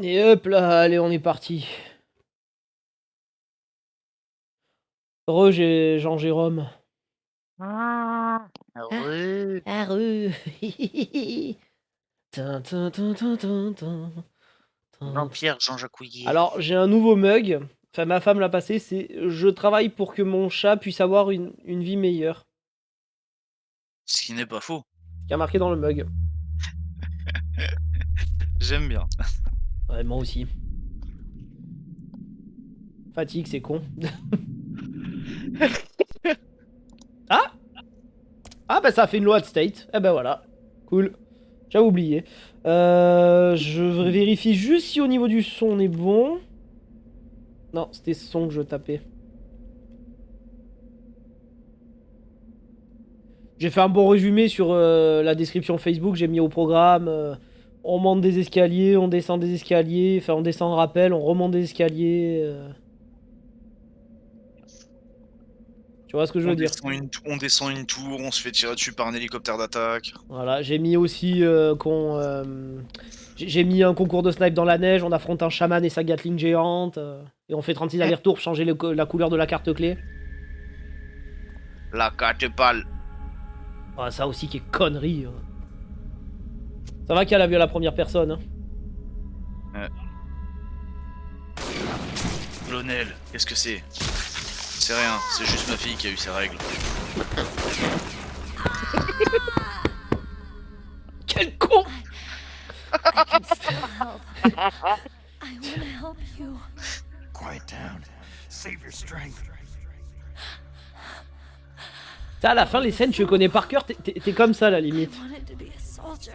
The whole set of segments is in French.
Et hop là, allez, on est parti. Jean-Jérôme. Ah, Ah, heureux. heureux. Tin, tin, tin, tin, tin, tin, tin. Jean-Pierre, Jean-Jacouillet. Alors, j'ai un nouveau mug. Enfin, ma femme l'a passé. C'est je travaille pour que mon chat puisse avoir une vie meilleure. Ce qui n'est pas faux. Ce qui a marqué dans le mug. J'aime bien. Ouais, moi aussi. Fatigue, c'est con. Ah! Ah, bah ça a fait une loi de state. Eh ben voilà. Cool. J'avais oublié. Je vérifie juste si au niveau du son on est bon. Non, c'était son que je tapais. J'ai fait un bon résumé sur la description Facebook, j'ai mis au programme. On monte des escaliers, on descend des escaliers, enfin on descend un rappel, on remonte des escaliers. Tu vois ce que je veux dire? On descend une tour, on se fait tirer dessus par un hélicoptère d'attaque. Voilà, j'ai mis aussi j'ai mis un concours de snipe dans la neige, on affronte un chaman et sa Gatling géante, et on fait 36 allers-retours pour changer la couleur de la carte clé. La carte pâle. Ah, ça aussi qui est connerie. Ça va qu'elle a vu à la première personne. Hein. Ouais. Colonel, qu'est-ce que c'est? C'est rien, c'est juste ma fille qui a eu ses règles. Quel con! I can still help. I want to help you. Quiet down. Save your strength. Ça, à la fin, les scènes, tu les connais par cœur, t'es comme ça, à la limite. I wanted to be a soldier.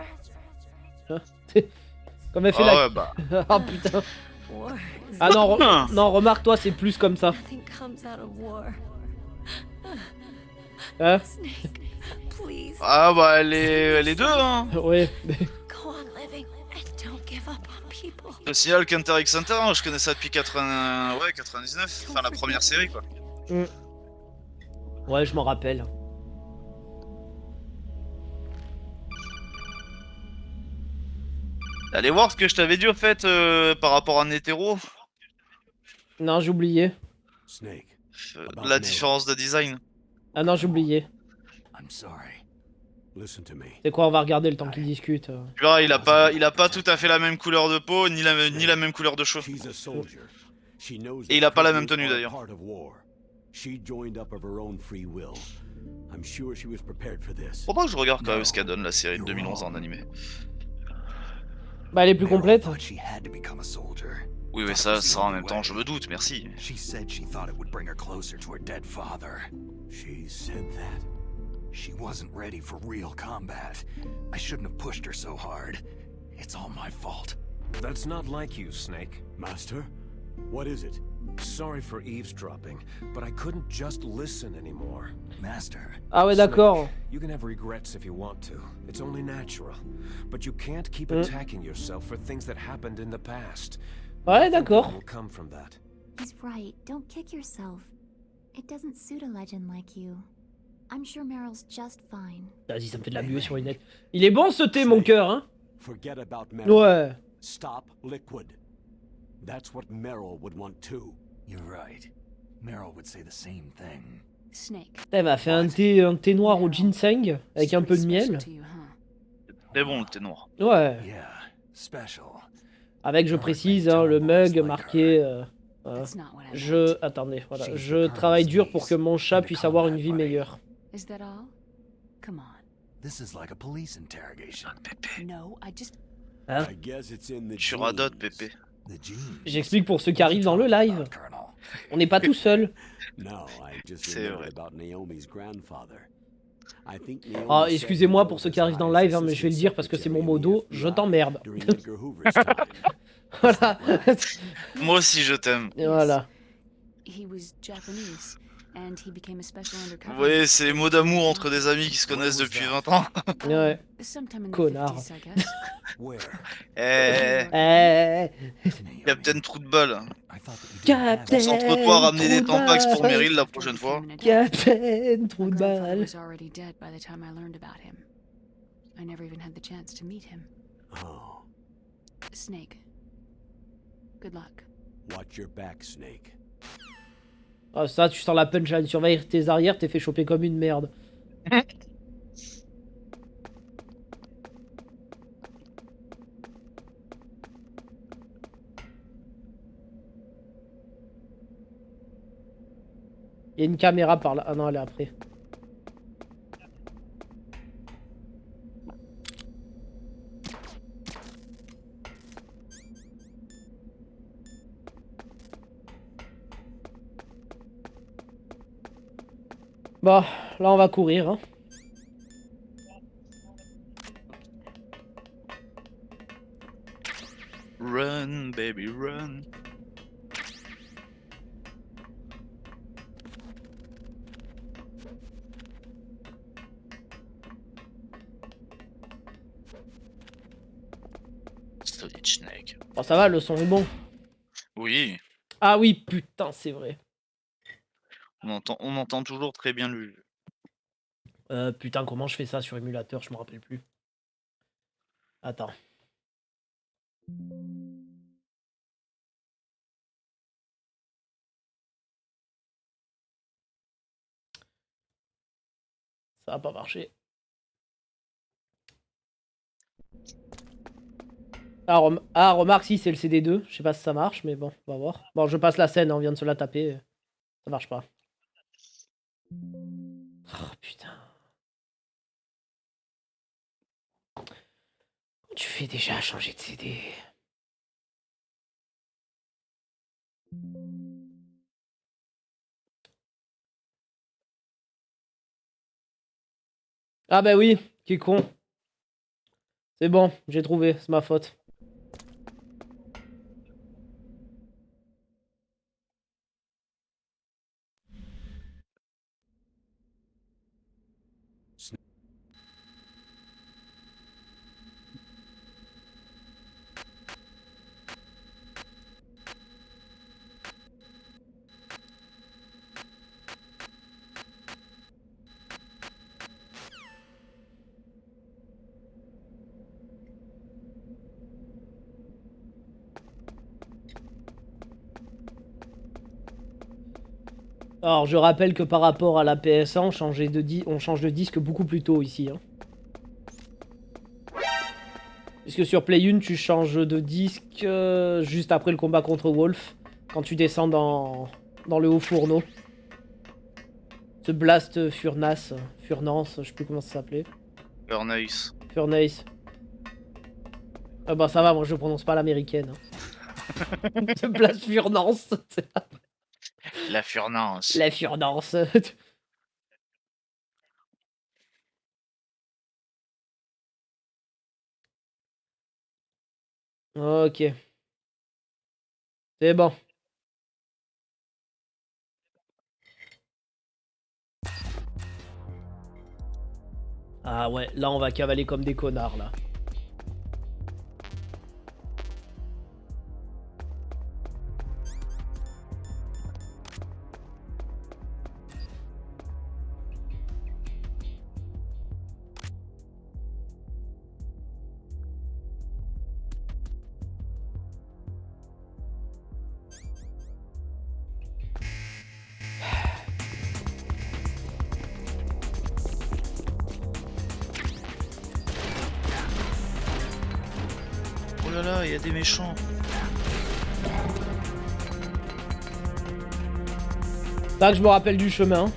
Comme elle fait Ah la... ouais, bah. Ah putain. War is Ah non, non, remarque, toi, c'est plus comme ça. nothing comes out of war. Hein? Snake, please Ah bah, les deux, hein. Ouais. go on living and don't give up on people. Je signale qu'Inter X Inter, hein, je connais ça depuis 80... ouais, 99. Enfin, la première série, quoi. Ouais, je m'en rappelle. Allez voir ce que je t'avais dit, au fait, par rapport à un hétéro. Non, j'ai oublié. Snake, La différence de design. Ah non, j'ai oublié. I'm sorry. Listen to me. C'est quoi, on va regarder le temps qu'ils discutent. Tu vois, il a pas tout à fait la même couleur de peau, ni la même couleur de cheveux. She's a soldier. She knows Et il that a pas la même prisoners tenue, are d'ailleurs. part of war. She joined up of her own free will. I'm sure she was prepared for this. Faudra que je regarde quand même ce qu'elle donne, la série de 2011 en animé. Bah, elle est plus complète. Thought she had to become a soldier. Oui, mais ça en même temps, je me doute, merci. She said she thought it would bring her closer to her dead father. She said that. She wasn't ready for real combat. I shouldn't have pushed her so hard. It's all my fault. That's not like you, Snake. Master, what is it? Sorry for eavesdropping, but I couldn't just listen anymore. Master, Ah ouais, d'accord. You can have regrets if you want to. It's only natural. But you can't keep attacking yourself for things that happened in the past. Ouais, Nothing d'accord. good will come from that. He's right. Don't kick yourself. It doesn't suit a legend like you. I'm sure Meryl's just fine. Vas-y, ça me fait de la buée sur une net. Il est bon ce thé, mon cœur, hein? Forget about Meryl. Ouais. Stop Liquid. That's what Meryl would want too. you're right. Meryl would say the same thing. Snake. Elle m'a fait un thé noir au ginseng avec un peu de miel. To you, huh? Mais bon, le thé noir. Ouais. Yeah, special. Avec, je précise, hein, le mug marqué. That's not what I Je. meant. Attendez, voilà. Je travaille dur pour que mon chat puisse avoir une vie meilleure. Is that all? Come on. This is like a police interrogation. Pépé. No, I just. Hein? I guess it's in the Tu radotes, genes. Pépé. The genes. J'explique pour ceux qui arrivent dans le live. Colonel. On n'est pas tout seul. No, I just C'est remembered vrai. about Naomi's grandfather. I think Naomi Ah, said excusez-moi he pour was ceux qui arrivent dans le live, hein, mais je vais le dire parce que c'est mon modo. Je t'emmerde. during Edgar Hoover's time. Voilà. Moi aussi, je t'aime. Et voilà. He was Japanese, and he became a special undercover. Vous voyez, c'est les mots d'amour entre des amis qui se connaissent depuis 20 ans. Ouais. Sometime in the Connard. 50s, I guess. Where? Eh, Eh. Captain Trou de balle. I thought that you didn't have Captain. Concentre-toi à ramener des Trou de tampax pour balle. Meryl la prochaine fois. Captain, trou My de grandfather balle. was already dead by the time I learned about him. I never even had the chance to meet him. Oh. Snake, Good luck. Watch your back, Snake. Ah, ça, tu sens la punchline. Surveille tes arrières, t'es fait choper comme une merde. Il y a une caméra par là. Ah non, elle est après. Bon, là on va courir. Hein. Run, baby, run. Solid Snake. Bon, ça va, le son est bon. Oui, Ah oui, putain, c'est vrai. on entend toujours très bien le jeu. Putain, comment je fais ça sur émulateur, je me rappelle plus. Attends. Ça va pas marcher. Ah, remarque, si, c'est le CD2. Je sais pas si ça marche, mais bon, on va voir. Bon, je passe la scène, hein, on vient de se la taper. Ça marche pas. Oh, putain. Comment tu fais déjà à changer de CD? Ah bah oui, qui con. C'est bon, j'ai trouvé, c'est ma faute. Alors, je rappelle que par rapport à la PS1, on change de disque beaucoup plus tôt ici. Hein. Puisque sur Play 1, tu changes de disque juste après le combat contre Wolf, quand tu descends dans le haut fourneau. Ce Blast Furnace, je sais plus comment ça s'appelait. Furnace. Furnace. Ah bah ça va, moi je prononce pas l'américaine. Hein. Ce Blast Furnace. La Furnace. La Furnace. Ok. C'est bon. Ah ouais, là on va cavaler comme des connards là. Oh là là, il y a des méchants. Là que je me rappelle du chemin.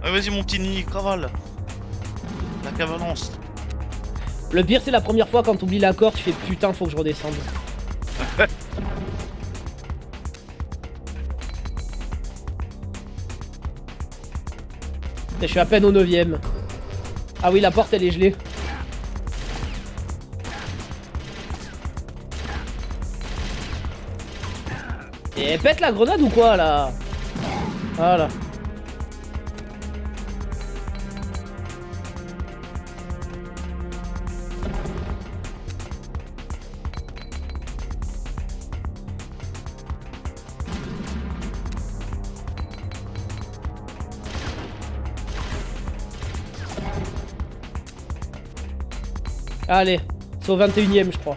Ah, vas-y mon petit nid, cavale. La cavalance. Le pire c'est la première fois quand t'oublies l'accord, tu fais putain faut que je redescende. Je suis à peine au 9ème. Ah oui la porte elle est gelée. Et elle pète la grenade ou quoi là? Voilà. Allez, c'est au 21ème je crois.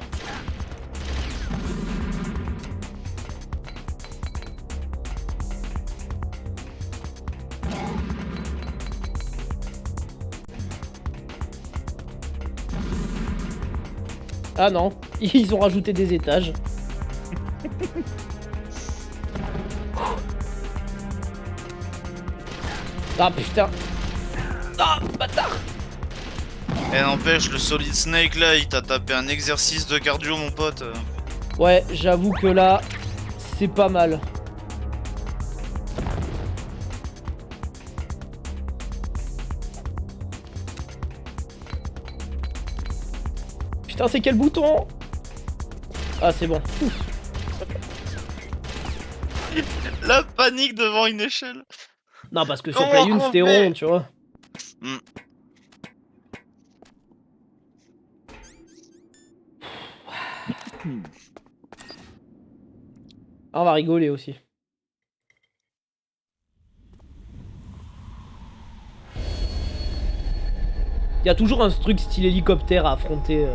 Ah non, ils ont rajouté des étages. Ah putain. Ah bâtard. Et n'empêche, le Solid Snake là, il t'a tapé un exercice de cardio, mon pote. Ouais, j'avoue que là, c'est pas mal. Putain, c'est quel bouton? Ah, c'est bon. Ouf. La panique devant une échelle. Non, parce que sur Comment Play 1, on c'était fait rond, tu vois. Hmm. Ah, on va rigoler aussi. Il y a toujours un truc style hélicoptère à affronter.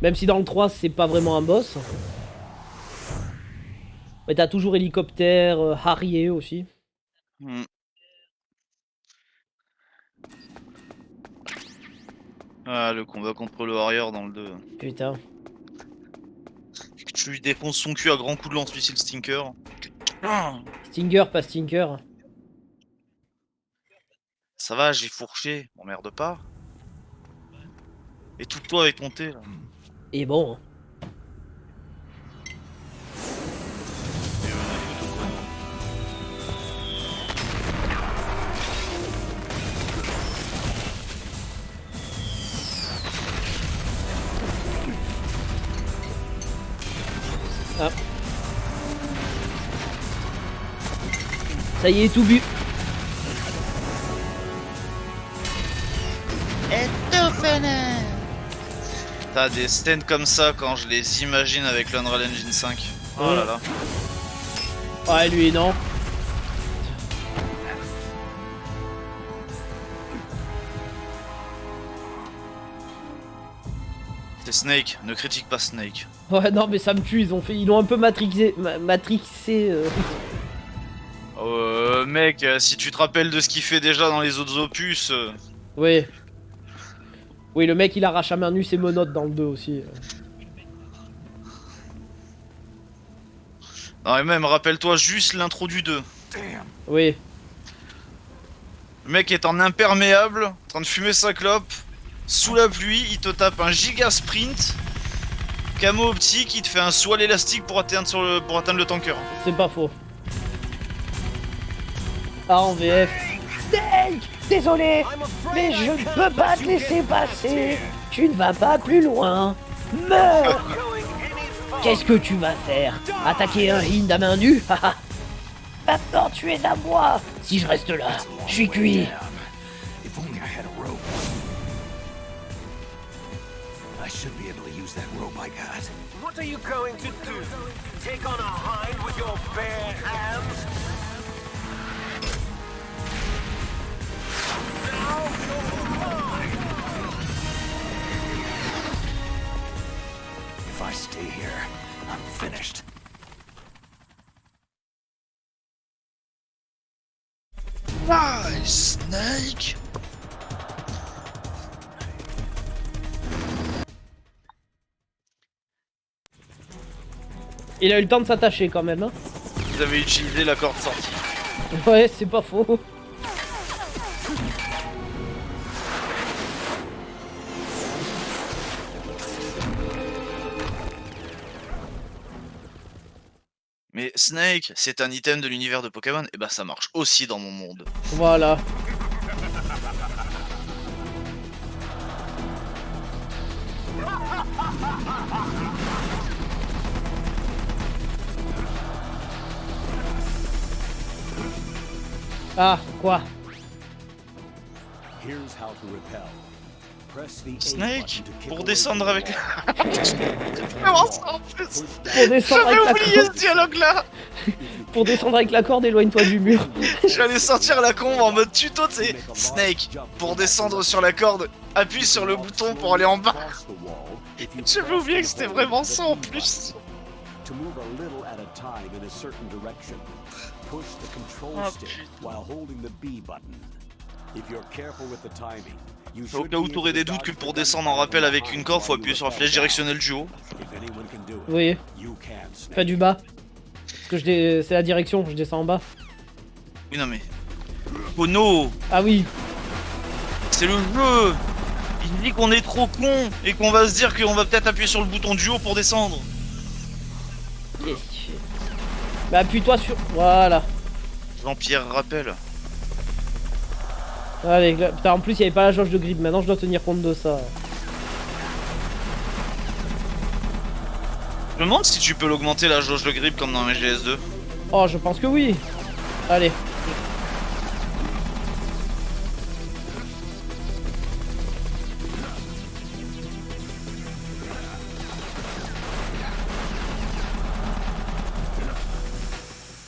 Même si dans le 3, c'est pas vraiment un boss. Mais t'as toujours hélicoptère, Harrier aussi. Hmm. Ah, le combat contre le Warrior dans le 2. Putain. Tu lui défonces son cul à grands coups de lance-missile Stinker. Ah, Stinger, pas Stinker. ça va, j'ai fourché. M'emmerde pas. Et tout toi avec ton thé là. Et bon. Ah. Ça y est, tout bu. T'as des scènes comme ça quand je les imagine avec l'Unreal Engine 5. Oh là là. Ouais, lui, non. C'est Snake, ne critique pas Snake. Ouais, non, mais ça me tue. Ils l'ont un peu matrixé. Matrixé. Mec, si tu te rappelles de ce qu'il fait déjà dans les autres opus. Oui. Oui, le mec il arrache à main nue ses menottes dans le 2 aussi. Non, et même, rappelle-toi juste l'intro du 2. Oui. Le mec est en imperméable, en train de fumer sa clope, sous la pluie, il te tape un giga sprint, camo optique, il te fait un saut à l'élastique pour atteindre le tanker. C'est pas faux. Ah, en VF. Snake! Désolé, mais je ne peux pas te laisser passer. Tu ne vas pas plus loin. Meurs! Qu'est-ce que tu vas faire? Attaquer un hind à main nue? Maintenant tu es à moi. Si je reste là, je suis cuit. If only I had a rope. I should be able to use that rope I got. What are you going to do? Take on a hind with your bare hands? If I stay here, I'm finished. Nice, Snake! Il a eu le temps de s'attacher quand même, hein. Vous avez utilisé la corde sortie. Ouais, c'est pas faux. Mais Snake, c'est un item de l'univers de Pokémon, et bah ça marche aussi dans mon monde. Voilà. Ah, quoi? Here's how to repel. Press the A Snake, button to kick pour away descendre from avec... the wall. Comment ça en plus? Pour descendre J'avais avec la oublié corde. ce dialogue-là. Pour descendre avec la corde, éloigne-toi du mur. J'allais sortir la combe en mode tuto, tu sais. Snake, pour descendre sur la corde, appuie sur le bouton pour aller en bas. J'avais oublié que c'était vraiment ça en plus. To move a little at a time in a certain direction, push the control Oh, stick putain. while holding the B button. If you're careful with the timing, you Au should cas où be t'aurais able des to doutes que dodge pour the descendre en rappel gunfire avec une corde, faut while appuyer you sur la are flèche down. directionnelle du haut. If anyone can do it, Vous voyez, you can, Snake. fais du bas. Parce que c'est la direction, je descends en bas. Oui, non mais... Oh no, Ah oui, c'est le jeu. Il dit qu'on est trop con et qu'on va se dire qu'on va peut-être appuyer sur le bouton du haut pour descendre. qu'est-ce qu'il fait? Bah appuie-toi sur... Voilà. Vampire rappel. Allez, là, putain, en plus il n'y avait pas la jauge de grip, maintenant je dois tenir compte de ça. Je me demande si tu peux l'augmenter la jauge de grip comme dans MGS2. Oh, je pense que oui. Allez.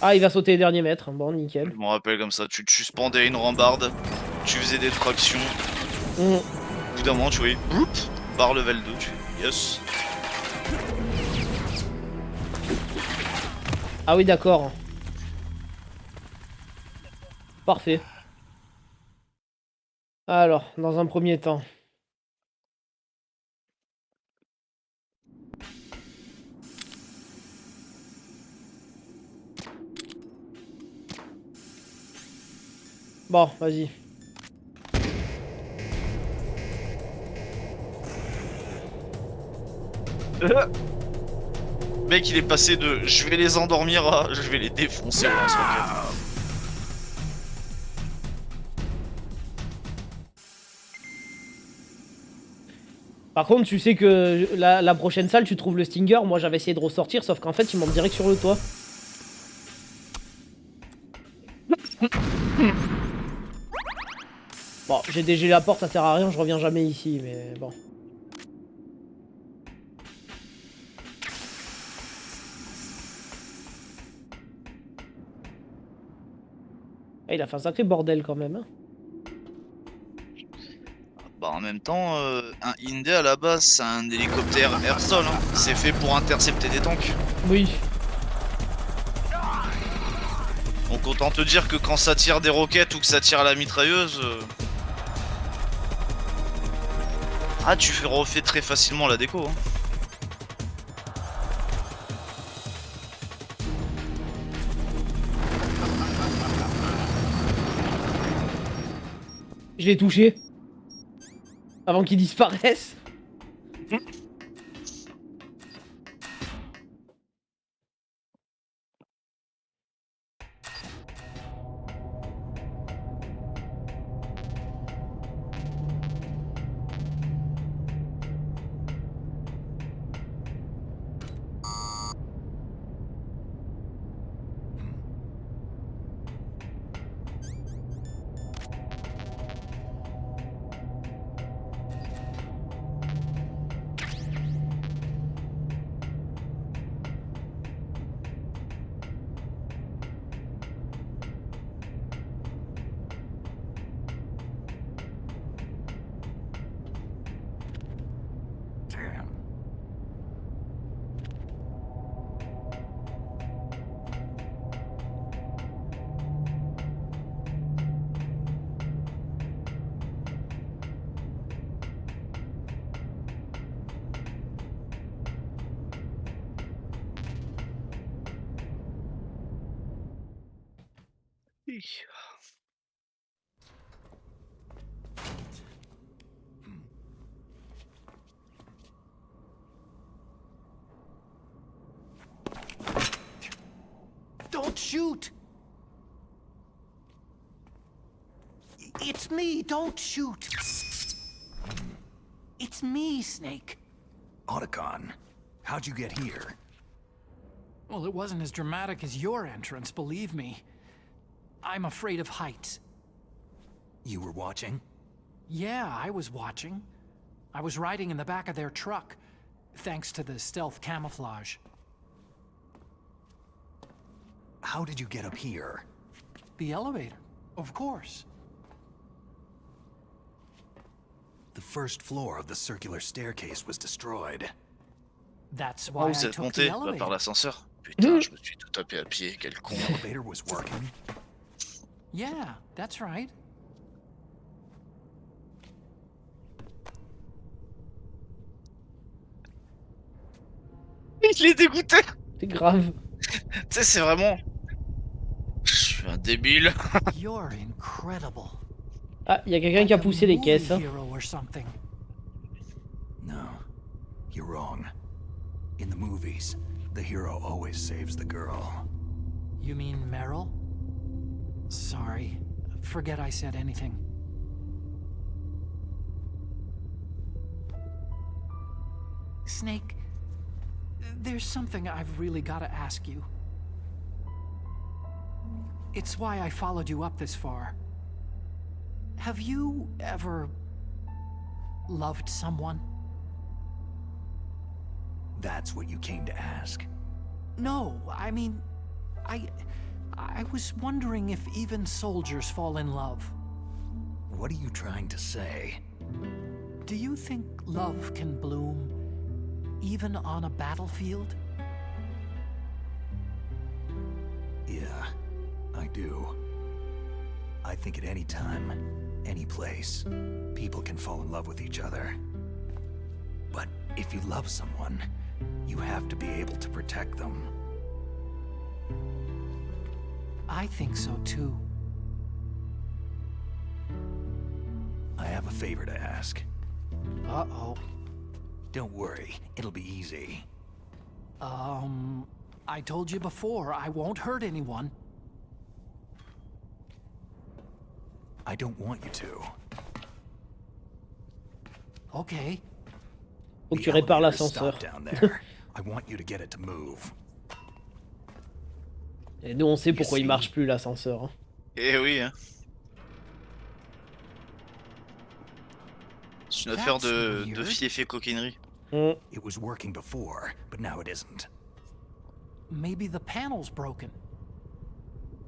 Ah, il va sauter les derniers mètres. Bon, nickel. Je m'en rappelle comme ça, tu te suspendais à une rambarde, tu faisais des tractions. Mm. Évidemment, tu voyais, barre level 2, tu fais yes. Ah oui, d'accord. Parfait. Alors, dans un premier temps. Bon, vas-y. Mec, il est passé de je vais les endormir à je vais les défoncer au lance-roquette. Par contre, tu sais que la prochaine salle, tu trouves le Stinger. Moi, j'avais essayé de ressortir, sauf qu'en fait, il monte direct sur le toit. Bon, j'ai dégé la porte, ça sert à rien, je reviens jamais ici, mais bon. Ah, il a fait un sacré bordel quand même. Hein. Bah en même temps, un Indé à la base c'est un hélicoptère air-sol, hein. C'est fait pour intercepter des tanks. Oui. Donc autant te dire que quand ça tire des roquettes ou que ça tire à la mitrailleuse... Ah tu refais très facilement la déco hein. Je l'ai touché. Avant qu'il disparaisse. Damn. Don't shoot! It's me, don't shoot! It's me, Snake. Otacon, how'd you get here? Well, it wasn't as dramatic as your entrance, believe me. I'm afraid of heights. You were watching? Yeah, I was watching. I was riding in the back of their truck, thanks to the stealth camouflage. How did you get up here? The elevator, of course. The first floor of the circular staircase was destroyed. That's Oh, why vous I êtes took monté the par elevator. l'ascenseur. Putain, je me suis tout tapé à pied, quel con. The elevator was working. Yeah, that's right. Il est dégoûté. C'est grave. Tu sais, c'est vraiment... Je suis un débile. You're incredible. Ah, il y a quelqu'un qui a poussé les caisses. Hein. Hero or something. No, you're wrong. In the movies, the hero always saves the girl. You mean Meryl? Sorry. Forget I said anything. Snake, there's something I've really got to ask you. It's why I followed you up this far. Have you ever loved someone? That's what you came to ask? No, I mean, I was wondering if even soldiers fall in love. What are you trying to say? Do you think love can bloom even on a battlefield? Yeah, I do. I think at any time, any place, people can fall in love with each other. But if you love someone, you have to be able to protect them. I think so too. I have a favor to ask. Uh-oh. Don't worry, it'll be easy. I told you before, I won't hurt anyone. I don't want you to. Okay. Faut que The tu répares elevator is l'ascenseur. stopped down there. I want you to get it to move. Et nous on sait pourquoi il marche plus l'ascenseur. Hein. Eh oui, hein. C'est une affaire de fief et coquinerie. It was working before, but now it isn't. Maybe the panel's broken.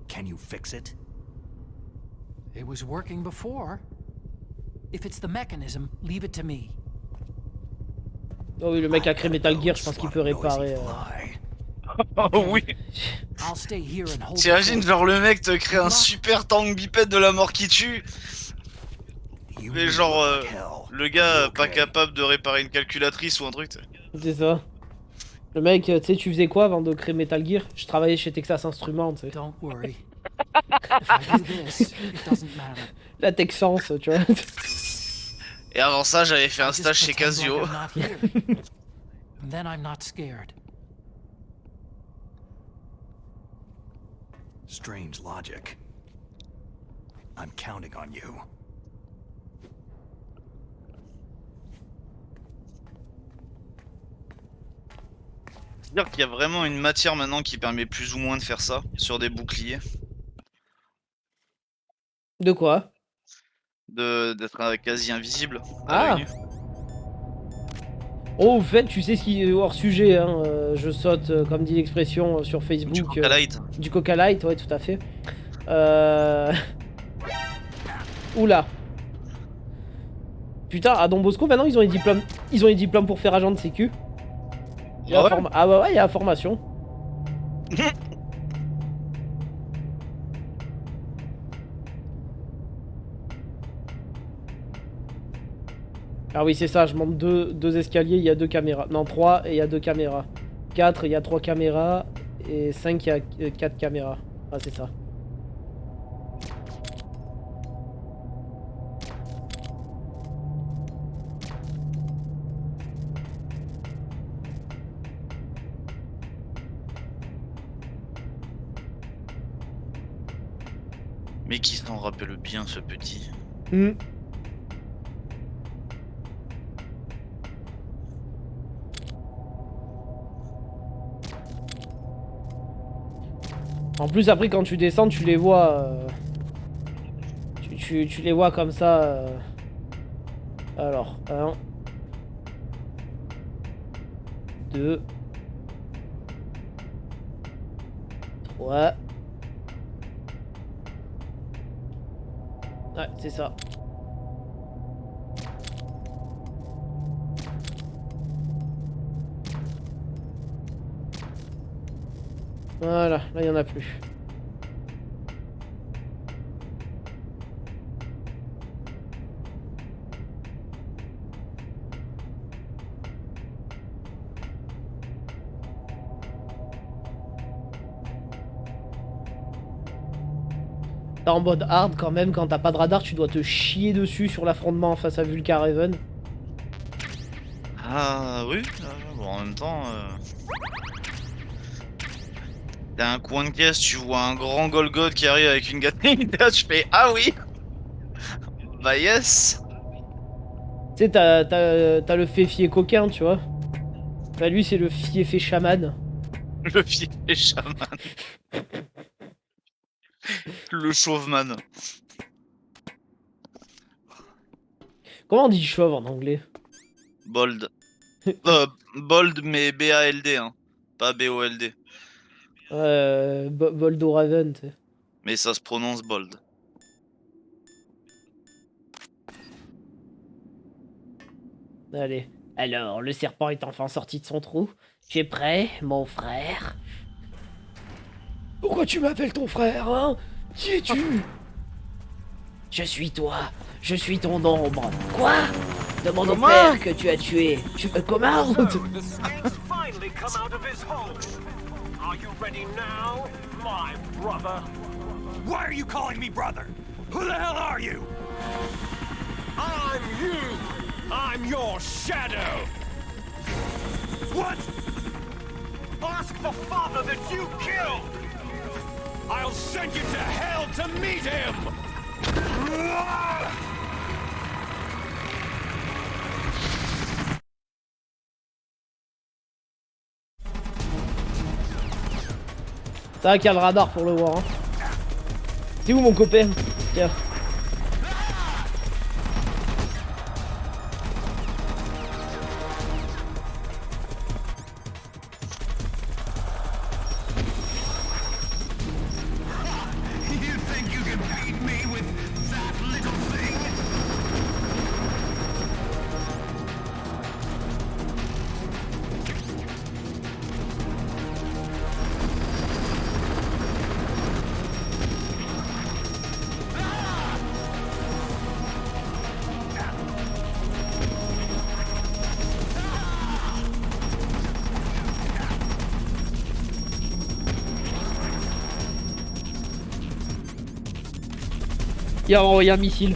Can you fix it? It was working before. If it's the mechanism, leave it to me. Oh oui, le mec a créé Metal Gear, je pense qu'il peut réparer. Oh oui. I'll stay here and hold. T'imagines, genre le mec te crée un super tank bipède de la mort qui tue. Mais genre, le gars pas capable de réparer une calculatrice ou un truc. C'est ça. Le mec, tu sais, tu faisais quoi avant de créer Metal Gear? Je travaillais chez Texas Instruments, tu sais. Don't worry. If I do this, it doesn't matter. La Texance, tu vois. Et avant ça, j'avais fait un stage chez Casio. Like I'm not here. And then I'm not scared. Strange logic. I'm counting on you. C'est-à-dire qu'il y a vraiment une matière maintenant qui permet plus ou moins de faire ça sur des boucliers. De quoi? D'être quasi invisible. Ah. Oh, au fait, tu sais ce qui est hors sujet, hein. Je saute, comme dit l'expression sur Facebook. Du Coca Light. Du Coca Light, ouais, tout à fait. Oula. Putain, à Don Bosco, maintenant ils ont les diplômes. Ils ont les diplômes pour faire agent de sécu. Ah ouais, ah bah ouais, il y a la formation. Ah oui, c'est ça, je monte deux escaliers, il y a 2 caméras. Non, 3 et il y a 2 caméras. 4, il y a 3 caméras. Et 5, il y a 4 caméras. Ah, c'est ça. Mais qui s'en rappelle bien, ce petit. En plus, après, quand tu descends, tu les vois. Tu les vois comme ça. Alors, 1, 2. 3. Ouais, c'est ça. Voilà, là il y en a plus. T'es en mode hard quand même, quand t'as pas de radar, tu dois te chier dessus sur l'affrontement face à Vulcaraven. Ah oui, bon, en même temps... T'as un coin de caisse, tu vois un grand Golgoth qui arrive avec une Gatling, là je fais ah oui. Bah yes. Tu sais, t'as le féfier coquin, tu vois. Bah lui, c'est le fiefé chaman. Le fief chaman. Le chauveman. Comment on dit chauve en anglais? Bold. Bold mais B-A-L-D hein. Pas B-O-L-D. Voldoraven, tu sais. Mais ça se prononce bold. Allez. Alors, le serpent est enfin sorti de son trou. Tu es prêt, mon frère? Pourquoi tu m'appelles ton frère, hein? Qui es-tu? Je suis toi. Je suis ton ombre. Quoi? Demande au père que tu as tué. Comment? The snake's finally come out of his hole. Are you ready now, my brother? Why are you calling me brother? Who the hell are you? I'm you. I'm your shadow. What? Ask the father that you killed. I'll send you to hell to meet him. C'est vrai qu'il y a le radar pour le voir. Hein. T'es où mon copain? Tiens. Il a envoyé un missile.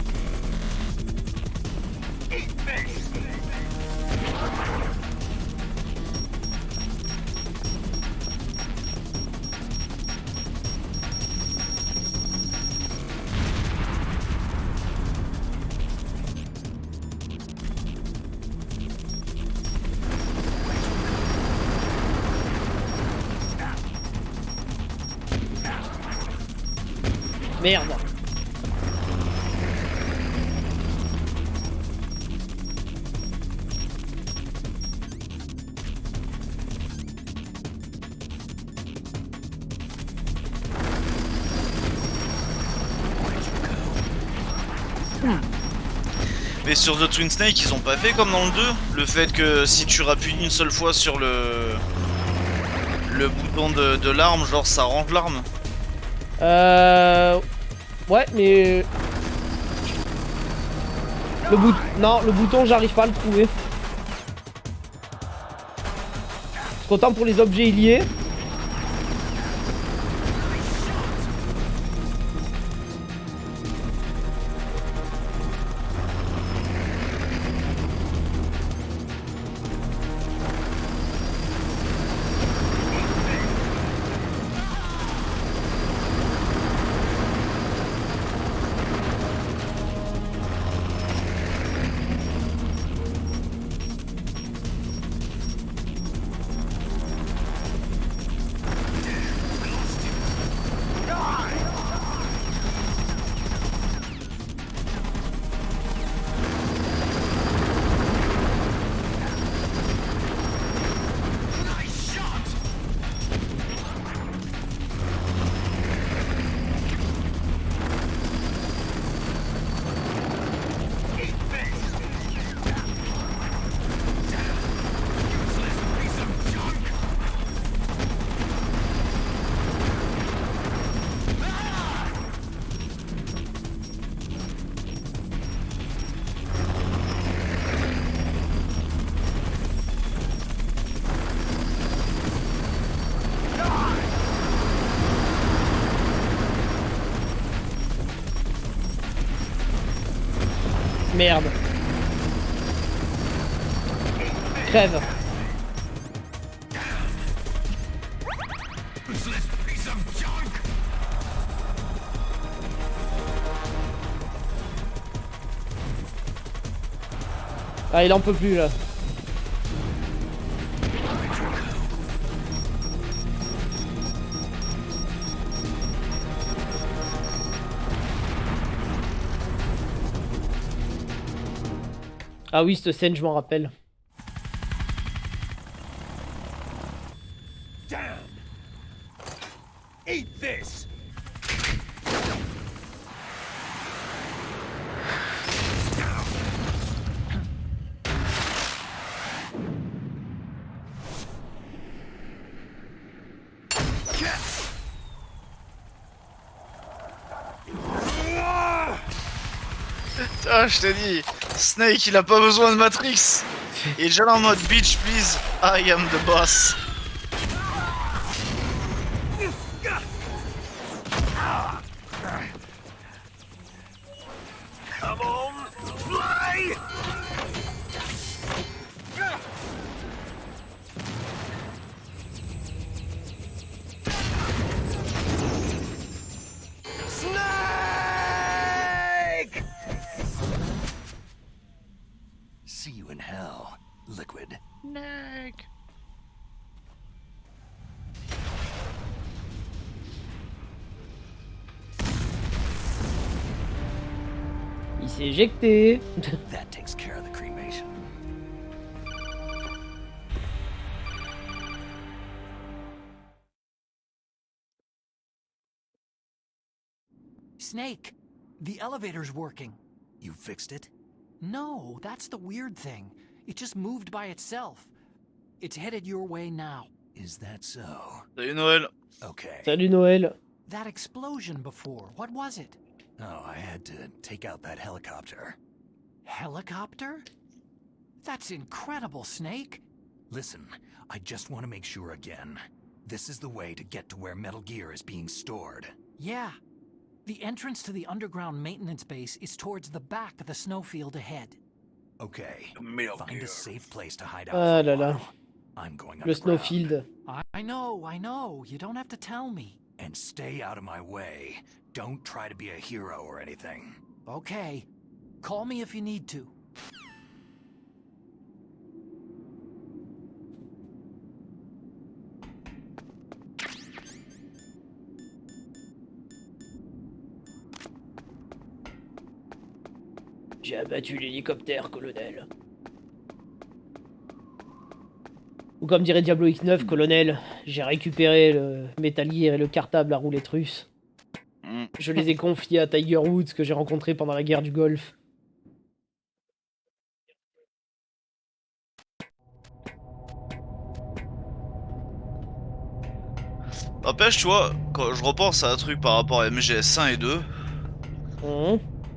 Merde. Mais sur The Twin Snake, ils ont pas fait comme dans le 2. Le fait que si tu rappuies une seule fois sur le bouton de l'arme, genre ça range l'arme. Ouais, mais... Non, le bouton, j'arrive pas à le trouver. Qu'autant pour les objets il y est. Merde. Crève. Ah, il en peut plus là. Ah oui, cette scène, je m'en rappelle. Damn! Eat this! Ah, je t'ai dit, Snake il a pas besoin de Matrix. Il est déjà là en mode bitch please, I am the boss. Come on, fly! Snake! See you in hell, Liquid. Snake. Il s'est éjecté. That takes care of the cremation. Snake, the elevator's working. You fixed it? No, that's the weird thing. It just moved by itself. It's headed your way now. Is that so? Salut Noël. Okay. Salut Noël. That explosion before, what was it? Oh, I had to take out that helicopter. Helicopter? That's incredible, Snake. Listen, I just want to make sure again. This is the way to get to where Metal Gear is being stored. Yeah. The entrance to the underground maintenance base is towards the back of the snowfield ahead. Okay. Metal Find Gear. a safe place to hide out Ah for là a là. while. I'm going Le underground. snowfield. I know. You don't have to tell me. And stay out of my way. Don't try to be a hero or anything. Okay. Call me if you need to. J'ai abattu l'hélicoptère, colonel. Ou comme dirait Diablo X9, colonel, j'ai récupéré le Metal Gear et le cartable à roulette russe. Je les ai confiés à Tiger Woods que j'ai rencontré pendant la guerre du Golfe. N'empêche, tu vois, quand je repense à un truc par rapport à MGS1 et 2,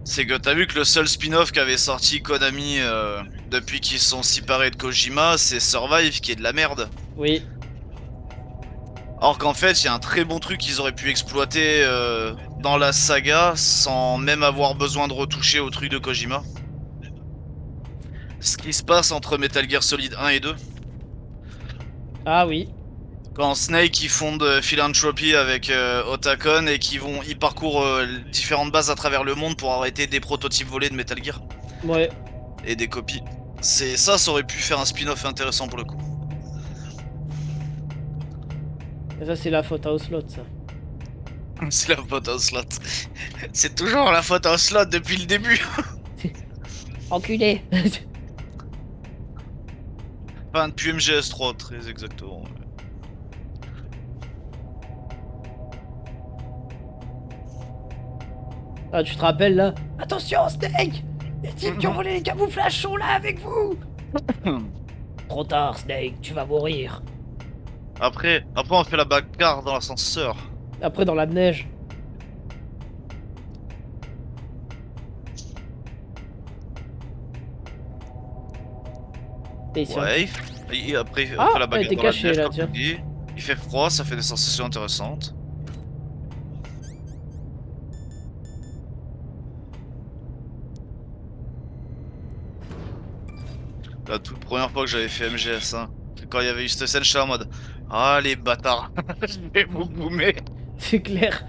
c'est que t'as vu que le seul spin-off qu'avait sorti Konami depuis qu'ils se sont séparés de Kojima, c'est Survive qui est de la merde. Oui. Alors qu'en fait, il y a un très bon truc qu'ils auraient pu exploiter dans la saga sans même avoir besoin de retoucher au truc de Kojima. Ce qui se passe entre Metal Gear Solid 1 et 2. Ah oui. Quand Snake il fonde Philanthropy avec Otacon et ils parcourent différentes bases à travers le monde pour arrêter des prototypes volés de Metal Gear. Ouais. Et des copies. C'est ça aurait pu faire un spin-off intéressant pour le coup. Et ça, c'est la faute à Ocelot, ça. C'est la faute à Slot. C'est toujours la faute à Slot depuis le début. Enculé. Enfin, depuis MGS3, très exactement. Ah, tu te rappelles là? Attention, Snake! Les types qui ont volé les camouflages sont là avec vous! Trop tard, Snake, tu vas mourir. Après on fait la bagarre dans l'ascenseur. Après, dans la neige. Et sur- Ouais, et après Ah, on fait la elle bagarre était dans la cachée, neige, là, comme tiens. tu dis. Il fait froid, ça fait des sensations intéressantes. La toute première fois que j'avais fait MGS, hein. Quand il y avait eu cette scène, j'étais en mode ah les bâtards, je vais vous goumer. C'est clair.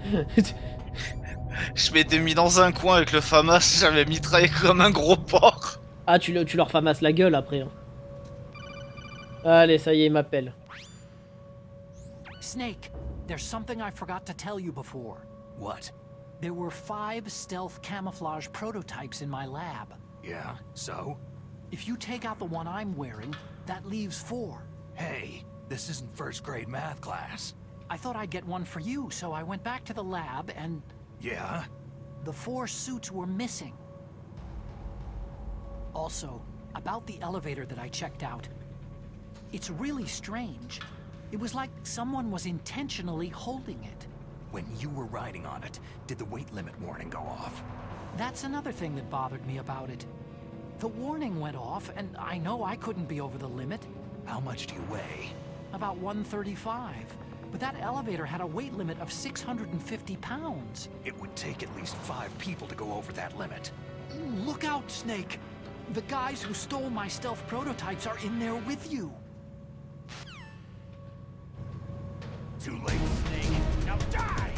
Je m'étais mis dans un coin avec le FAMAS, j'avais mitraillé comme un gros porc. Ah, tu leur famasses la gueule après. Hein. Allez, ça y est, il m'appelle. Snake, there's something I forgot to tell you before. What? There were 5 stealth camouflage prototypes in my lab. Yeah, so? If you take out the one I'm wearing, that leaves 4. Hey, this isn't first grade math class. I thought I'd get one for you, so I went back to the lab and Yeah? the 4 suits were missing. Also, about the elevator that I checked out. It's really strange. It was like someone was intentionally holding it. When you were riding on it, did the weight limit warning go off? That's another thing that bothered me about it. The warning went off, and I know I couldn't be over the limit. How much do you weigh? About 135. But that elevator had a weight limit of 650 pounds. It would take at least 5 people to go over that limit. Look out, Snake! The guys who stole my stealth prototypes are in there with you. Too late, Snake. Now die!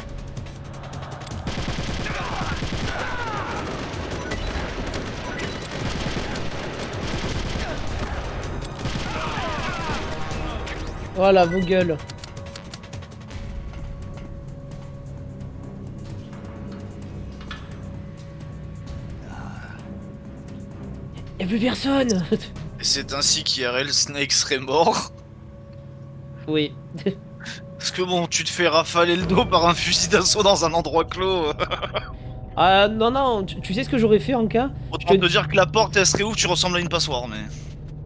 Voilà, vos gueules. Y'a plus personne. Et c'est ainsi qu'IRL Snake serait mort. Oui. Parce que bon, tu te fais rafaler le dos par un fusil d'assaut dans un endroit clos. Ah non, non, tu sais ce que j'aurais fait en cas? Autant te dire que la porte elle serait ouvre, tu ressembles à une passoire, mais.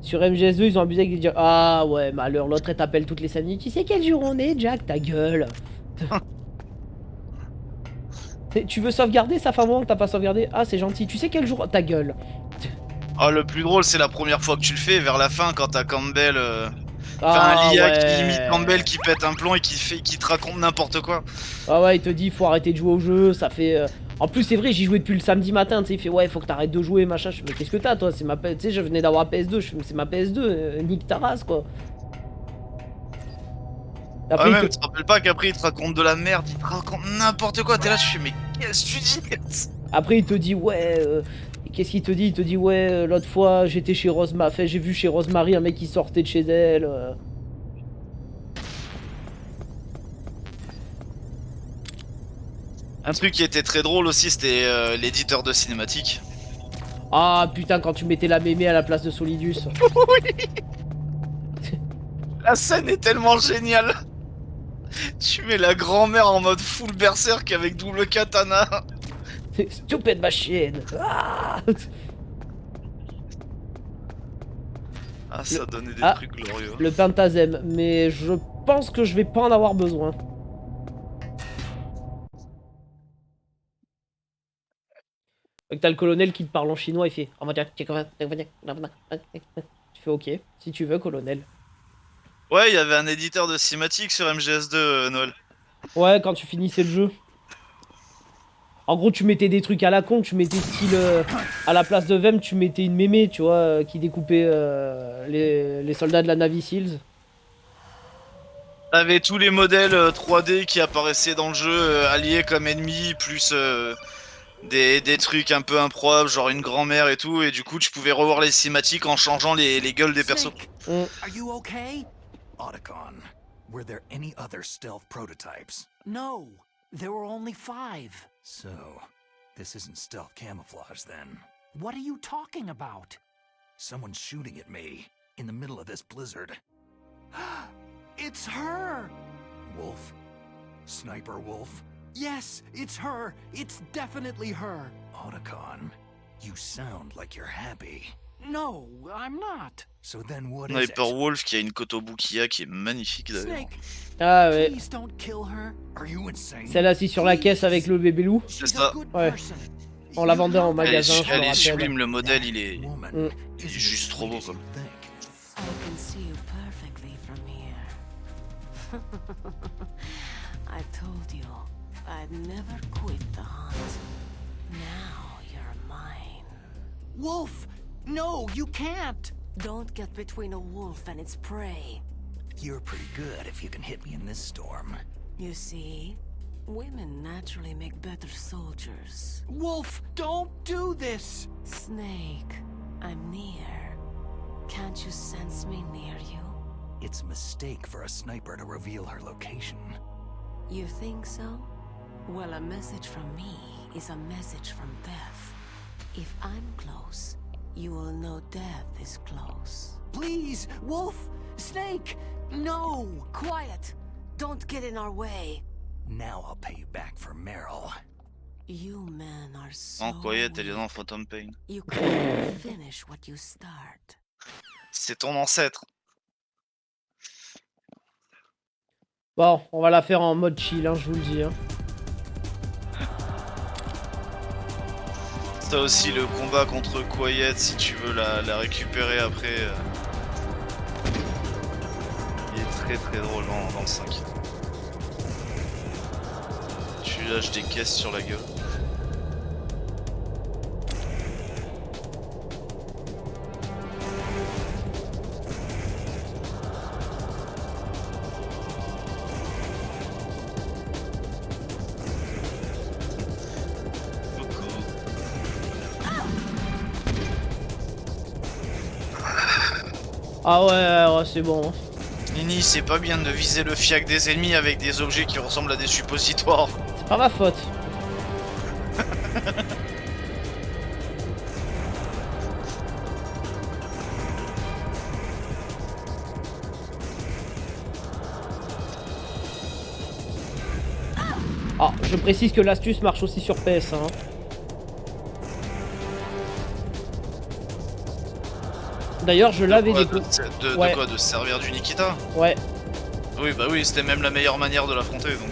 Sur MGS2, ils ont abusé avec dire ah ouais, malheur, l'autre elle t'appelle toutes les samedis. Tu sais quel jour on est, Jack? Ta gueule. Tu veux sauvegarder? Ça fait un moment que t'as pas sauvegardé. Ah, c'est gentil. Tu sais quel jour? Ta gueule. Ah, le plus drôle, c'est la première fois que tu le fais, vers la fin, quand t'as Campbell. Ah, un Lia qui ouais. imite Campbell qui pète un plomb et qui te raconte n'importe quoi. Ah ouais, il te dit faut arrêter de jouer au jeu, ça fait... En plus c'est vrai, j'y jouais depuis le samedi matin, tu sais, il fait ouais, faut que t'arrêtes de jouer, machin. Je fais mais qu'est-ce que t'as toi? C'est ma... Tu sais, je venais d'avoir PS2, je fais mais c'est ma PS2, nique ta race quoi. Après, Ah, même, tu te rappelles pas qu'après il te raconte de la merde, il te raconte n'importe quoi, t'es là, tu fais mais qu'est-ce que tu dis? Après il te dit ouais... Qu'est-ce qu'il te dit? Il te dit ouais, l'autre fois j'étais chez Rosemary, enfin j'ai vu chez Rosemary un mec qui sortait de chez elle. Un truc qui était très drôle aussi, c'était l'éditeur de cinématique. Ah putain, quand tu mettais la mémé à la place de Solidus. Oui. La scène est tellement géniale. Tu mets la grand-mère en mode full berserk avec double katana. Stupid machine. Ah, ah ça donnait des trucs glorieux. Le pentazème, mais je pense que je vais pas en avoir besoin. T'as le colonel qui te parle en chinois, il fait tu fais ok, si tu veux, colonel. Ouais, il y avait un éditeur de cinématique sur MGS2, Noël. Ouais, quand tu finissais le jeu. En gros, tu mettais des trucs à la con, tu mettais style... à la place de Vem, tu mettais une mémé, tu vois, qui découpait les soldats de la Navy Seals. T'avais tous les modèles 3D qui apparaissaient dans le jeu, alliés comme ennemis, plus des trucs un peu improbables, genre une grand-mère et tout, et du coup tu pouvais revoir les cinématiques en changeant les gueules des persos. Are you okay? Otacon, were there any other stealth prototypes? No, there were only 5. So, this isn't stealth camouflage then. What are you talking about? Someone's shooting at me, in the middle of this blizzard. It's her! Wolf? Sniper Wolf? Yes, it's her. It's definitely her. Otacon, you sound like you're happy. No, I'm not. So then what is Sniper it? Wolf qui a une Kotobukiya qui est magnifique d'ailleurs. Snake, Ah ouais. please don't kill her. Are you insane? Celle assise sur la caisse avec le bébé loup. C'est She's ça. a good Ouais. person. On la You vendait en know that. magasin, je me Elle est rappelle. sublime, le modèle il est Woman, il est juste trop beau quoi. I can see you perfectly from here. I told you I'd never quit the hunt. Now you're mine. Wolf! No, you can't! Don't get between a wolf and its prey. You're pretty good if you can hit me in this storm. You see, women naturally make better soldiers. Wolf, don't do this! Snake, I'm near. Can't you sense me near you? It's a mistake for a sniper to reveal her location. You think so? Well, a message from me is a message from death. If I'm close, you will know death is close. Please, Wolf! Snake! No! Quiet! Don't get in our way. Now I'll pay you back for Meryl. You men are so Non, Quiet, elle est weak. dans Phantom Pain. You can't finish what you start. C'est ton ancêtre. Bon, on va la faire en mode chill, hein, je vous le dis. Hein. T'as aussi le combat contre Quiet si tu veux la récupérer après. Il est très drôle dans le 5. Tu lâches des caisses sur la gueule. Ah ouais, c'est bon. Nini, c'est pas bien de viser le fiac des ennemis avec des objets qui ressemblent à des suppositoires. C'est pas ma faute. Ah, je précise que l'astuce marche aussi sur PS. Hein. D'ailleurs, je l'avais découvert. De Ouais. quoi? De se servir du Nikita? Ouais. Oui, bah oui, c'était même la meilleure manière de l'affronter donc.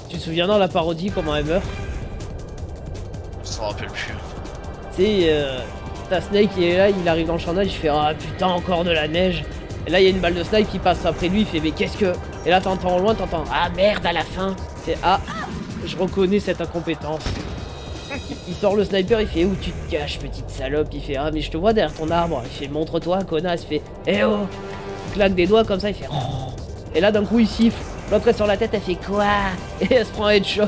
Tu te souviens dans la parodie comment elle meurt? Je s'en rappelle plus. Tu sais, t'as Snake qui est là, il arrive dans le champ de neige, il fait ah putain encore de la neige. Et là il y a une balle de Snake qui passe après lui, il fait mais qu'est-ce que... Et là t'entends au loin, t'entends ah merde à la fin. C'est ah, je reconnais cette incompétence. Il sort le sniper, il fait où tu te caches petite salope. Il fait ah mais je te vois derrière ton arbre. Il fait montre-toi connasse. Il fait eh oh. Il claque des doigts comme ça, il fait oh. Et là d'un coup il siffle. L'autre est sur la tête, elle fait quoi? Et elle se prend un headshot.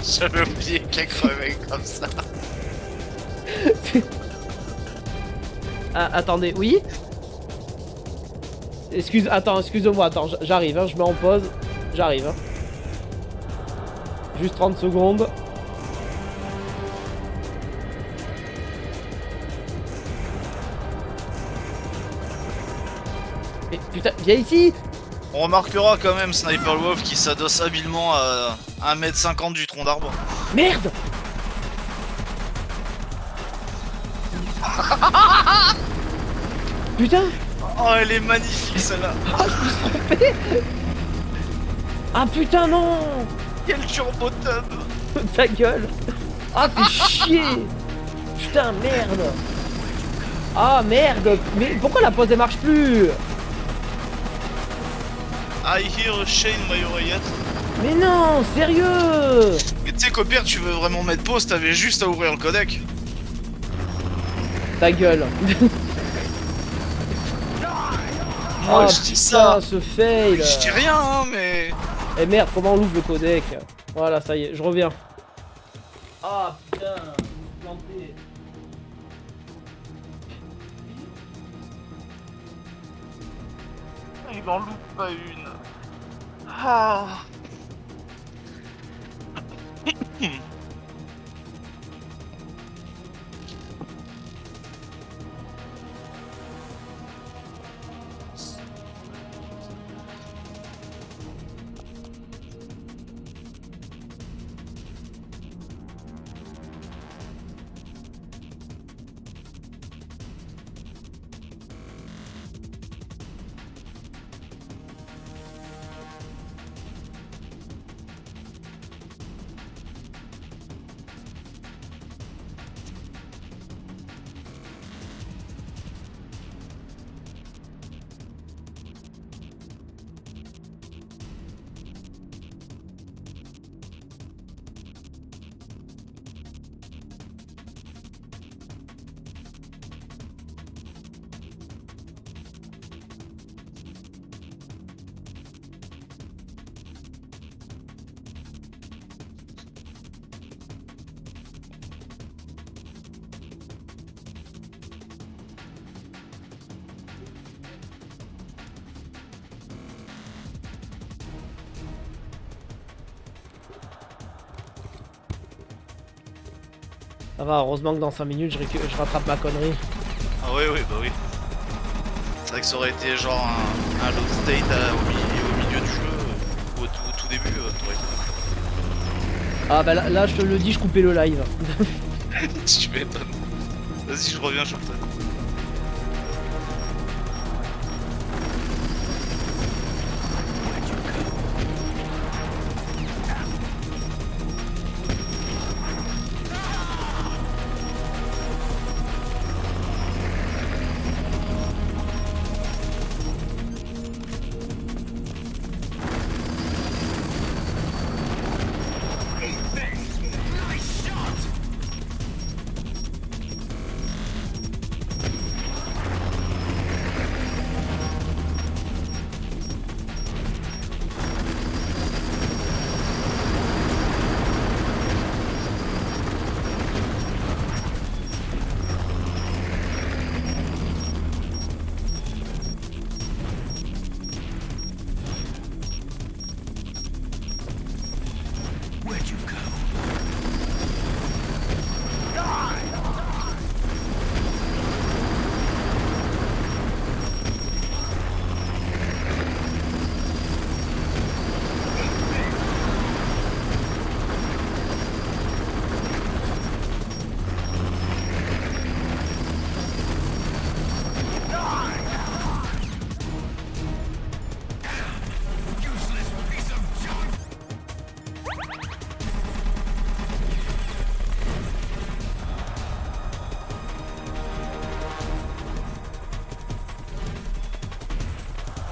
J'avais oublié qu'elle crevait comme ça. Ah, attendez, oui? Excuse-moi, attends, j'arrive, hein, je mets en pause. J'arrive, hein. Juste 30 secondes. Mais putain, viens ici! On remarquera quand même Sniper Wolf qui s'adosse habilement à 1m50 du tronc d'arbre. Merde! Putain! Oh, elle est magnifique celle-là. Ah, je me suis trompé! Ah putain, non! Quel turbo tub! Ta gueule! Ah, fais chier! Putain, merde! Ah, merde! Mais pourquoi la pause elle marche plus? I hear a chain my oreillette. Mais non, sérieux! Mais tu sais qu'au pire, tu veux vraiment mettre pause, t'avais juste à ouvrir le codec. Ta gueule! Moi, Oh je dis putain, ça. ce fail! Je dis rien, hein, mais. Eh merde, comment on ouvre le codec? Voilà, ça y est, je reviens. Ah putain, je me suis planté. Il en loupe pas une. Ah. Ça va, heureusement que dans 5 minutes je rattrape ma connerie. Ah oui, oui, bah oui. C'est vrai que ça aurait été genre un load state au milieu du jeu, ou au tout début, t'aurais été... Ah bah là je te le dis, je coupais le live. Tu m'étonnes. Vas-y, je reviens, je reviens.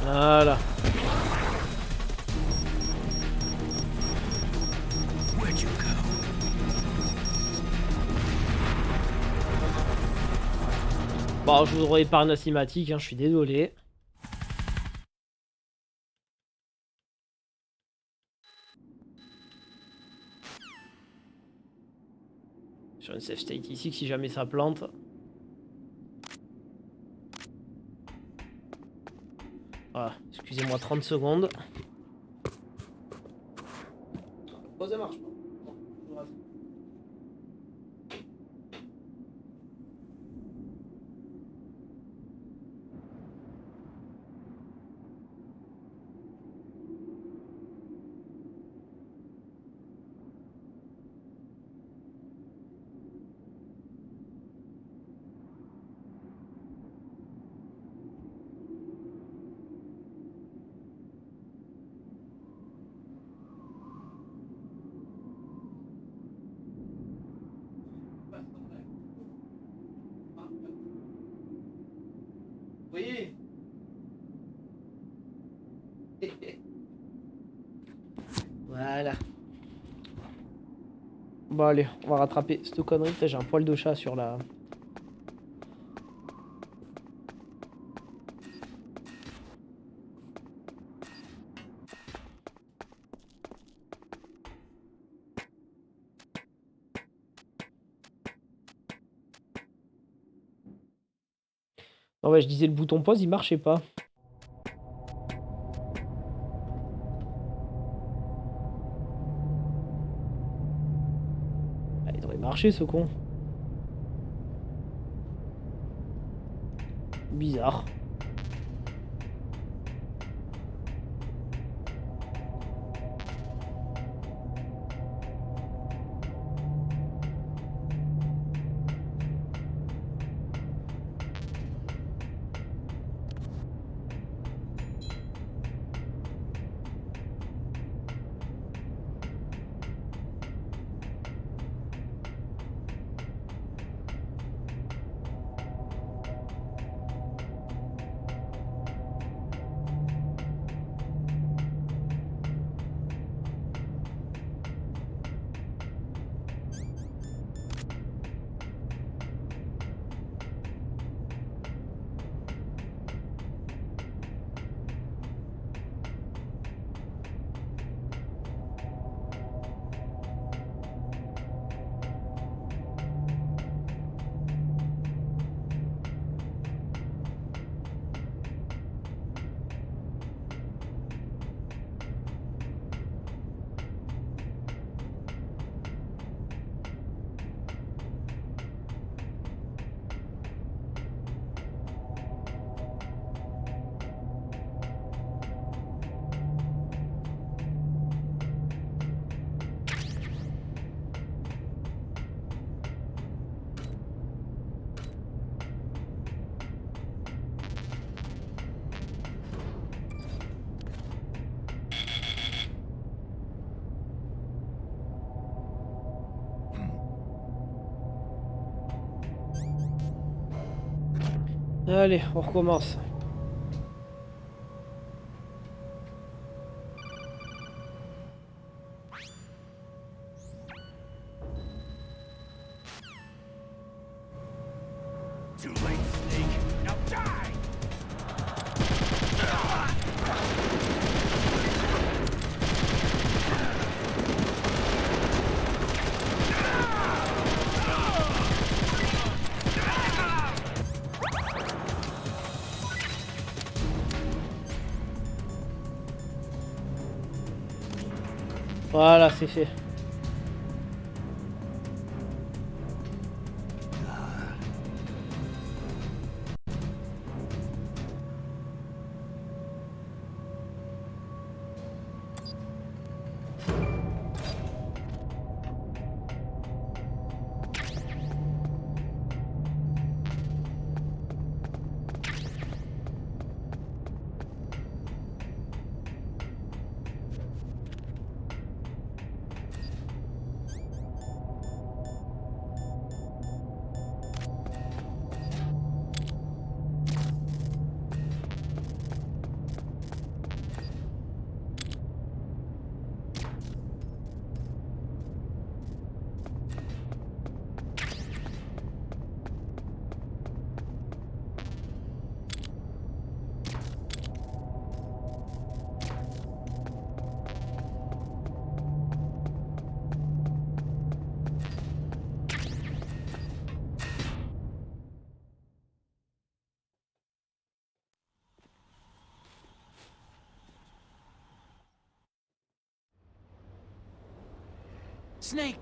Voilà. Bon, je vous aurais épargné la cinématique, hein, je suis désolé. Sur une safe state ici, que si jamais ça plante. Voilà, excusez-moi 30 secondes. Oh, ça marche pas. Oui. Voilà. Bon allez, on va rattraper cette connerie. Putain, j'ai un poil de chat sur la... Non ouais, je disais le bouton pause, il marchait pas. Ah, il devrait marcher ce con. Bizarre. Allez, on recommence. Too late, Snake. Now die! Voilà, c'est fait. Snake!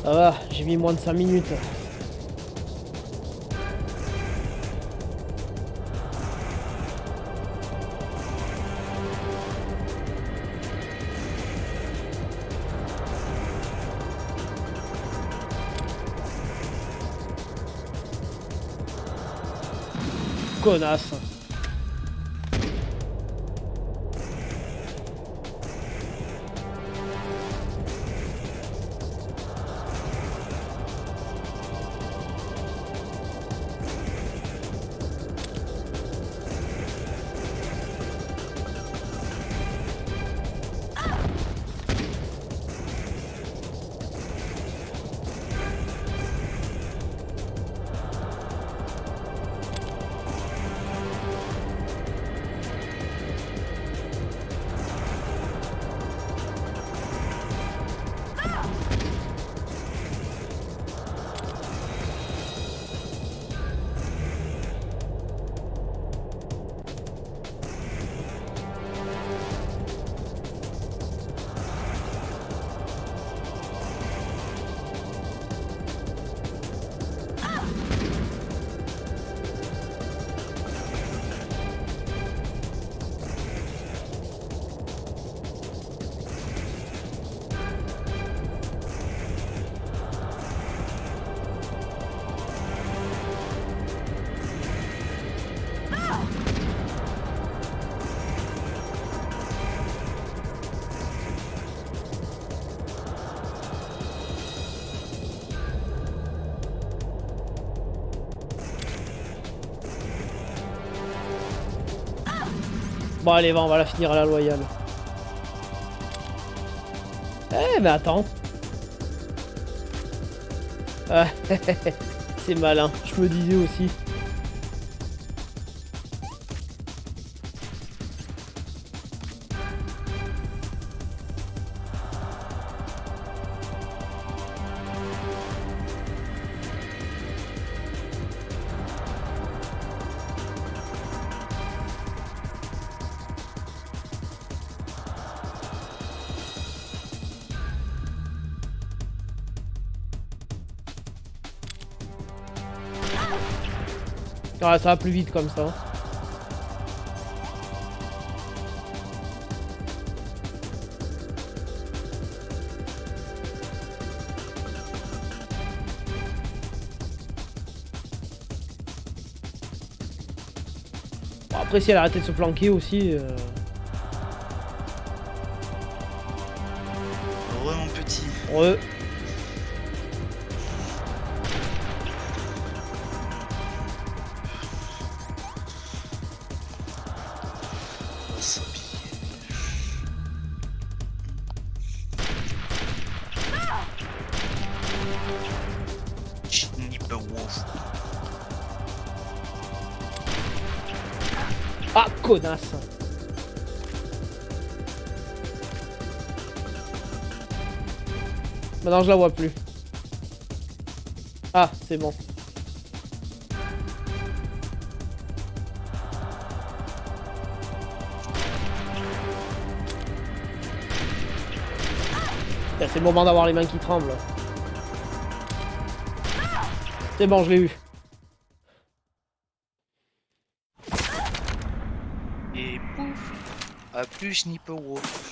Ça va, j'ai mis moins de 5 minutes. Connasse. Bon allez, va, on va la finir à la loyale. Eh mais attends. Ah, c'est malin, je me disais aussi. Ouais, ça va plus vite comme ça. Bon, après, si elle a arrêté de se planquer aussi... Ouais, mon petit. Ouais. On va s'habiller. Schnippewurf. Ah, connasse. Maintenant, je la vois plus. Ah, c'est bon. C'est le moment d'avoir les mains qui tremblent. C'est bon, je l'ai eu. Et pouf. A plus Schnippewurf.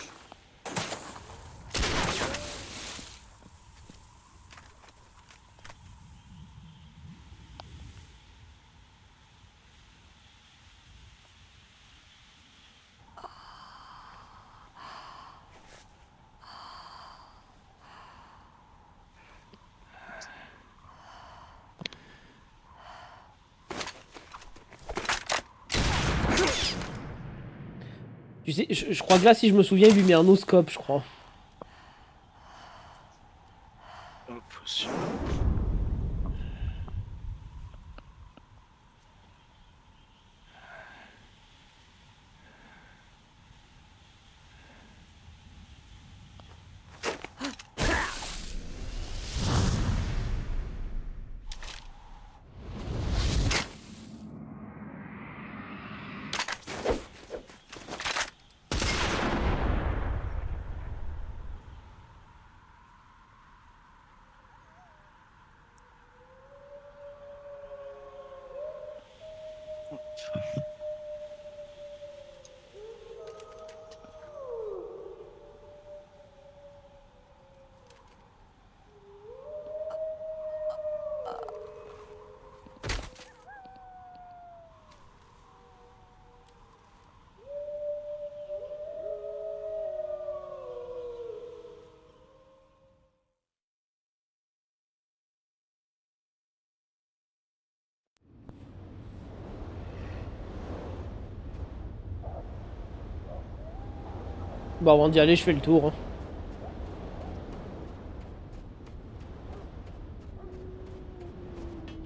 Tu sais, je crois que là, si je me souviens, il lui met un oscope, je crois. Impossible. Bon, avant d'y aller, je fais le tour. Hein.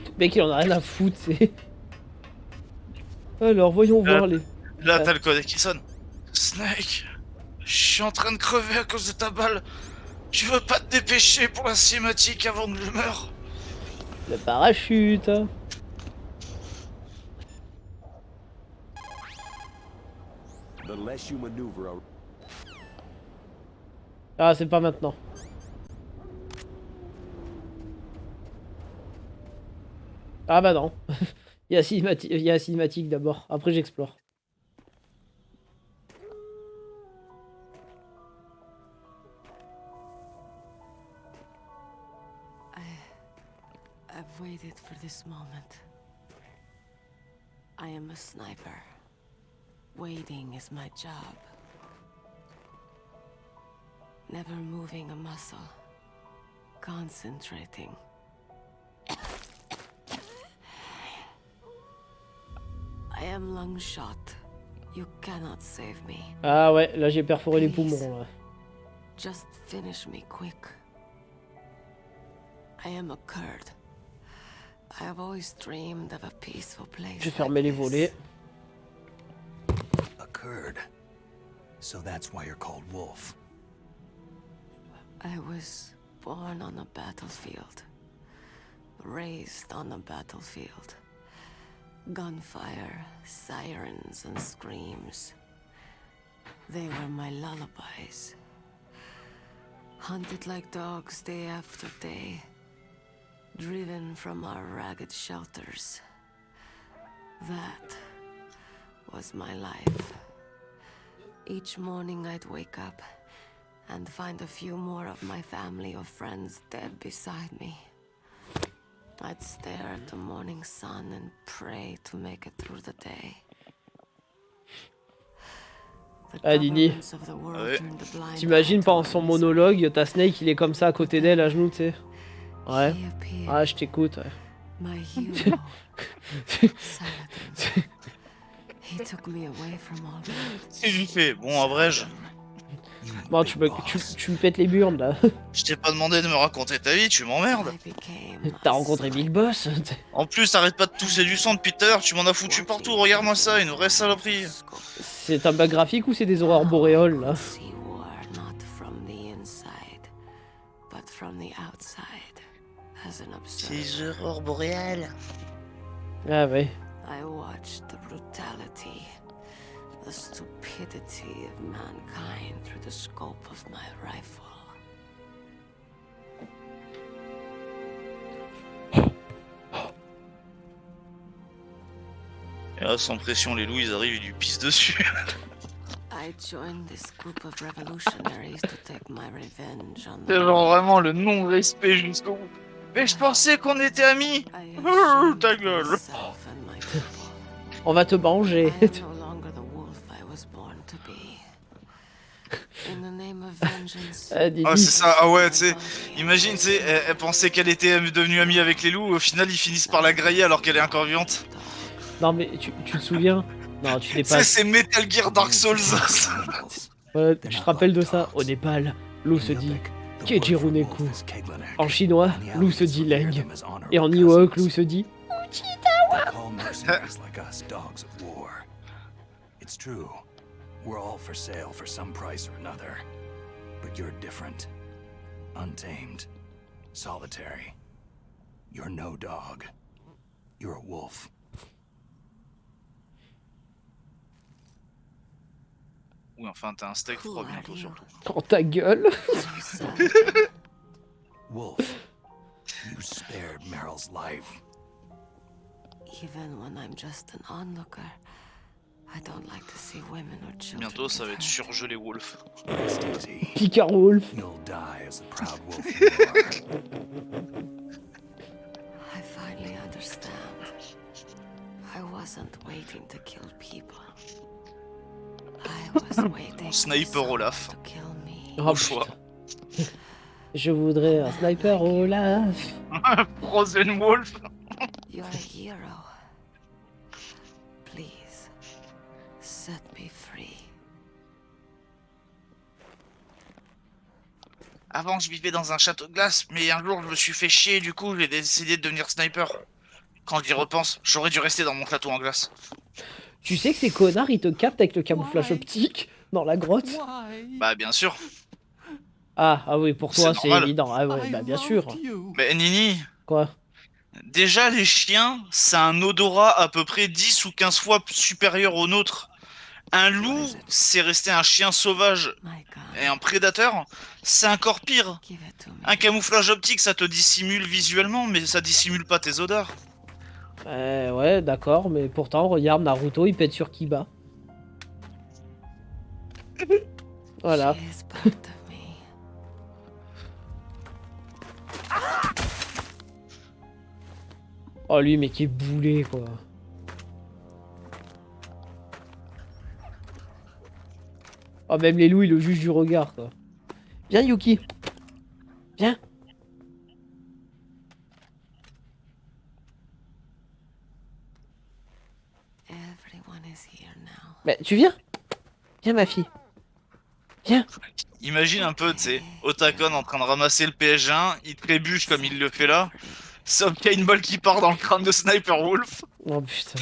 Le mec, il en a rien à foutre, c'est... Alors, voyons voir les... Là, t'as le codec qui sonne. Snake, je suis en train de crever à cause de ta balle. Tu veux pas te dépêcher pour la cinématique avant que je meure? Le parachute. The less you maneuver, Ah, c'est pas maintenant. Ah bah non. Il y a la cinématique d'abord. Après, j'explore. I've waited for this moment. I am a sniper. Waiting is my job. Never moving a muscle. Concentrating. I am lung shot. You cannot save me. Ah ouais, là j'ai perforé les poumons. Là. Just finish me quick. I am a Kurd. I have always dreamed of a peaceful place. J'ai fermé les volets. A Kurd. So that's why you're called Wolf. I was born on a battlefield. Raised on a battlefield. Gunfire, sirens, and screams. They were my lullabies. Hunted like dogs day after day. Driven from our ragged shelters. That was my life. Each morning I'd wake up and find a few more of my family or friends dead beside me. I'd stare at the morning sun and pray to make it through the day. The Ah, Dini. governments of the world Ouais. turned a blind eye T'imagines to pendant my son misery. monologue, t'as Snake, il est comme ça à côté d'elle, à genoux, tu sais. Ouais. He appeared, Ah, je t'écoute, ouais. my hero, Saladin. He took me away from all that. C'est vite fait. Bon, abrège. Bon, tu me pètes les burnes, là. Je t'ai pas demandé de me raconter ta vie, tu m'emmerdes. I became T'as a rencontré Big Boss? En plus, t'arrêtes pas de tousser du sang depuis tout à l'heure, tu m'en as foutu partout, regarde-moi ça, une vraie saloperie. C'est un bug graphique ou c'est des aurores boréoles, là? See war not from the inside, but from the outside, as an observer. aurores boréales. Ah ouais. I watched the brutality, the stupidity of mankind through the scope of my rifle. Et là, sans pression, les loups, ils arrivent, ils lui pissent dessus. I joined this group of revolutionaries to take my revenge on C'est the genre world. vraiment le non-respect jusqu'au bout. Mais je pensais qu'on était amis. I Ta ashamed gueule. myself and my people. On va te manger. I am no longer the wolf I was born to be. In the name of vengeance. Ah, Dini. Ah, c'est ça, ah ouais, tu sais. Imagine, tu sais, elle pensait qu'elle était devenue amie avec les loups, au final, ils finissent par la griller alors qu'elle est encore vivante. Non, mais tu te souviens? Non, tu n'es Tu sais, pas. c'est Metal Gear Dark Souls. Ouais, je te rappelle de ça. Au Népal, l'eau se dit Kejiruneku. En chinois, loup se dit Leng. Et en Ewok, loup se dit. They call mercenaries like us dogs of war. It's true. We're all for sale for some price or another. But you're different. Untamed. Solitary. You're no dog. You're a wolf. Oui, enfin, t'as un steak froid bientôt, surtout. Oh ta gueule. Wolf, you spared Meryl's life. Even when I'm just an onlooker, I don't like to see women or children. Bientôt, ça va get être hurt. surgelé Wolf. Rest easy. Picard Wolf. You'll die as the proud wolf you are. I finally understand. I wasn't waiting to kill people. I was waiting for Sniper someone Olaf. to kill me. Oh, Au choix. putain. Je voudrais un sniper Olaf. Frozen Wolf. You're a hero. Please, set me free. Avant, je vivais dans un château de glace, mais un jour, je me suis fait chier, du coup, j'ai décidé de devenir sniper. Quand j'y repense, j'aurais dû rester dans mon château en glace. Tu sais que ces connards, ils te captent avec le camouflage Ouais. optique dans la grotte? Why? Bah, bien sûr. Ah oui, pour toi, C'est c'est normal. évident. Ah ouais, I bah bien loved sûr. you. Mais Nini, Quoi? déjà, les chiens, c'est un odorat à peu près 10 ou 15 fois supérieur au nôtre. Un loup, c'est rester un chien sauvage My gun. et un prédateur, c'est encore pire. Give it to me. Un camouflage optique, ça te dissimule visuellement, mais ça dissimule pas tes odeurs. Ouais, d'accord, mais pourtant, regarde, Naruto, il pète sur Kiba. Voilà. She is part of me. Oh, lui, mais qui est boulé, quoi. Oh, même les loups, ils le jugent du regard, quoi. Viens, Yuki. Viens. Everyone is here now. Mais tu viens? Viens, ma fille. Viens. Imagine un peu, tu sais, Otakon en train de ramasser le PSG1, il trébuche comme il le fait là, sauf qu'il y a une balle qui part dans le crâne de Sniper Wolf. Oh, putain.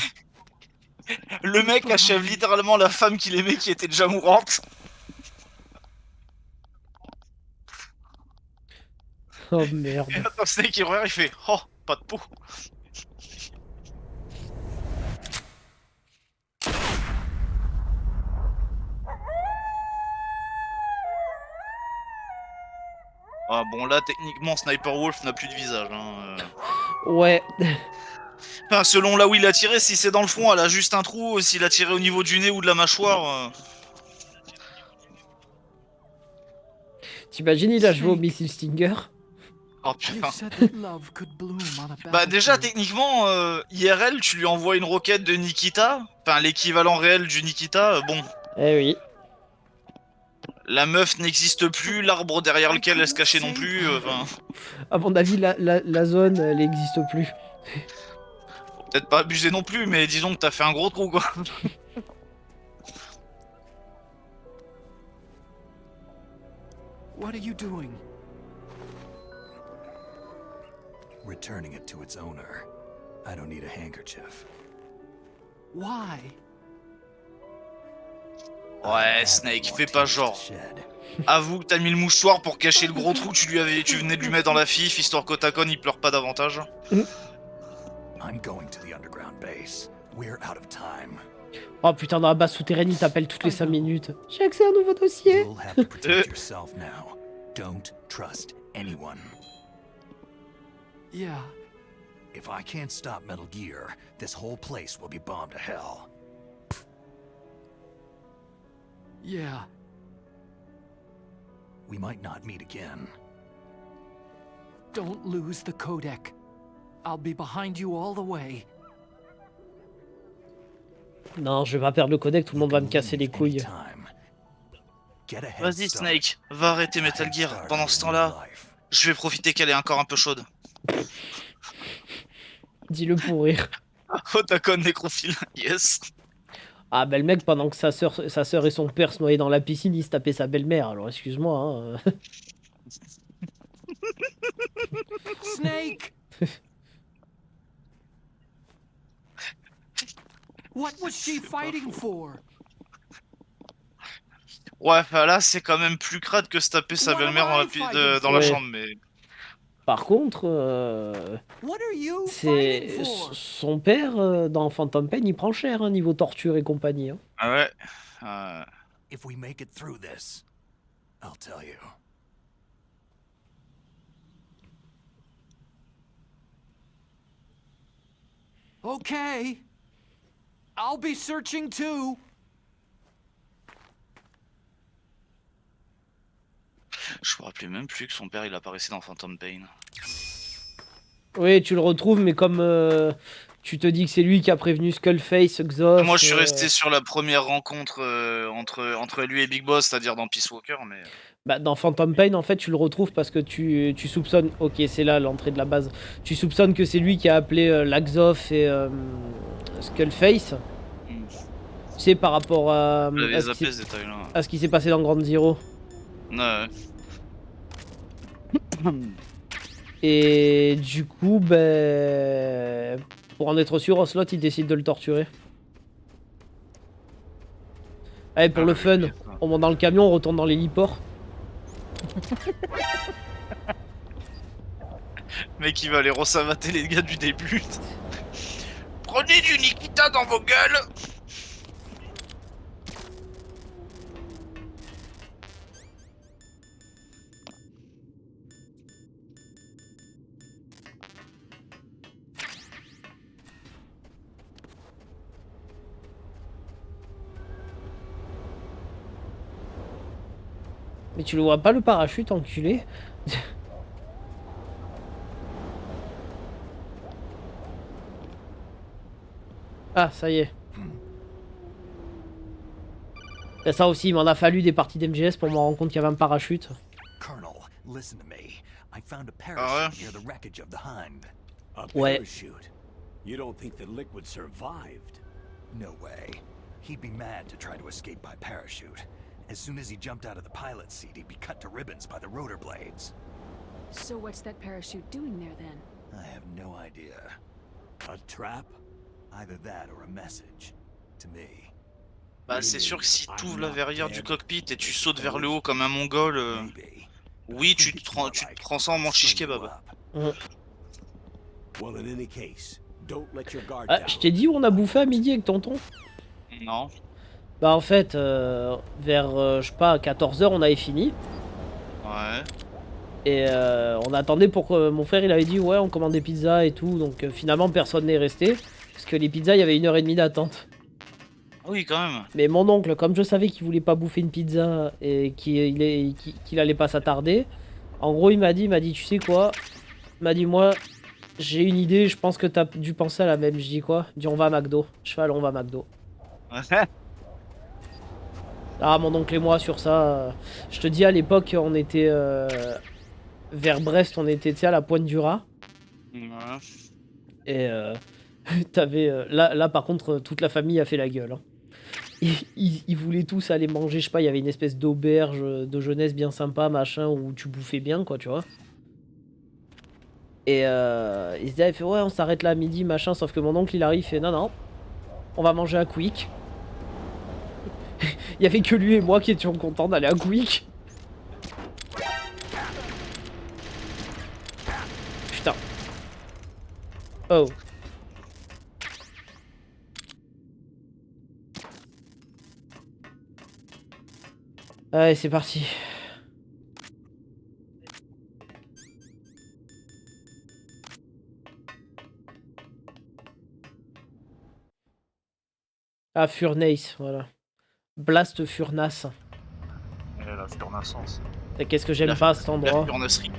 Le mec achève littéralement la femme qu'il aimait qui était déjà mourante. Oh, merde. Et attends, Snake il regarde, il fait « Oh, pas de peau !» Ah bon là techniquement Sniper Wolf n'a plus de visage hein. Ouais. Enfin, selon là où il a tiré, si c'est dans le front, elle a juste un trou. S'il a tiré au niveau du nez ou de la mâchoire. T'imagines, il a joué au missile Stinger. Oh putain. Bah déjà techniquement IRL tu lui envoies une roquette de Nikita, enfin l'équivalent réel du Nikita, bon. Eh oui. La meuf n'existe plus, l'arbre derrière lequel elle se cachait non plus, enfin. À mon avis, la zone, elle n'existe plus. Faut peut-être pas abuser non plus, mais disons que t'as fait un gros trou quoi. What are you doing? Returning it to its owner. I don't need a handkerchief. Why? Ouais, Snake, fais pas genre. Avoue que t'as mis le mouchoir pour cacher le gros trou que tu venais de lui mettre dans la fif, histoire qu'Otakon il pleure pas davantage. I'm going to the underground base. We're out of time. Oh putain, dans la base souterraine, il t'appelle toutes les 5 minutes. J'ai accès à un nouveau dossier. You'll have to protect yourself now. Don't trust anyone. Yeah. If I can't stop Metal Gear, this whole place will be bombed to hell. Yeah. We might not meet again. Don't lose the codec. I'll be behind you all the way. Non, je vais pas perdre le codec, tout le monde va me casser les couilles. Vas-y Snake, va arrêter Metal Gear. Pendant ce temps-là, je vais profiter qu'elle est encore un peu chaude. Dis-le pour rire. Otakon nécrophile, yes. Ah bah le mec, pendant que sa sœur et son père se noyaient dans la piscine, il se tapait sa belle-mère, alors excuse-moi. Hein. Snake! What was she fighting for? Ouais, enfin là c'est quand même plus crade que se taper sa belle-mère dans la chambre, mais... Par contre, c'est son père dans Phantom Pain, il prend cher hein, niveau torture et compagnie. Hein. Ah ouais. If we make it through this, I'll tell you. Okay. I'll be searching too. Je me rappelais même plus que son père il apparaissait dans Phantom Pain. Oui, tu le retrouves, mais comme tu te dis que c'est lui qui a prévenu Skullface, Xof... Moi je suis resté sur la première rencontre entre lui et Big Boss, c'est-à-dire dans Peace Walker, mais... Bah, dans Phantom Pain, en fait, tu le retrouves parce que tu soupçonnes... Ok, c'est là l'entrée de la base. Tu soupçonnes que c'est lui qui a appelé Laxoff et Skullface. C'est par rapport à ce qui s'est passé dans Ground Zero. Ouais. Et du coup, ben... pour en être sûr, Ocelot, il décide de le torturer. Allez, pour le fun, on monte dans le camion, on retourne dans l'héliport. Mec, il va aller ressavater les gars du début. Prenez du Nikita dans vos gueules. Mais tu le vois pas le parachute, enculé? Ah, ça y est. Et ça aussi, il m'en a fallu des parties d'MGS pour me rendre compte qu'il y avait un parachute. Colonel, listen to me. I found a parachute near the wreckage of the Hind. A Ouais. parachute? You don't think that Liquid survived? No way. He'd be mad to try to escape by parachute. As soon as he jumped out of the pilot's seat, he'd be cut to ribbons by the rotor blades. So what's that parachute doing there then? I have no idea. A trap? Either that or a message. To me. Bah c'est sûr que si tu ouvres la verrière du cockpit et tu sautes vers le haut comme un mongol, oui tu te transformes en shish kebab. Ah, je t'ai dit où on a bouffé à midi avec tonton? Non. Bah en fait, vers, je sais pas, 14h on avait fini. Ouais. Et on attendait pour que mon frère il avait dit ouais on commande des pizzas et tout, donc finalement personne n'est resté. Parce que les pizzas il y avait 1h30 d'attente. Ah oui, quand même. Mais mon oncle, comme je savais qu'il voulait pas bouffer une pizza et qu'il allait pas s'attarder, en gros il m'a dit tu sais quoi? Il m'a dit moi j'ai une idée, je pense que t'as dû penser à la même. Je dis quoi? Il dit on va à McDo. Je fais allons on va à McDo. Ah mon oncle et moi sur ça, je te dis à l'époque on était vers Brest, on était tu sais, à la pointe du Raz. Ouais. Et t'avais là par contre toute la famille a fait la gueule. Hein. Ils voulaient tous aller manger, je sais pas, il y avait une espèce d'auberge de jeunesse bien sympa, machin, où tu bouffais bien, quoi, tu vois. Et ils se disaient, fait, ouais, on s'arrête là à midi, machin, sauf que mon oncle, il arrive, il fait, non, non, on va manger à Quick. Il y avait que lui et moi qui étions contents d'aller à Quick. Putain. Oh. Allez, c'est parti. Ah, Furnace, voilà. Blast Furnace. La furnaissance. Qu'est-ce que j'aime pas cet endroit. La furnasserie.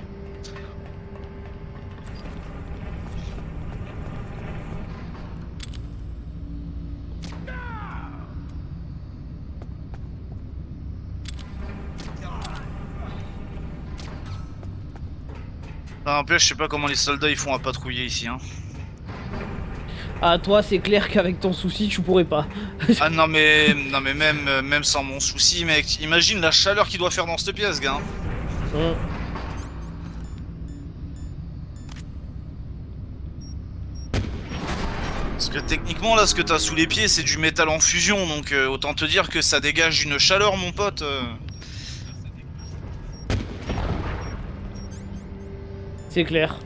N'empêche, je sais pas comment les soldats ils font à patrouiller ici. Hein. Ah, toi, c'est clair qu'avec ton souci, tu pourrais pas. Ah non mais même sans mon souci, mec. Imagine la chaleur qu'il doit faire dans cette pièce, gars. Parce que techniquement, là, ce que t'as sous les pieds, c'est du métal en fusion, donc autant te dire que ça dégage une chaleur, mon pote. C'est clair.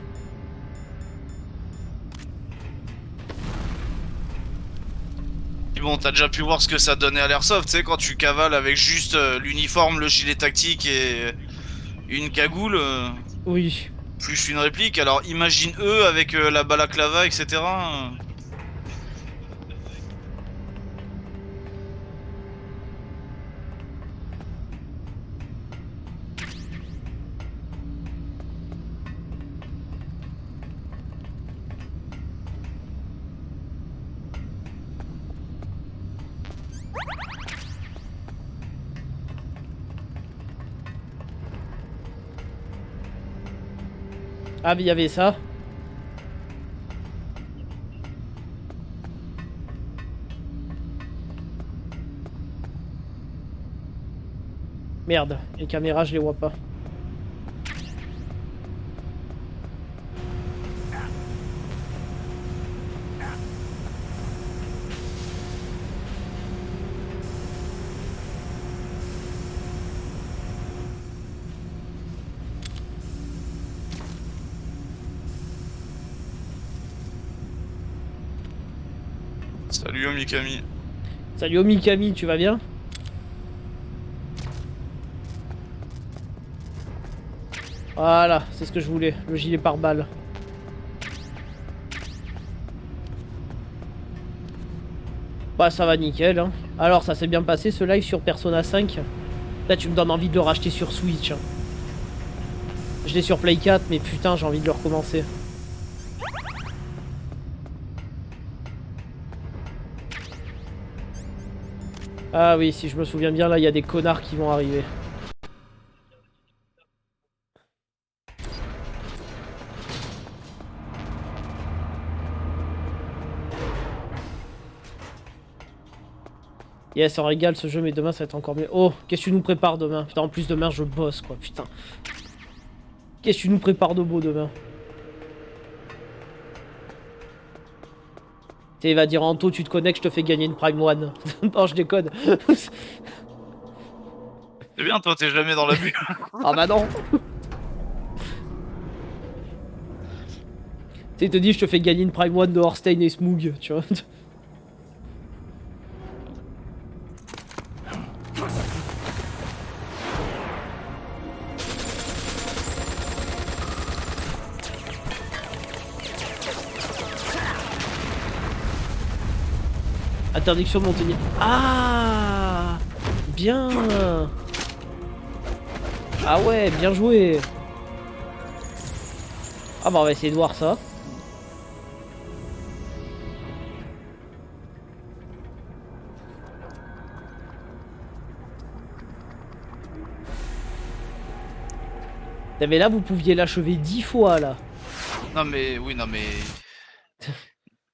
Puis bon, t'as déjà pu voir ce que ça donnait à l'airsoft, tu sais, quand tu cavales avec juste l'uniforme, le gilet tactique et une cagoule. Oui. Plus une réplique, alors imagine eux avec la balaclava, etc. Ah, mais il y avait ça. Merde, les caméras, je les vois pas. Salut Omikami. Salut Omikami, tu vas bien? Voilà, c'est ce que je voulais, le gilet pare-balles. Bah ça va nickel hein. Alors ça s'est bien passé ce live sur Persona 5. Là tu me donnes envie de le racheter sur Switch. Hein. Je l'ai sur Play 4 mais putain j'ai envie de le recommencer. Ah oui, si je me souviens bien, là, il y a des connards qui vont arriver. Yes, on régale ce jeu, mais demain, ça va être encore mieux. Oh, qu'est-ce que tu nous prépares demain? Putain, en plus, demain, je bosse, quoi, putain. Qu'est-ce que tu nous prépares de beau demain? Tu sais, il va dire Anto, tu te connectes, je te fais gagner une Prime One. Non, je déconne. C'est bien, toi, t'es jamais dans l'abus. Ah bah non. Tu sais, il te dit, je te fais gagner une Prime One de Horstein et Smoog, tu vois. Interdiction de monter. Ah, bien. Ah ouais, bien joué. Ah bah on va essayer de voir ça. Mais là vous pouviez l'achever 10 fois là. Non mais, oui, non mais...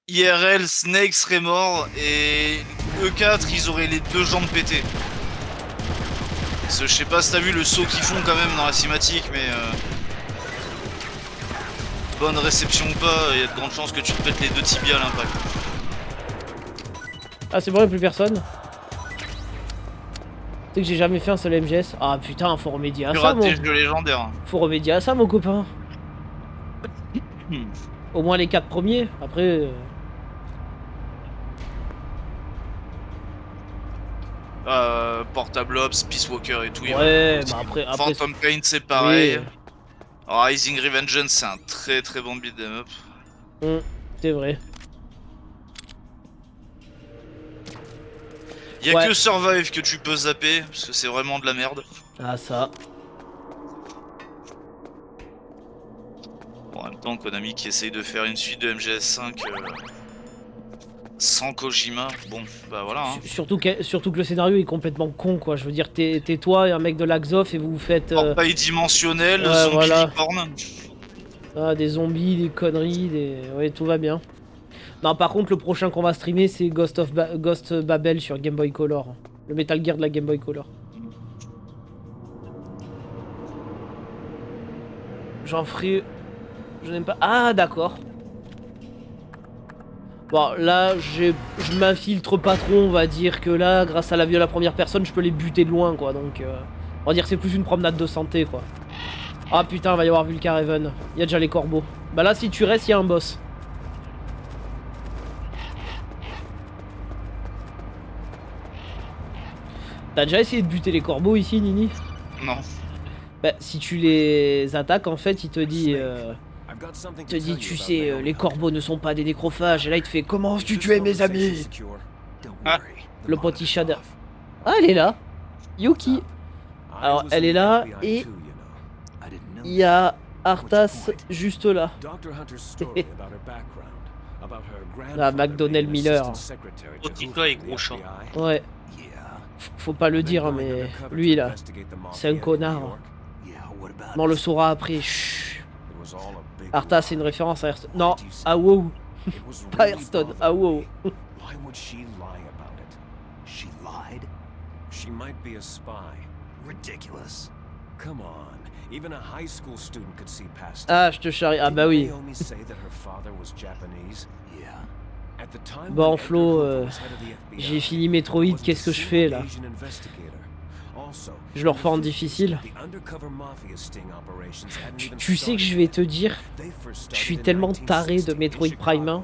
IRL, Snake serait mort et E4, ils auraient les 2 jambes pétées. Parce que je sais pas si t'as vu le saut qu'ils font quand même dans la cinématique, mais... bonne réception ou pas, il y a de grandes chances que tu te pètes les 2 tibias à l'impact. Ah c'est bon, y'a plus personne. Tu sais que j'ai jamais fait un seul MGS. Ah putain, faut remédier à ça, mon... jeux légendaires. Faut remédier à ça, mon copain. Au moins les 4 premiers, après... Portable Ops, Peace Walker et tout. Ouais, bah après... Phantom Pain c'est pareil. Oui. Rising Revengeance c'est un très très bon beat'em up. C'est vrai. Y'a que Survive que tu peux zapper, parce que c'est vraiment de la merde. Ah ça. Bon, en même temps, Konami qui essaye de faire une suite de MGS5 sans Kojima, bon, bah voilà. Hein. Surtout que le scénario est complètement con, quoi. Je veux dire, t'es toi et un mec de l'Axof et vous vous faites... Portail dimensionnel, ouais, zombie voilà. licorne. Ah, des zombies, des conneries, des... Ouais, tout va bien. Non, par contre, le prochain qu'on va streamer, c'est Ghost Babel sur Game Boy Color. Le Metal Gear de la Game Boy Color. J'en ferai... Je n'aime pas... Ah, d'accord. Bon, là, je m'infiltre pas trop, on va dire que là, grâce à la vue à la première personne, je peux les buter de loin, quoi. Donc, on va dire que c'est plus une promenade de santé, quoi. Ah putain, il va y avoir Vulcareven. Il y a déjà les corbeaux. Bah là, si tu restes, il y a un boss. T'as déjà essayé de buter les corbeaux ici, Nini? Non. Bah, si tu les attaques, en fait, il te dit... tu sais, les corbeaux ne sont pas des nécrophages. Et là, il te fait, comment tu tuais mes amis? Ah. Le petit chat derrière. Ah, elle est là. Yuki. Alors, elle est là, et... il y a Arthas juste là. Ah, McDonnell Miller. Petit gars et gros chat. Ouais. Faut pas le dire, mais lui là, c'est un connard. Mais on le saura après. Chut. Arthas, c'est une référence à Hearthstone. Non, à WoW. Pas Hearthstone, à WoW. Ah, je te charrie. Ah bah oui. Bon, Flo, j'ai fini Metroid, qu'est-ce que je fais là? Je le refais en difficile. Tu sais que je vais te dire, je suis tellement taré de Metroid Prime 1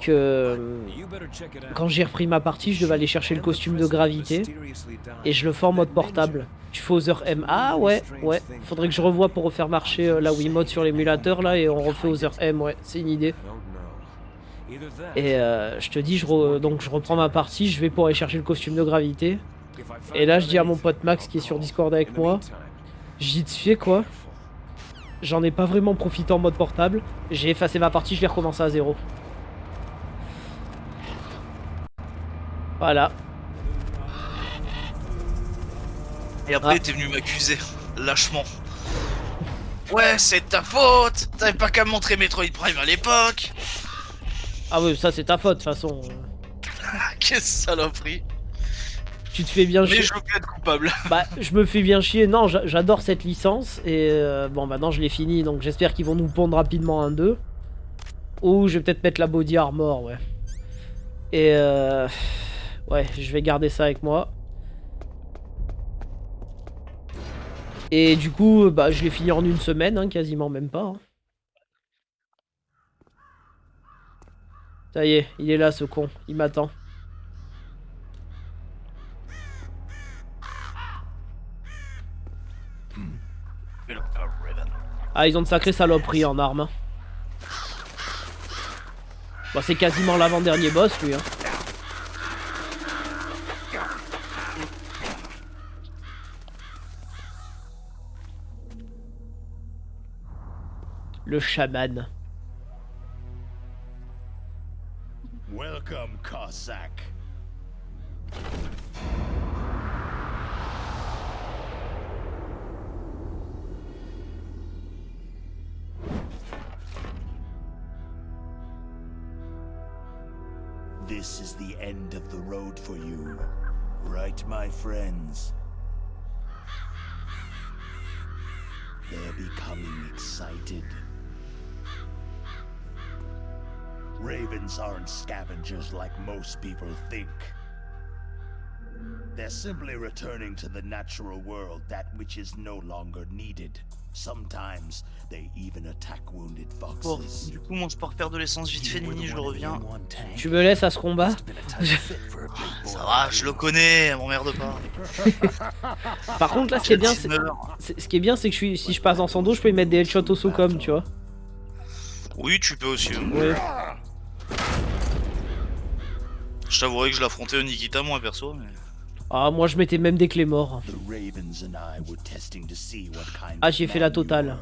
que quand j'ai repris ma partie, je devais aller chercher le costume de gravité et je le fais en mode portable. Tu fais Other M. Ah ouais, ouais. Faudrait que je revoie pour refaire marcher la Wiimote sur l'émulateur là et on refait Other M, ouais, c'est une idée. Et je te dis, donc je reprends ma partie, je vais pour aller chercher le costume de gravité. Et là, je dis à mon pote Max qui est sur Discord avec moi, je dis, tu sais quoi? J'en ai pas vraiment profité en mode portable. J'ai effacé ma partie, je l'ai recommencé à 0. Voilà. Et après, t'es venu m'accuser, lâchement. Ouais, c'est de ta faute! T'avais pas qu'à montrer Metroid Prime à l'époque! Ah oui, ça c'est ta faute de toute façon. Quelle saloperie! Tu te fais bien chier. Mais je veux pas être coupable. Bah, je me fais bien chier. Non, j'adore cette licence. Et bon, maintenant je l'ai fini. Donc j'espère qu'ils vont nous pondre rapidement un 2. Ou je vais peut-être mettre la body armor, ouais. Et ouais, je vais garder ça avec moi. Et du coup, bah, je l'ai fini en une semaine, hein, quasiment même pas. Hein. Ça y est, il est là ce con. Il m'attend. Ah, ils ont de sacrées saloperies en armes. Hein. Bon, c'est quasiment l'avant-dernier boss, lui. Hein. Le chaman. Welcome, Cossack. This is the end of the road for you, right, my friends? They're becoming excited. Ravens aren't scavengers like most people think. They're simply returning to the natural world, that which is no longer needed. Sometimes they even attack wounded Bon, foxes. du coup, moi je pars faire de l'essence vite fait, Nini, je reviens. Tu me laisses à ce combat? Ça va, je le connais, m'emmerde pas. Par contre, là, ce qui est bien, c'est que si je passe en sando, je peux y mettre des headshots au Socom, tu vois. Oui, tu peux aussi. Hein. Ouais. Je t'avouerai que je l'affrontais au Nikita, moi, perso, mais... Ah, moi, je mettais même des clés morts. Ah, j'ai fait la totale.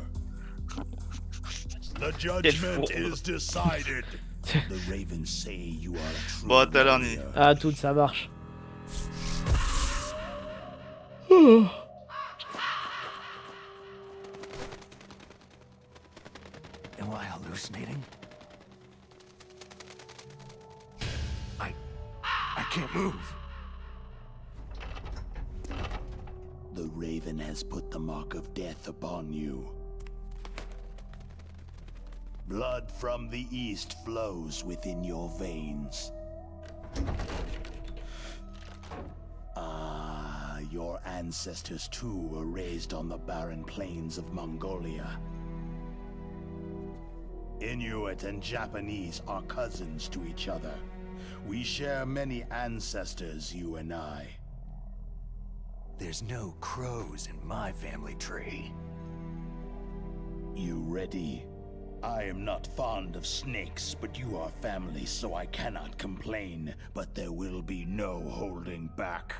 The judgment is decided. The ravens say you are a true Bon, à tout à l'heure, Nini. Ah, tout, ça marche. Am I hallucinating? I can't move. The raven has put the mark of death upon you. Blood from the east flows within your veins. Ah, your ancestors too were raised on the barren plains of Mongolia. Inuit and Japanese are cousins to each other. We share many ancestors, you and I. There's no crows in my family tree. You ready? I am not fond of snakes, but you are family, so I cannot complain. But there will be no holding back.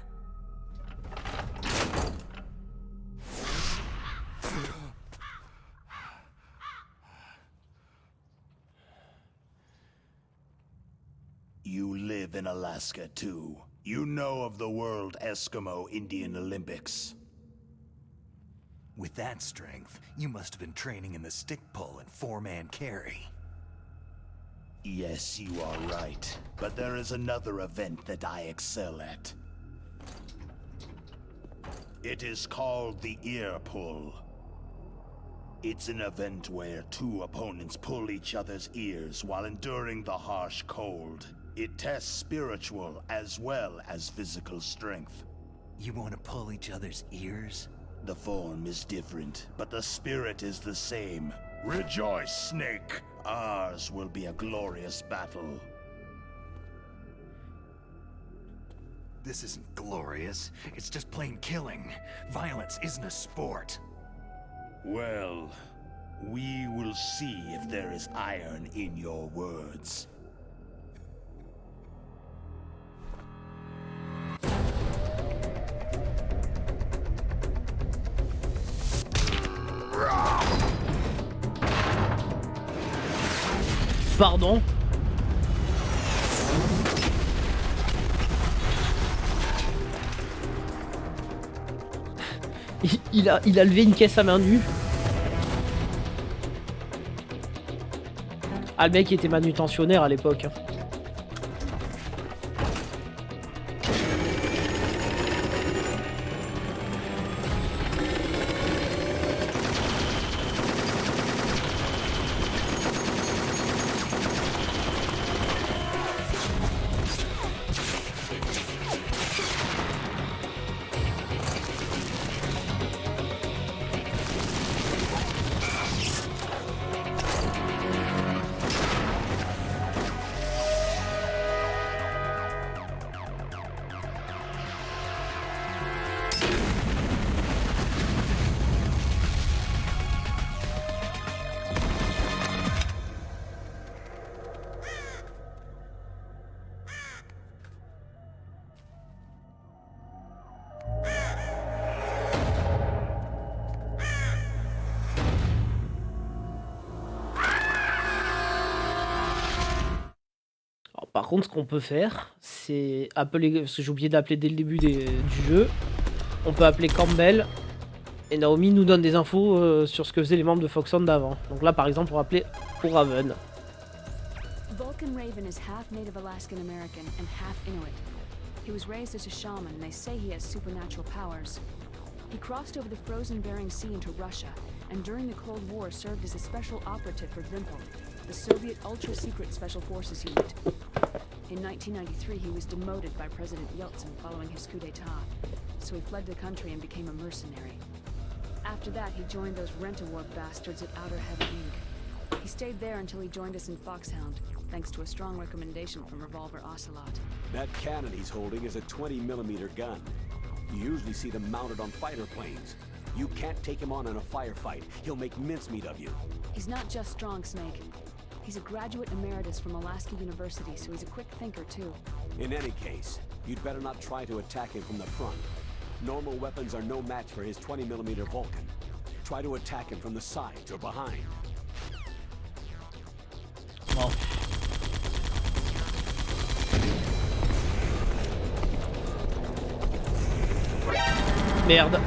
You live in Alaska too. You know of the World Eskimo Indian Olympics. With that strength, you must have been training in the stick pull and four-man carry. Yes, you are right. But there is another event that I excel at. It is called the ear pull. It's an event where two opponents pull each other's ears while enduring the harsh cold. It tests spiritual as well as physical strength. You want to pull each other's ears? The form is different, but the spirit is the same. Rejoice, Snake! Ours will be a glorious battle. This isn't glorious. It's just plain killing. Violence isn't a sport. Well, we will see if there is iron in your words. Pardon. Il a levé une caisse à main nue. Ah, le mec était manutentionnaire à l'époque. Par contre, ce qu'on peut faire, c'est appeler, parce que j'ai oublié d'appeler dès le début du jeu, on peut appeler Campbell, et Naomi nous donne des infos sur ce que faisaient les membres de Foxhound d'avant. Donc là, par exemple, on va appeler Raven. Vulcan Raven is half Native Alaskan American and half Inuit. He was raised as a shaman, and they say he has supernatural powers. He crossed over the frozen Bering Sea into Russia, and during the Cold War served as a special operative for Wimpel, the Soviet ultra-secret Special Forces unit. In 1993, he was demoted by President Yeltsin following his coup d'etat, so he fled the country and became a mercenary. After that, he joined those rent-a-war bastards at Outer Heaven Inc. He stayed there until he joined us in Foxhound, thanks to a strong recommendation from Revolver Ocelot. That cannon he's holding is a 20mm gun. You usually see them mounted on fighter planes. You can't take him on in a firefight. He'll make mincemeat of you. He's not just strong, Snake. He's a graduate emeritus from Alaska University, so he's a quick thinker, too. In any case, you'd better not try to attack him from the front. Normal weapons are no match for his 20mm Vulcan. Try to attack him from the sides or behind. Bon. Merde.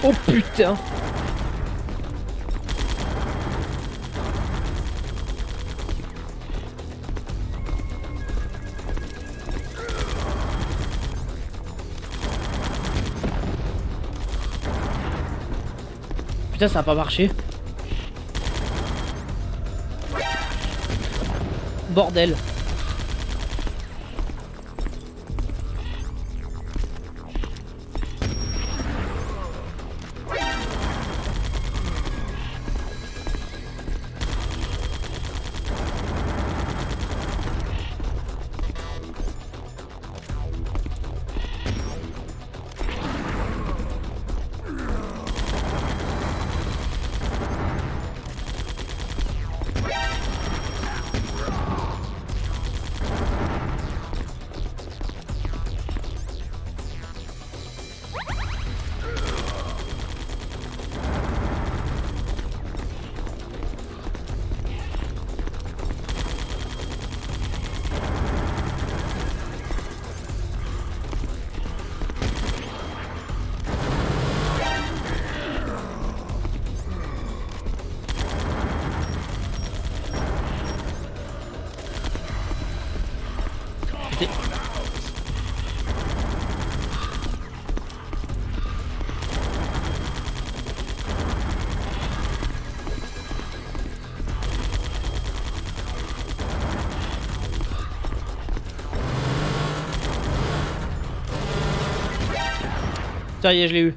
Oh putain! Putain, ça a pas marché. Bordel. Ça y est, je l'ai eu.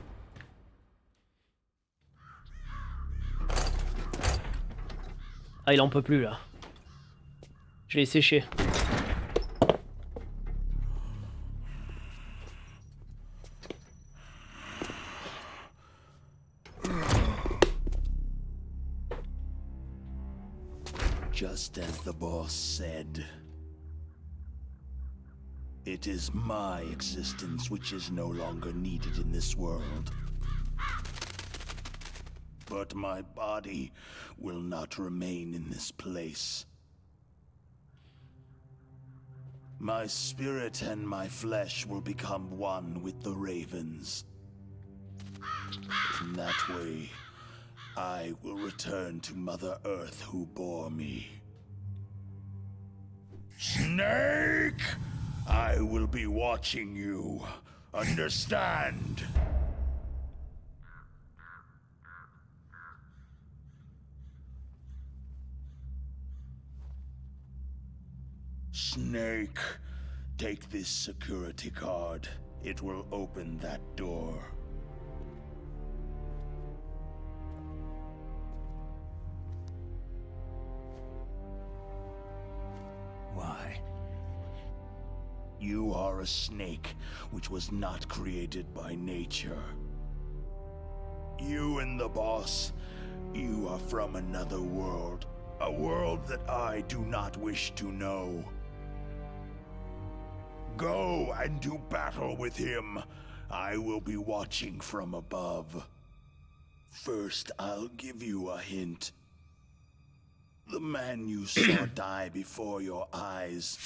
Ah, il en peut plus là. Je l'ai séché. Just as the boss said. It is my existence which is no longer needed in this world. But my body will not remain in this place. My spirit and my flesh will become one with the ravens. In that way, I will return to Mother Earth who bore me. Snake! I will be watching you. Understand? Snake, take this security card. It will open that door. Why? You are a snake, which was not created by nature. You and the boss, you are from another world. A world that I do not wish to know. Go and do battle with him. I will be watching from above. First, I'll give you a hint. The man you saw die before your eyes.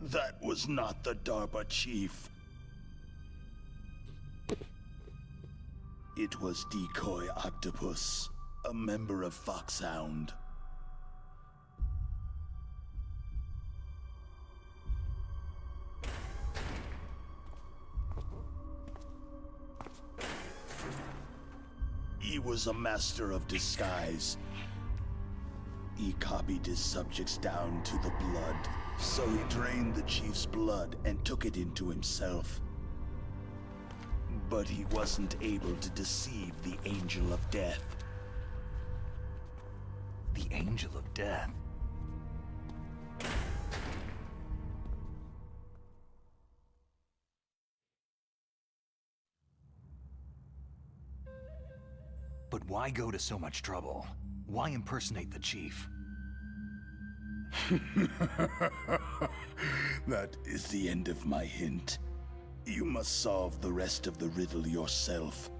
That was not the DARPA chief. It was Decoy Octopus, a member of Foxhound. He was a master of disguise. He copied his subjects down to the blood, so he drained the chief's blood and took it into himself. But he wasn't able to deceive the Angel of Death. The Angel of Death? But why go to so much trouble? Why impersonate the chief? That is the end of my hint. You must solve the rest of the riddle yourself.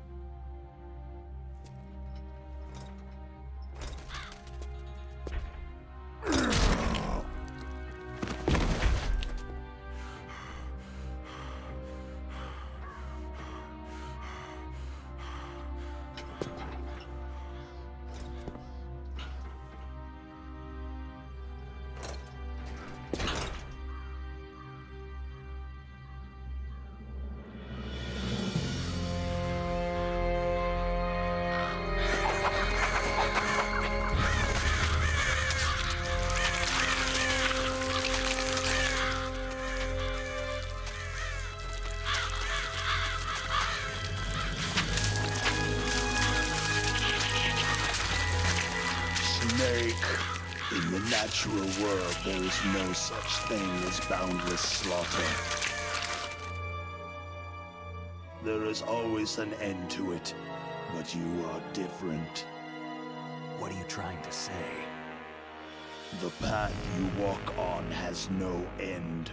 Snake, in the natural world, there is no such thing as boundless slaughter. There is always an end to it, but you are different. What are you trying to say? The path you walk on has no end.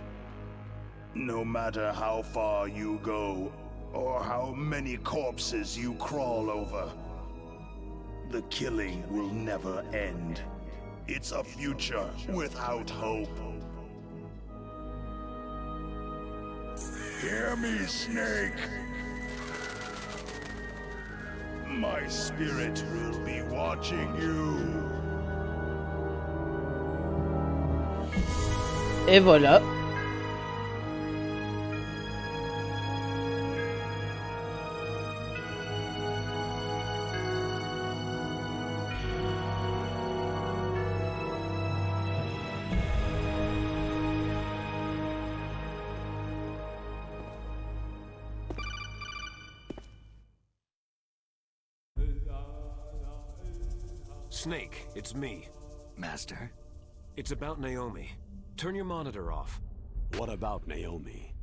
No matter how far you go, or how many corpses you crawl over, the killing will never end. It's a future without hope. Hear me, Snake. My spirit will be watching you. Et voilà. Snake, it's me. Master? It's about Naomi. Turn your monitor off. What about Naomi?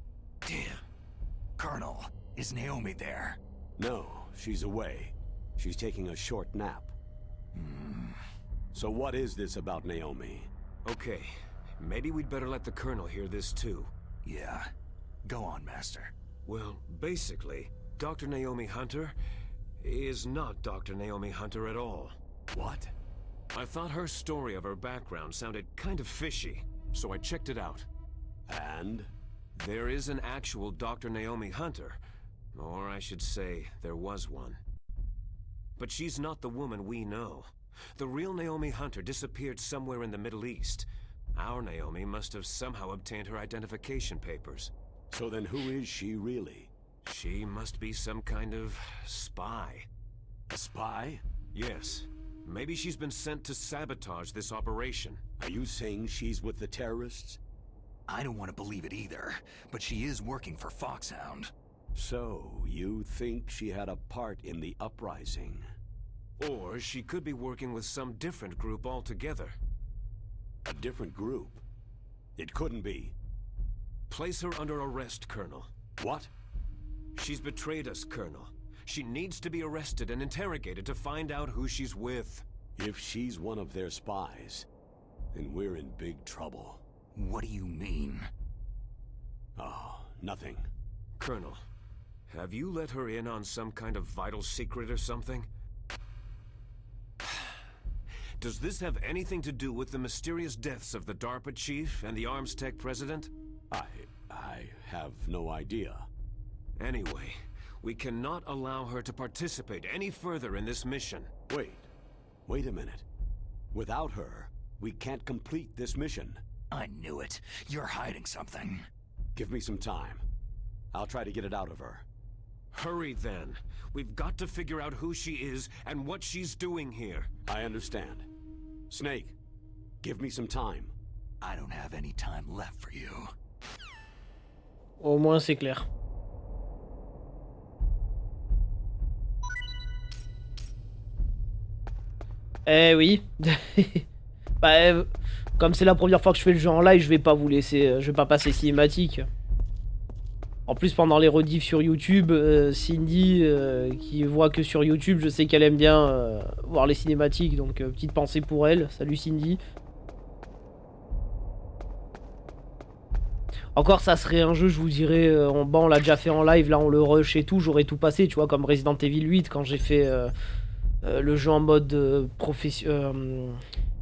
Damn. Colonel, is Naomi there? No, she's away. She's taking a short nap. So what is this about Naomi? Okay, maybe we'd better let the Colonel hear this too. Yeah. Go on, Master. Well, basically, Dr. Naomi Hunter is not Dr. Naomi Hunter at all. What? I thought her story of her background sounded kind of fishy, so I checked it out. And? There is an actual Dr. Naomi Hunter, or I should say, there was one. But she's not the woman we know. The real Naomi Hunter disappeared somewhere in the Middle East, Our Naomi must have somehow obtained her identification papers. So then who is she really? She must be some kind of spy. A spy? Yes. Maybe she's been sent to sabotage this operation. Are you saying she's with the terrorists? I don't want to believe it either, but she is working for Foxhound. So, you think she had a part in the uprising? Or she could be working with some different group altogether. A different group? It couldn't be. Place her under arrest, Colonel. What? She's betrayed us, Colonel. She needs to be arrested and interrogated to find out who she's with. If she's one of their spies, then we're in big trouble. What do you mean? Oh, nothing. Colonel, have you let her in on some kind of vital secret or something? Does this have anything to do with the mysterious deaths of the DARPA chief and the Arms Tech president? I have no idea. Anyway, we cannot allow her to participate any further in this mission. Wait a minute. Without her, we can't complete this mission. I knew it. You're hiding something. Give me some time. I'll try to get it out of her. Hurry then. We've got to figure out who she is and what she's doing here. I understand. Snake, give me some time. I don't have any time left for you. Au moins c'est clair. Eh oui. Bah, comme c'est la première fois que je fais le jeu en live, je vais pas vous laisser, je vais pas passer cinématique. En plus, pendant les rediffs sur YouTube, Cindy, qui voit que sur YouTube, je sais qu'elle aime bien voir les cinématiques, donc petite pensée pour elle. Salut Cindy. Encore, ça serait un jeu, je vous dirais, on l'a déjà fait en live, là on le rush et tout, j'aurais tout passé, tu vois, comme Resident Evil 8 quand j'ai fait le jeu en mode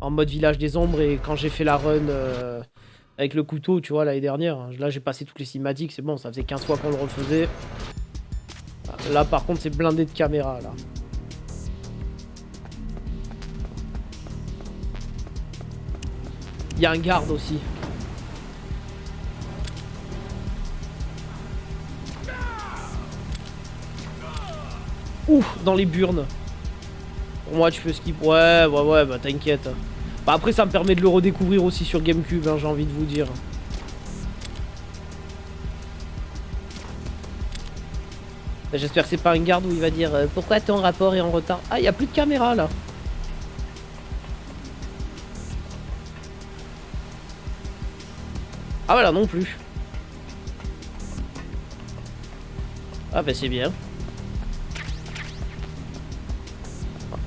en mode Village des Ombres et quand j'ai fait la run avec le couteau, tu vois, l'année dernière. Là j'ai passé toutes les cinématiques, c'est bon, ça faisait 15 fois qu'on le refaisait. Là par contre c'est blindé de caméras là. Il y a un garde aussi. Ouf, dans les burnes. Pour moi, tu peux skip. Ouais, bah t'inquiète. Bah après, ça me permet de le redécouvrir aussi sur GameCube, hein, j'ai envie de vous dire. Bah, j'espère que c'est pas un garde où il va dire pourquoi ton rapport est en retard. Ah, il y a plus de caméra là. Ah, voilà, non plus. Ah, bah c'est bien.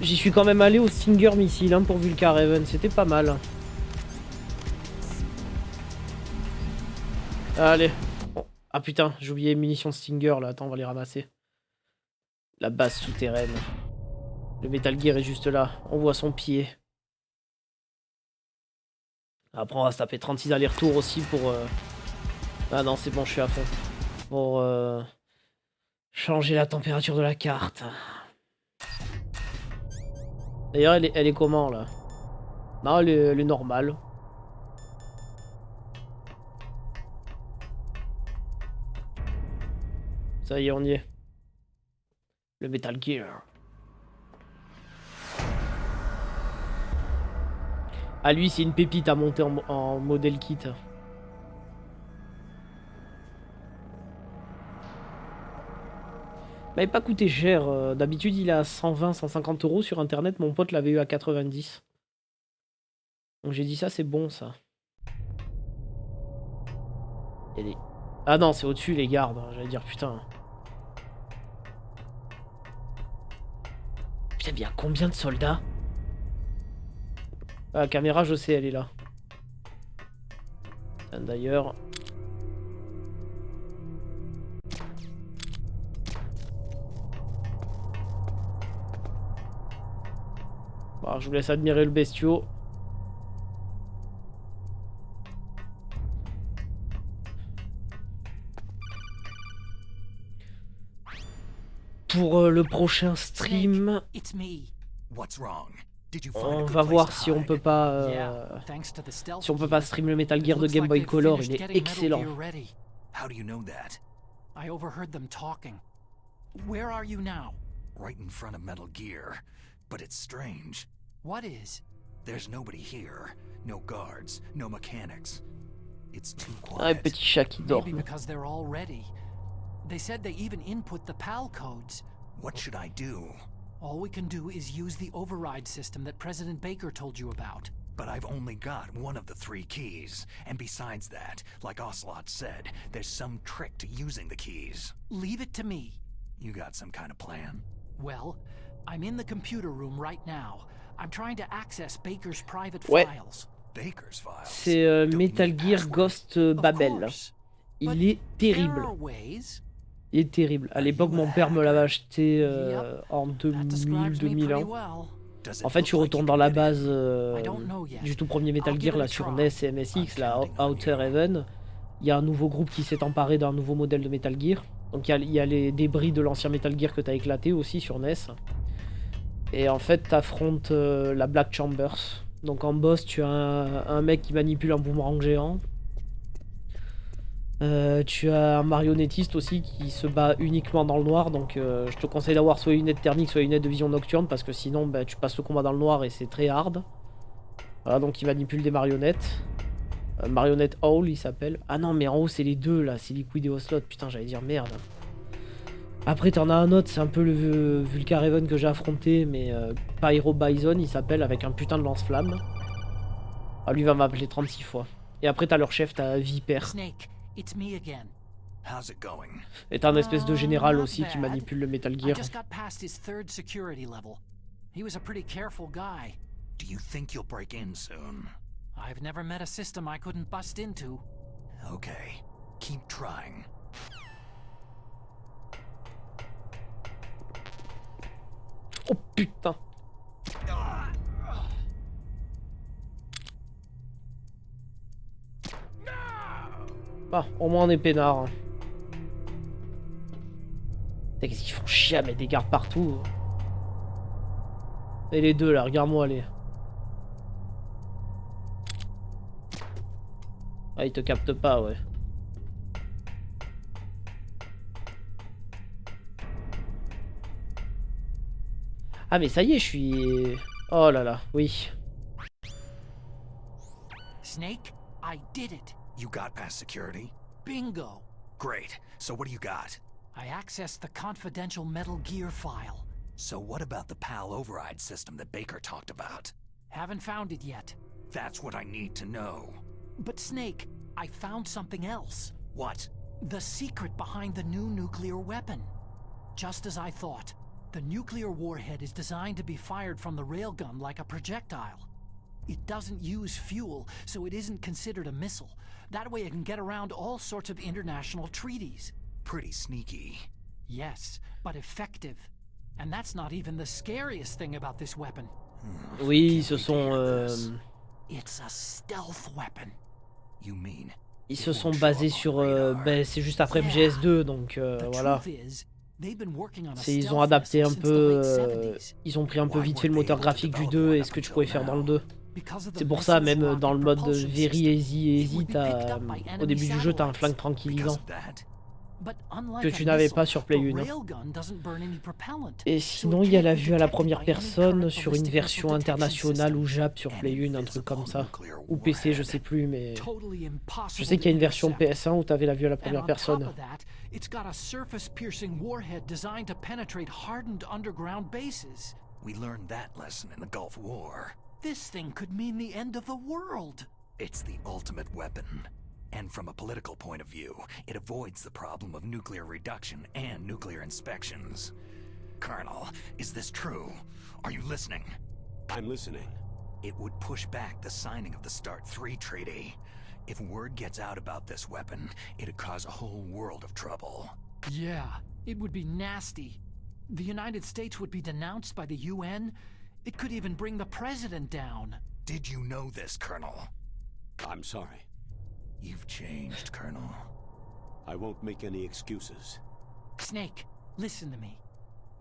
J'y suis quand même allé au Stinger missile hein, pour Vulcareven, c'était pas mal. Allez. Bon. Ah putain, j'ai oublié les munitions Stinger là, attends, on va les ramasser. La base souterraine. Le Metal Gear est juste là, on voit son pied. Après on va se taper 36 allers-retours aussi pour... Ah non, c'est bon, je suis à fond. Pour changer la température de la carte. D'ailleurs, elle est comment, là? Non, elle est normale. Ça y est, on y est. Le Metal Gear. Ah, lui, c'est une pépite à monter en modèle kit. M'avait pas coûté cher. D'habitude, il est à 120-150 € sur internet. Mon pote l'avait eu à 90. Donc j'ai dit ça, c'est bon ça. Il y a des... Ah non, c'est au-dessus les gardes. J'allais dire putain. Putain, mais il y a combien de soldats? Ah, la caméra, je sais, elle est là. D'ailleurs... Bon, je vous laisse admirer le bestiau. Pour le prochain stream... What's wrong? Did you find a On good va place voir to si on hide? peut pas Yeah, thanks to the stealth si on peut pas key, stream le Metal it Gear de looks Game like Boy they've Color, finished il est getting Metal excellent. Gear ready. How do you know that? I overheard them talking. Where are you now? Right in front of Metal Gear. But it's strange. What is? There's nobody here. No guards, no mechanics. It's too Un quiet. petit chat qui dort. Maybe because they're all ready. They said they even input the PAL codes. What should I do? All we can do is use the override system that President Baker told you about. But I've only got one of the 3 keys. And besides that, like Ocelot said, there's some trick to using the keys. Leave it to me. You got some kind of plan? Well, I'm in the computer room right now. I'm trying to access Baker's private Ouais. files. Baker's files. C'est Don't Metal need Gear password. Ghost Of Babel. course. Il But est there terrible. are ways. Il est terrible. À l'époque, mon père me l'avait acheté en That describes me 2000-2001. pretty well. Does it En fait, look tu like retournes you dans la committed? base I don't know yet. du tout premier Metal I'll Gear give là it a sur try. NES et MSX, la I'm counting on Outer you. Heaven. Il y a un nouveau groupe qui s'est emparé d'un nouveau modèle de Metal Gear. Donc il y a les débris de l'ancien Metal Gear que t'as éclaté aussi sur NES. Et en fait, t'affrontes la Black Chambers. Donc en boss, tu as un mec qui manipule un boomerang géant. Tu as un marionnettiste aussi qui se bat uniquement dans le noir, donc je te conseille d'avoir soit une lunette thermique, soit une lunette de vision nocturne, parce que sinon bah, tu passes le combat dans le noir et c'est très hard. Voilà, donc il manipule des marionnettes. Marionnette Owl il s'appelle. Ah non mais en haut c'est les deux là, c'est Liquid et Ocelot, putain j'allais dire merde. Après t'en as un autre, c'est un peu le Vulcaraven que j'ai affronté, mais Pyro Bison il s'appelle, avec un putain de lance-flamme. Ah lui va m'appeler 36 fois. Et après t'as leur chef, t'as Viper. Snake, it's me again. How's it going? Et t'as un espèce de général Not aussi qui bad. manipule le Metal I Gear. just got past his 3rd security level. He was a pretty careful guy. Do you think you'll break in soon? I've never met a system I couldn't bust into. Okay. Keep trying. Oh putain. Bah, au moins on est peinard. Hein. Putain, qu'est-ce qu'ils font chier à mettre des gardes partout. Et les deux là, regarde-moi aller. Ah, ils te captent pas, ouais. Ah mais ça y est, je suis... Oh là là, oui. Snake, I did it. You got past security? Bingo. Great. So what do you got? I accessed the confidential Metal Gear file. So what about the PAL override system that Baker talked about? Haven't found it yet. That's what I need to know. But Snake, I found something else. What? The secret behind the new nuclear weapon. Just as I thought, the nuclear warhead is designed to be fired from the railgun like a projectile. It doesn't use fuel, so it isn't considered a missile. That way it can get around all sorts of international treaties. Pretty sneaky. Yes, but effective. And that's not even the scariest thing about this weapon. Oui, ce sont... It's a stealth weapon. You mean? Ils se sont basés sur... ben, c'est juste après MGS2, donc voilà. Ils ont adapté un peu... ils ont pris un peu vite fait le moteur graphique du 2 et ce que tu pouvais faire dans le 2. C'est pour ça, même dans le mode Very Easy, au début du jeu, t'as un flingue tranquillisant. Que tu n'avais pas sur Play 1. Et sinon, il y a la vue à la première personne sur une version internationale ou Jap sur Play 1, un truc comme ça. Ou PC, je sais plus, mais... Je sais qu'il y a une version PS1 où t'avais la vue à la première personne. We learned that lesson in the Gulf War. This thing could mean the end of the world. It's the ultimate weapon. And from a political point of view, it avoids the problem of nuclear reduction and nuclear inspections. Colonel, is this true? Are you listening? I'm listening. It would push back the signing of the START 3 treaty. If word gets out about this weapon, it'd cause a whole world of trouble. Yeah, it would be nasty. The United States would be denounced by the UN. It could even bring the president down. Did you know this, Colonel? I'm sorry. You've changed, Colonel. I won't make any excuses. Snake, listen to me.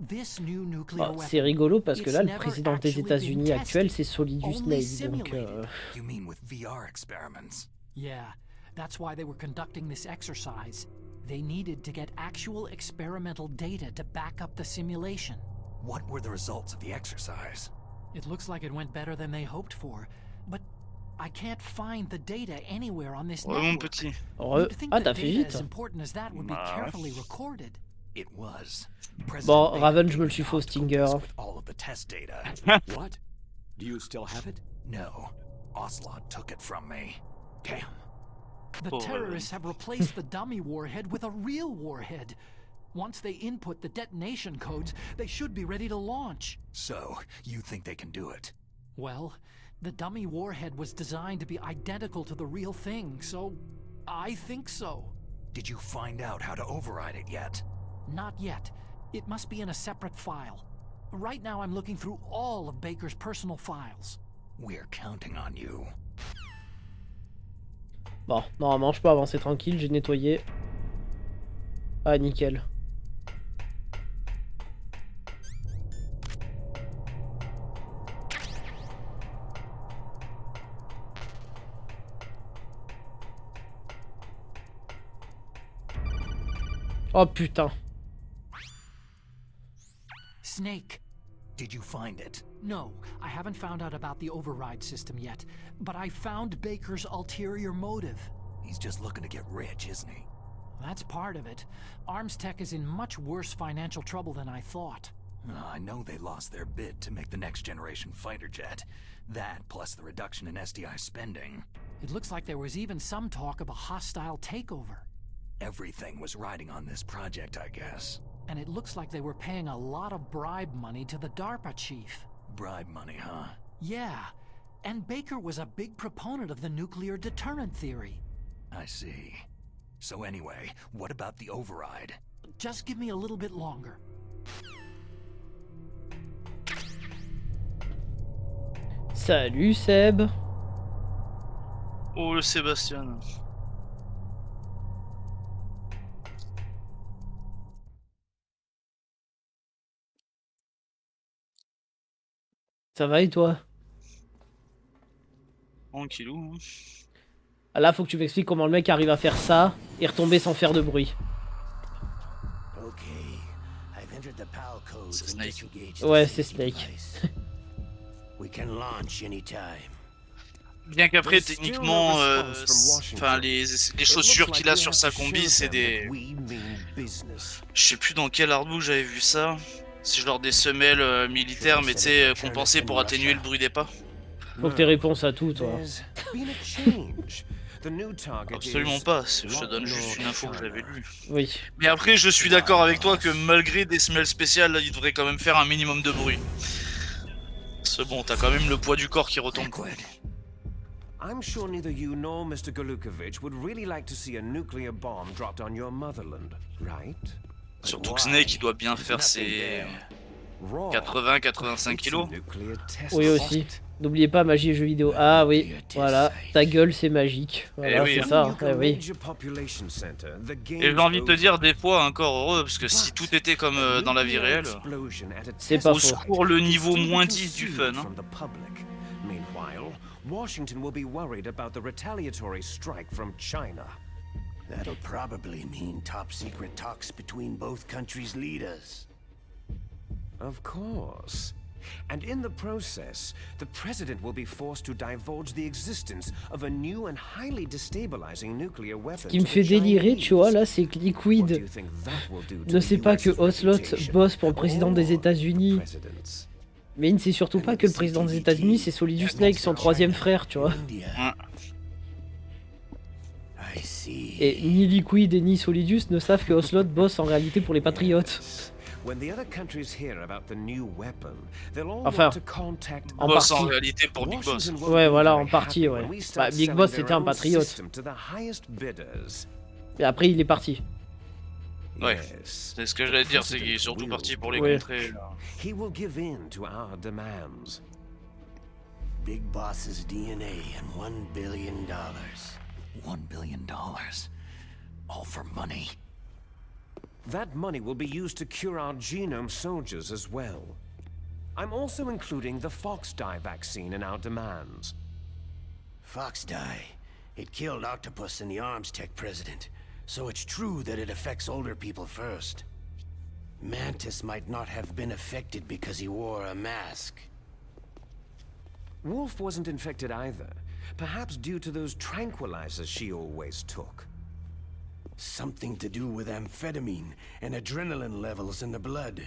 This new nuclear Oh, weapon, c'est rigolo parce que it's là, le never président des actually États-Unis been actuel, tested, c'est Solidus only Snake. Donc, simulated. You mean with VR experiments? Yeah, that's why they were conducting this exercise. They needed to get actual experimental data to back up the simulation. What were the results of the exercise? It looks like it went better than they hoped for, but I can't find the data anywhere on this Ouais, mon network. petit. You'd think Ah, that t'as fait data vite. as important as that would be Bah, ouais. carefully recorded. It was. Bon, President Raven, Baker je me le gave suis an fait au optical Stinger. disc with all of the test data. What? Do you still have it? No, Ocelot took it from me. Damn. The Oh, terrorists have replaced the dummy warhead with a real warhead. Once they input the detonation codes, they should be ready to launch. So, you think they can do it? Well, the dummy warhead was designed to be identical to the real thing, so I think so. Did you find out how to override it yet? Not yet. It must be in a separate file. Right now I'm looking through all of Baker's personal files. We're counting on you. Bon, normalement, je peux avancer tranquille. J'ai nettoyé. Ah, nickel. Oh putain. Snake. Did you find it? No, I haven't found out about the override system yet, but I found Baker's ulterior motive. He's just looking to get rich, isn't he? That's part of it. Arms Tech is in much worse financial trouble than I thought. I know they lost their bid to make the next generation fighter jet. That, plus the reduction in SDI spending. It looks like there was even some talk of a hostile takeover. Everything was riding on this project, I guess. And it looks like they were paying a lot of bribe money to the DARPA chief. Bribe money, huh? Yeah, and Baker was a big proponent of the nuclear deterrent theory. I see. So anyway, what about the override? Just give me a little bit longer. Salut Seb. Oh, le Sébastien. Ça va et toi? Tranquillou. Ah, là, faut que tu m'expliques comment le mec arrive à faire ça et retomber sans faire de bruit. C'est Snake. Ouais, c'est Snake. Bien qu'après, techniquement, enfin les chaussures qu'il a sur sa combi, c'est des... Je sais plus dans quel artbook j'avais vu ça. C'est genre des semelles militaires, mais tu sais, compensées pour atténuer le bruit des pas. Faut que t'aies réponse à tout, toi. Absolument pas, je te donne juste une info que j'avais lue. Oui. Mais après, je suis d'accord avec toi que malgré des semelles spéciales, il devrait quand même faire un minimum de bruit. C'est bon, t'as quand même le poids du corps qui retombe. I'm sure neither you nor Mr. Golukovich would really like to see a nuclear bomb dropped on your motherland, right? Surtout que Snake, il doit bien faire ses 80-85 kilos. Oui aussi. N'oubliez pas magie et jeux vidéo. Ah oui, voilà. Ta gueule, c'est magique. Voilà, oui, c'est hein. ça. Hein. Eh oui. Et j'ai envie de te dire, des fois, encore heureux, parce que si tout était comme dans la vie réelle, c'est pas au faux. secours le niveau moins 10 du fun. Hein. Meanwhile, Washington will be worried about the retaliatory strike from China. That'll probably mean top secret talks between both countries' leaders. Of course. And in the process, the president will be forced to divulge the existence of a new and highly destabilizing nuclear weapon. Ce qui me fait délirer, tu vois, là, c'est que Liquid ne sait pas que Ocelot bosse pour le président des États-Unis. Mais il ne sait surtout pas que le président des États-Unis, c'est Solidus Snake, son troisième frère, tu vois. Et ni Liquid ni Solidus ne savent que Ocelot bosse en réalité pour les Patriotes. Enfin, en partie. En réalité pour Big Boss. Ouais, voilà, en partie, ouais. Bah, Big Boss c'était un patriote. Et après, il est parti. Ouais, c'est ce que j'allais dire, c'est qu'il est surtout parti pour les contrer. He will give in to our demands. Big Boss's DNA and $1 billion. $1 billion? All for money? That money will be used to cure our genome soldiers as well. I'm also including the fox dye vaccine in our demands. Fox dye. It killed Octopus and the Arms Tech president. So it's true that it affects older people first. Mantis might not have been affected because he wore a mask. Wolf wasn't infected either. Perhaps due to those tranquilizers she always took. Something to do with amphetamine and adrenaline levels in the blood.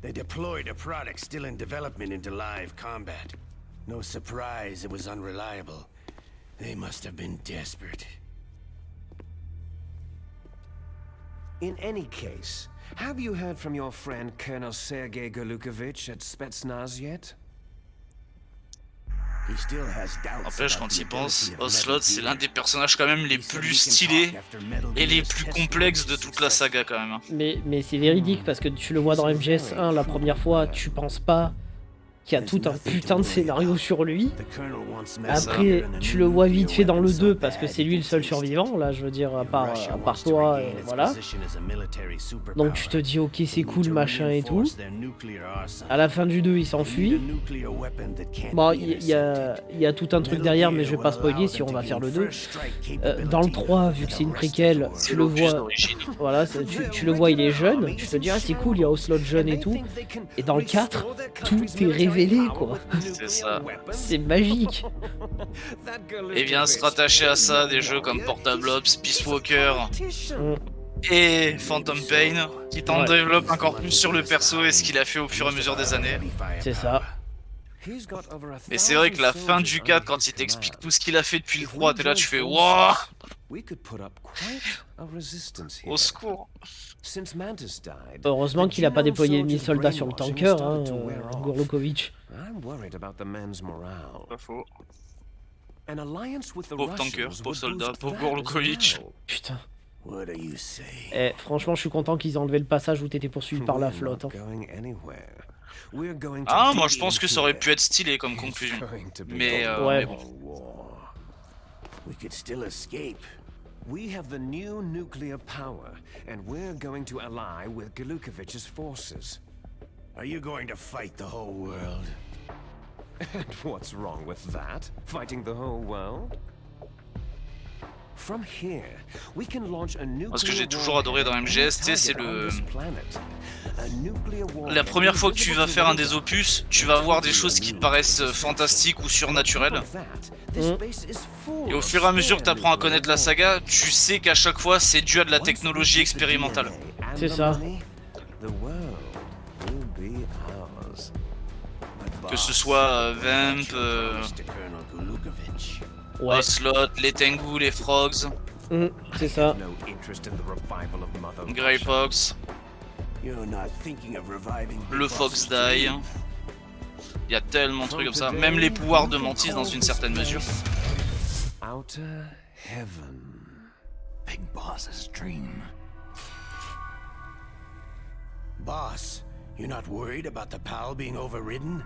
They deployed a product still in development into live combat. No surprise it was unreliable. They must have been desperate. In any case, have you heard from your friend Colonel Sergei Golukovich at Spetsnaz yet? He still has doubts. N'empêche, quand il pense, Ocelot, c'est l'un des personnages quand même les plus stylés et les plus complexes de toute la saga quand même. Mais c'est véridique parce que tu le vois dans MGS1 la première fois, tu penses pas qu'il y a tout un putain de scénario sur lui. Après, tu le vois vite fait dans le 2 parce que c'est lui le seul survivant, là je veux dire, à part toi, et voilà. Donc tu te dis ok c'est cool machin et tout. À la fin du 2 il s'enfuit. Bon il y a tout un truc derrière mais je vais pas spoiler si on va faire le 2. Dans le 3 vu que c'est une préquelle, tu le vois, voilà, tu le vois il est jeune, tu te dis ah c'est cool il y a Ocelot jeune et tout. Et dans le 4, tout est révélé quoi. C'est ça. C'est magique. Et vient se rattacher à ça des jeux comme Portable Ops, Peace Walker et Phantom Pain qui t'en développent encore plus sur le perso et ce qu'il a fait au fur et à mesure des années. C'est ça. Et c'est vrai que la fin du 4 quand il t'explique tout ce qu'il a fait depuis le 3, t'es là tu fais wouah. Au secours. Heureusement qu'il a pas déployé 1000 soldats sur le tanker, hein, Golukovich. Pas faux. Pauvre tanker, pauvre soldat, pauvre Golukovich. Putain. Eh, franchement, je suis content qu'ils aient enlevé le passage où t'étais poursuivi par la flotte. Hein. Ah, moi je pense que ça aurait pu être stylé comme conclusion. Mais, ouais. Mais bon. We could still escape. We have the new nuclear power, and we're going to ally with Golukovich's forces. Are you going to fight the whole world? And what's wrong with that? Fighting the whole world? From here, we can launch a nuclear. Ce que j'ai toujours adoré dans MGS, c'est la première fois que tu vas faire un des opus, tu vas voir des choses qui te paraissent fantastiques ou surnaturelles. Et au fur et à mesure que tu apprends à connaître la saga, tu sais qu'à chaque fois c'est dû à de la technologie expérimentale. C'est ça. Que ce soit Vamp, Ocelot, les Tengu, les Frogs, c'est ça. Greypox, le Fox Die. Il y a tellement de trucs comme ça, même les pouvoirs de Mantis dans une certaine mesure. Outer heaven. Big Boss's dream. Boss, you're not worried about the PAL being overridden?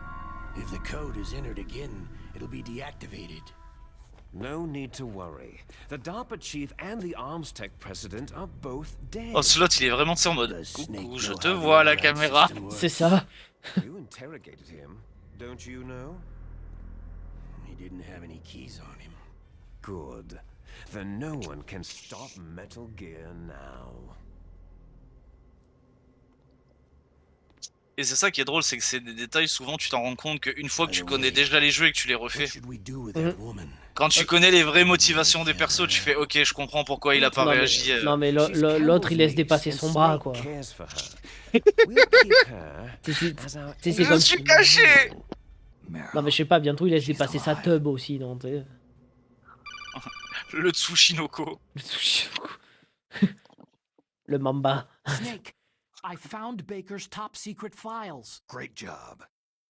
If the code is entered again, it'll be deactivated. No need to worry. The DARPA chief and the Arms Tech president are both dead. Ocelot, il est vraiment en mode coucou, je te vois à la caméra. C'est ça. You interrogated him, don't you know? He didn't have any keys on him. Good. Then no one can stop Metal Gear now. Et c'est ça qui est drôle, c'est que c'est des détails, souvent tu t'en rends compte qu'une fois que tu connais déjà les jeux et que tu les refais, quand tu connais les vraies motivations des persos, tu fais ok, je comprends pourquoi il a pas réagi. Non mais l'autre il laisse dépasser son bras quoi. Je suis caché. Non mais je sais pas, bientôt il laisse dépasser sa tub aussi, non Le Tsushinoko. Le Tsushinoko. Le Mamba. Snake, I found Baker's top secret files. Great job.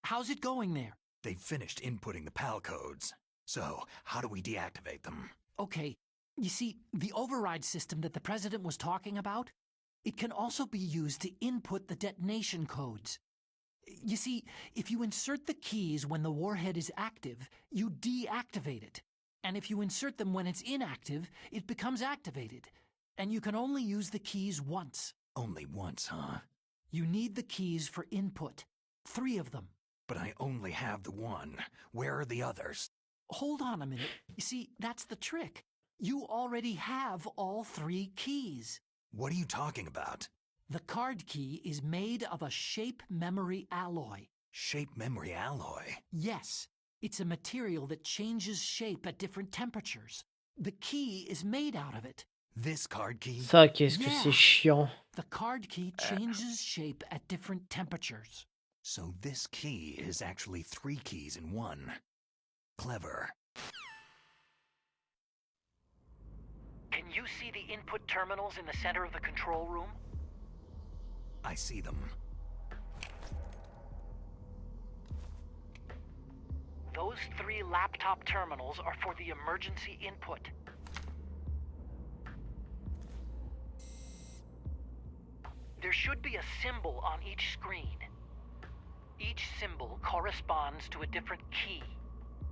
How's it going there? They've finished inputting the PAL codes. So, how do we deactivate them? Okay, you see, the override system that the president was talking about, it can also be used to input the detonation codes. You see, if you insert the keys when the warhead is active, you deactivate it. And if you insert them when it's inactive, it becomes activated. And you can only use the keys once. Only once, huh? You need the keys for input. 3 of them. But I only have the one. Where are the others? Hold on a minute. You see, that's the trick. You already have all 3 keys. What are you talking about? The card key is made of a shape memory alloy. Shape memory alloy? Yes. It's a material that changes shape at different temperatures. The key is made out of it. This card key? Ça, qu'est-ce que c'est chiant. The card key changes shape at different temperatures. So this key is actually 3 keys in one. Clever. Can you see the input terminals in the center of the control room? I see them. Those 3 laptop terminals are for the emergency input. There should be a symbol on each screen. Each symbol corresponds to a different key.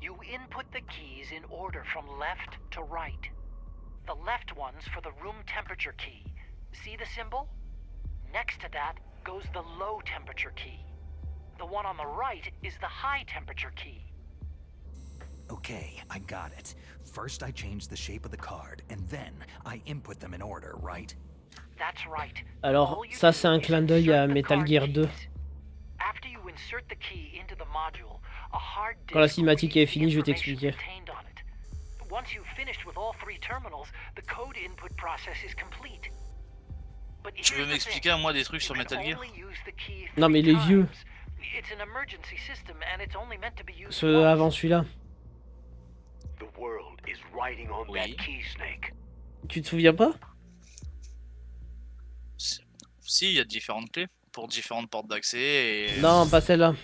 You input the keys in order from left to right. The left one's for the room temperature key. See the symbol? Next to that goes the low temperature key. The one on the right is the high temperature key. Okay, I got it. First I change the shape of the card, and then I input them in order, right? That's right. Alors, ça c'est un clin d'œil à Metal Gear 2. After you insert the key into the module, a hard Quand la disk cinématique est reads the finie, je vais information t'expliquer. contained on it. Once you've finished with all 3 terminals, the code input process is complete. But Tu veux m'expliquer à moi des trucs sur Metal Gear? Non mais les vieux. It's an emergency system and it's only meant to be used Ceux avant celui-là. The world is riding on that key, Snake. Tu te souviens pas? Si, il y a différentes clés pour différentes portes d'accès et... Non, pas celle-là.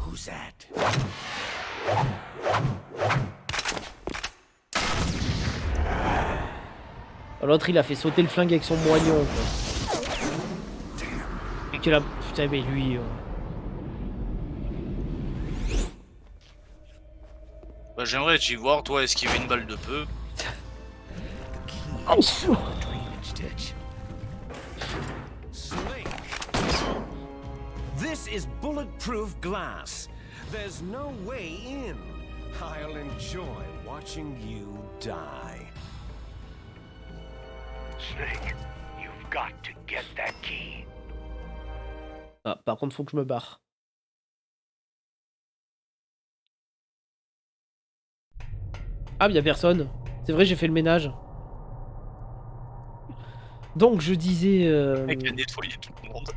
Who's that? L'autre il a fait sauter le flingue avec son moignon quoi. Quel a... Putain mais lui... Bah, j'aimerais t'y voir, toi, esquiver une balle de peu. Oh, This is bulletproof glass. There's no way in. I'll enjoy watching you die. Snake, you've got to get that key. Ah, par contre, faut que je me barre. Ah, mais y'a personne. C'est vrai, j'ai fait le ménage. Donc, je disais... Mec a nettoyé tout le monde.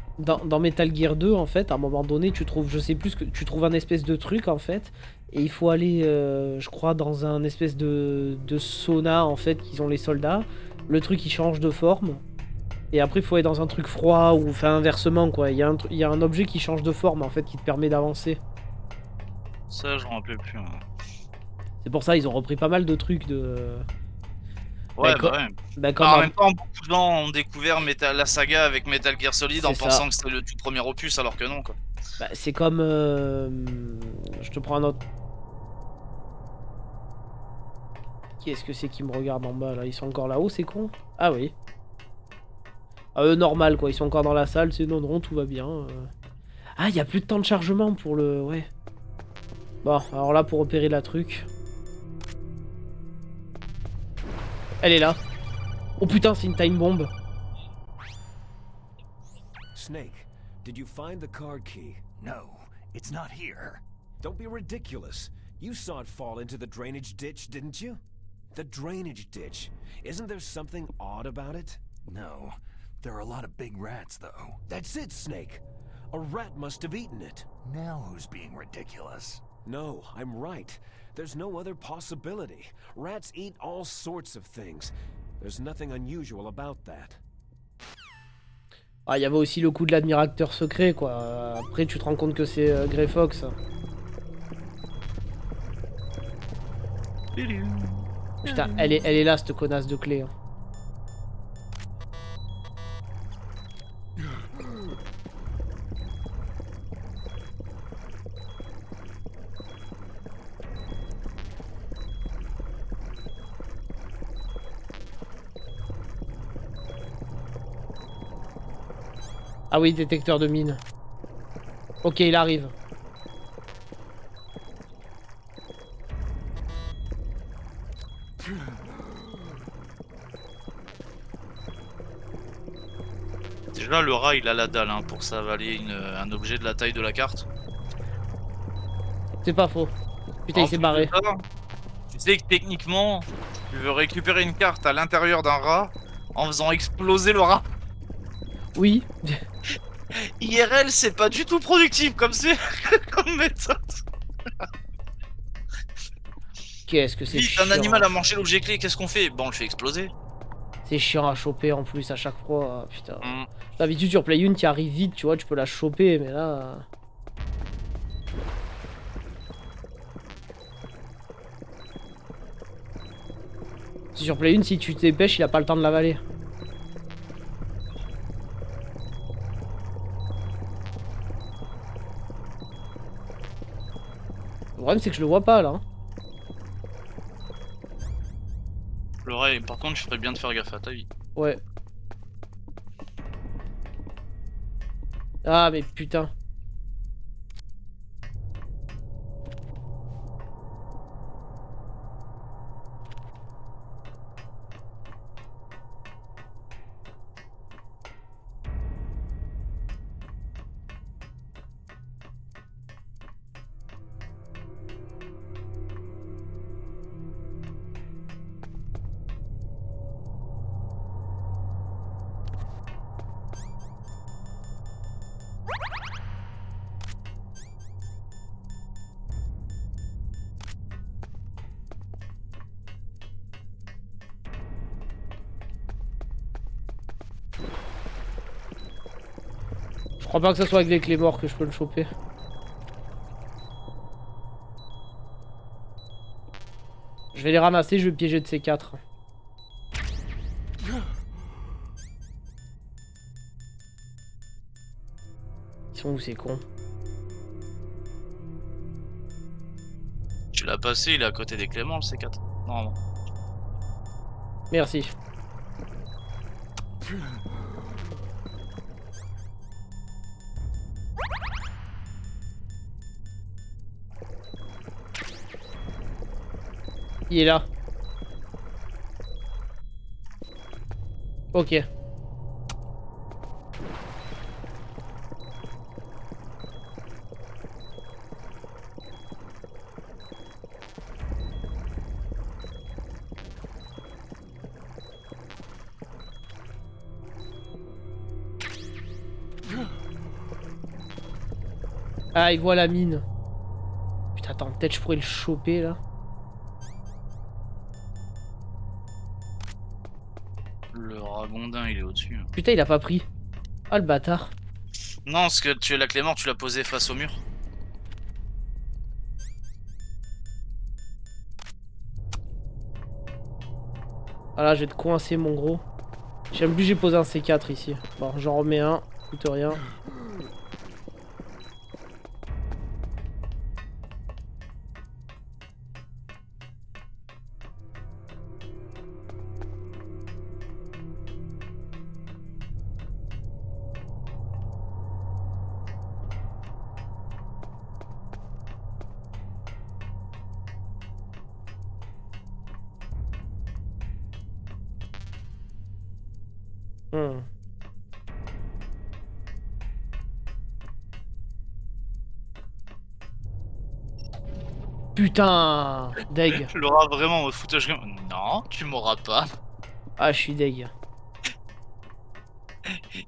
Dans Metal Gear 2, en fait, à un moment donné, tu trouves, je sais plus, que tu trouves un espèce de truc, en fait, et il faut aller, je crois, dans un espèce de sauna, en fait, qu'ils ont les soldats. Le truc, il change de forme. Et après, il faut aller dans un truc froid, ou enfin, inversement, quoi. Il y a un objet qui change de forme, en fait, qui te permet d'avancer. Ça, je m'en rappelais plus. Hein. C'est pour ça, ils ont repris pas mal de trucs de... Ouais, bah, ouais. Bah, en même temps, beaucoup de gens ont découvert la saga avec Metal Gear Solid en C'est pensant ça. que c'était le tout premier opus, alors que non, quoi. Bah, c'est comme... Je te prends un autre... Qui est-ce que c'est qui me regarde en bas, là? Ils sont encore là-haut, c'est con? Ah oui. Ah, eux, normal, quoi. Ils sont encore dans la salle, c'est non, tout va bien. Ah, il y a plus de temps de chargement pour le... Ouais. Bon, alors là, pour repérer la truc... Elle est là. Oh putain, c'est une time bomb. Snake, did you find the card key? No, it's not here. Don't be ridiculous. You saw it fall into the drainage ditch, didn't you? The drainage ditch. Isn't there something odd about it? No. There are a lot of big rats, though. That's it, Snake. A rat must have eaten it. Now who's being ridiculous? No, I'm right. There's no other possibility. Rats eat all sorts of things. There's nothing unusual about that. Ah, il y avait aussi le coup de l'admirateur secret, quoi. Après, tu te rends compte que c'est Grey Fox. Putain, elle est là, cette connasse de clé. Hein. Ah oui, détecteur de mine. Ok, il arrive. Déjà, le rat, il a la dalle hein, pour s'avaler un objet de la taille de la carte. C'est pas faux. Putain, En il s'est plus de barré. ça, tu sais que techniquement, tu veux récupérer une carte à l'intérieur d'un rat en faisant exploser le rat. Oui. IRL, c'est pas du tout productif comme comme méthode. Qu'est-ce que c'est Vite, un chiant. animal a mangé l'objet clé, qu'est-ce qu'on fait? Bon, on le fait exploser. C'est chiant à choper en plus à chaque fois. Putain. Mm. D'habitude sur Play 1, tu arrives vite, tu vois, tu peux la choper, mais là. Sur Play 1, si tu te dépêches, il a pas le temps de l'avaler. Le problème, c'est que je le vois pas là. Le rat, par contre, je ferais bien de faire gaffe à ta vie. Ouais. Ah, mais putain. Je crois pas que ce soit avec les clés morts que je peux le choper. Je vais les ramasser, je vais piéger de ces 4. Ils sont où ces cons? Tu l'as passé, il est à côté des Cléments, le C4. Normalement. Merci. Il est là. Ok. Ah, il voit la mine. Putain, attends, peut-être je pourrais le choper là. Le ragondin, il est au-dessus. Putain, il a pas pris. Ah, le bâtard. Non, parce que tu es la Clément, tu l'as posé face au mur. Ah là, je vais te coincer, mon gros. J'aime plus, j'ai posé un C4 ici. Bon, j'en remets un. Coûte rien. Hmm. Putain, deg. Le rat vraiment en foutage. Non, tu m'auras pas. Ah, je suis deg.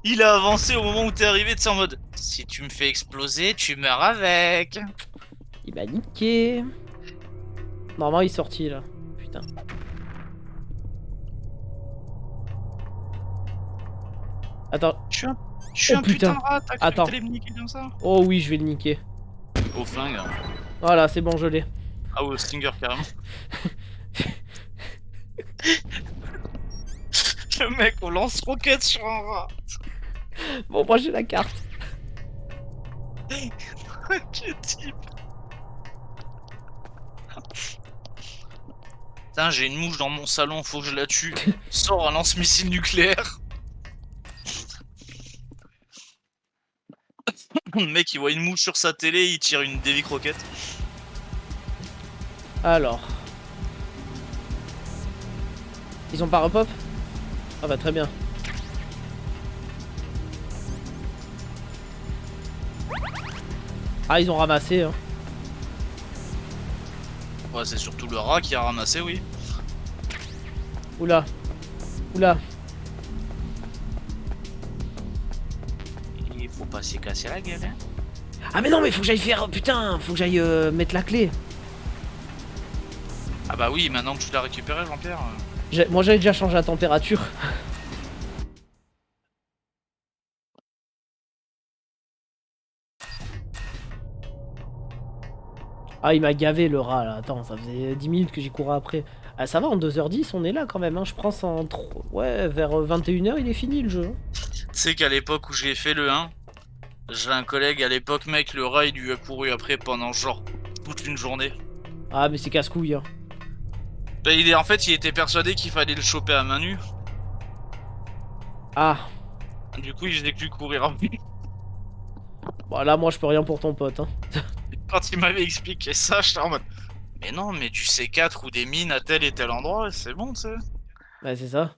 Il a avancé au moment où t'es arrivé, tu sais, en mode si tu me fais exploser, tu meurs avec. Il m'a niqué. Normalement, il est sorti là. Putain. Attends. Je suis un putain de rat, t'as cru Attends. que t'allais me niquer comme ça? Oh oui, je vais le niquer. Au flingue. Voilà, c'est bon, je l'ai. Ah, au stinger carrément. Le mec au lance-roquette sur un rat. Bon, moi j'ai la carte. Quel type. Putain, j'ai une mouche dans mon salon, faut que je la tue. Sors un lance-missile nucléaire. Le mec il voit une mouche sur sa télé, il tire une Davy Croquette. Alors. Ils ont pas repop? Ah bah très bien. Ah, ils ont ramassé, hein. Ouais, c'est surtout le rat qui a ramassé, oui. Oula. Oula. Il faut pas s'y casser la gueule, hein. Ah mais non, mais faut que j'aille faire... Putain, faut que j'aille mettre la clé. Ah bah oui, maintenant que tu l'as récupéré, Jean-Pierre. Moi j'avais déjà changé la température. Ah, il m'a gavé le rat là. Attends, ça faisait 10 minutes que j'y courais après. Ah, ça va, en 2h10, on est là quand même. Hein. Je pense en... Ouais, vers 21h, il est fini le jeu. Tu sais qu'à l'époque où j'ai fait le 1, j'ai un collègue à l'époque, mec, le rat il lui a couru après pendant genre toute une journée. Ah, mais c'est casse-couille. Hein. Bah, en fait, il était persuadé qu'il fallait le choper à main nue. Ah. Du coup, il faisait que lui courir après. Bon, là, moi, je peux rien pour ton pote. Hein. Quand il m'avait expliqué ça, j'étais en mode... Mais non, mais du C4 ou des mines à tel et tel endroit, c'est bon, tu sais. Ouais, c'est ça.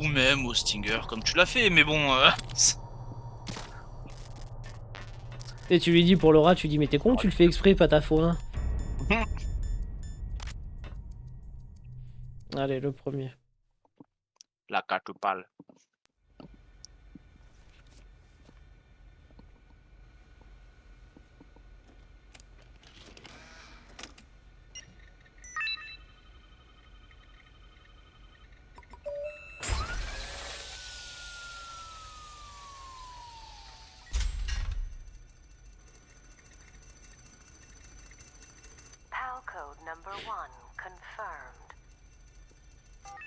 Ou même au Stinger, comme tu l'as fait, mais bon... Et tu lui dis pour le rat, tu lui dis mais t'es con, tu le fais exprès, pas ta faune. Allez, le premier. La carte pâle. PAL code number 1 confirmed.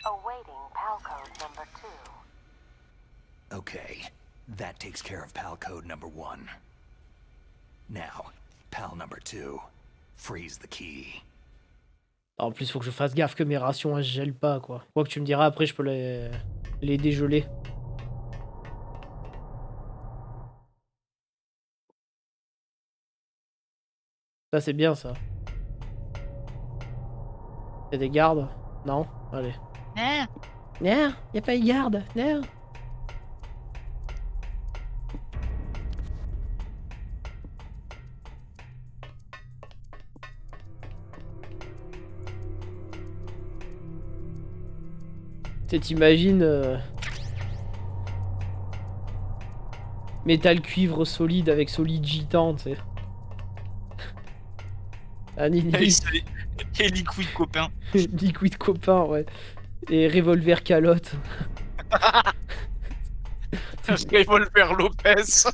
Awaiting PAL code number 2. Okay, that takes care of PAL code number 1. Now, PAL number 2. Freeze the key. En plus, faut que je fasse gaffe que mes rations elles gèlent pas, quoi. Quoi que tu me diras, après, je peux les dégeler. Ça, c'est bien, ça. Y'a des gardes? Non? Allez. Non. Non, y'a pas de garde. Non. Tu t'imagines métal cuivre solide avec solide gitan, tu sais. Ah, Nini. Et liquid copain. Liquid copain, ouais. Et revolver calotte. Revolver Lopez.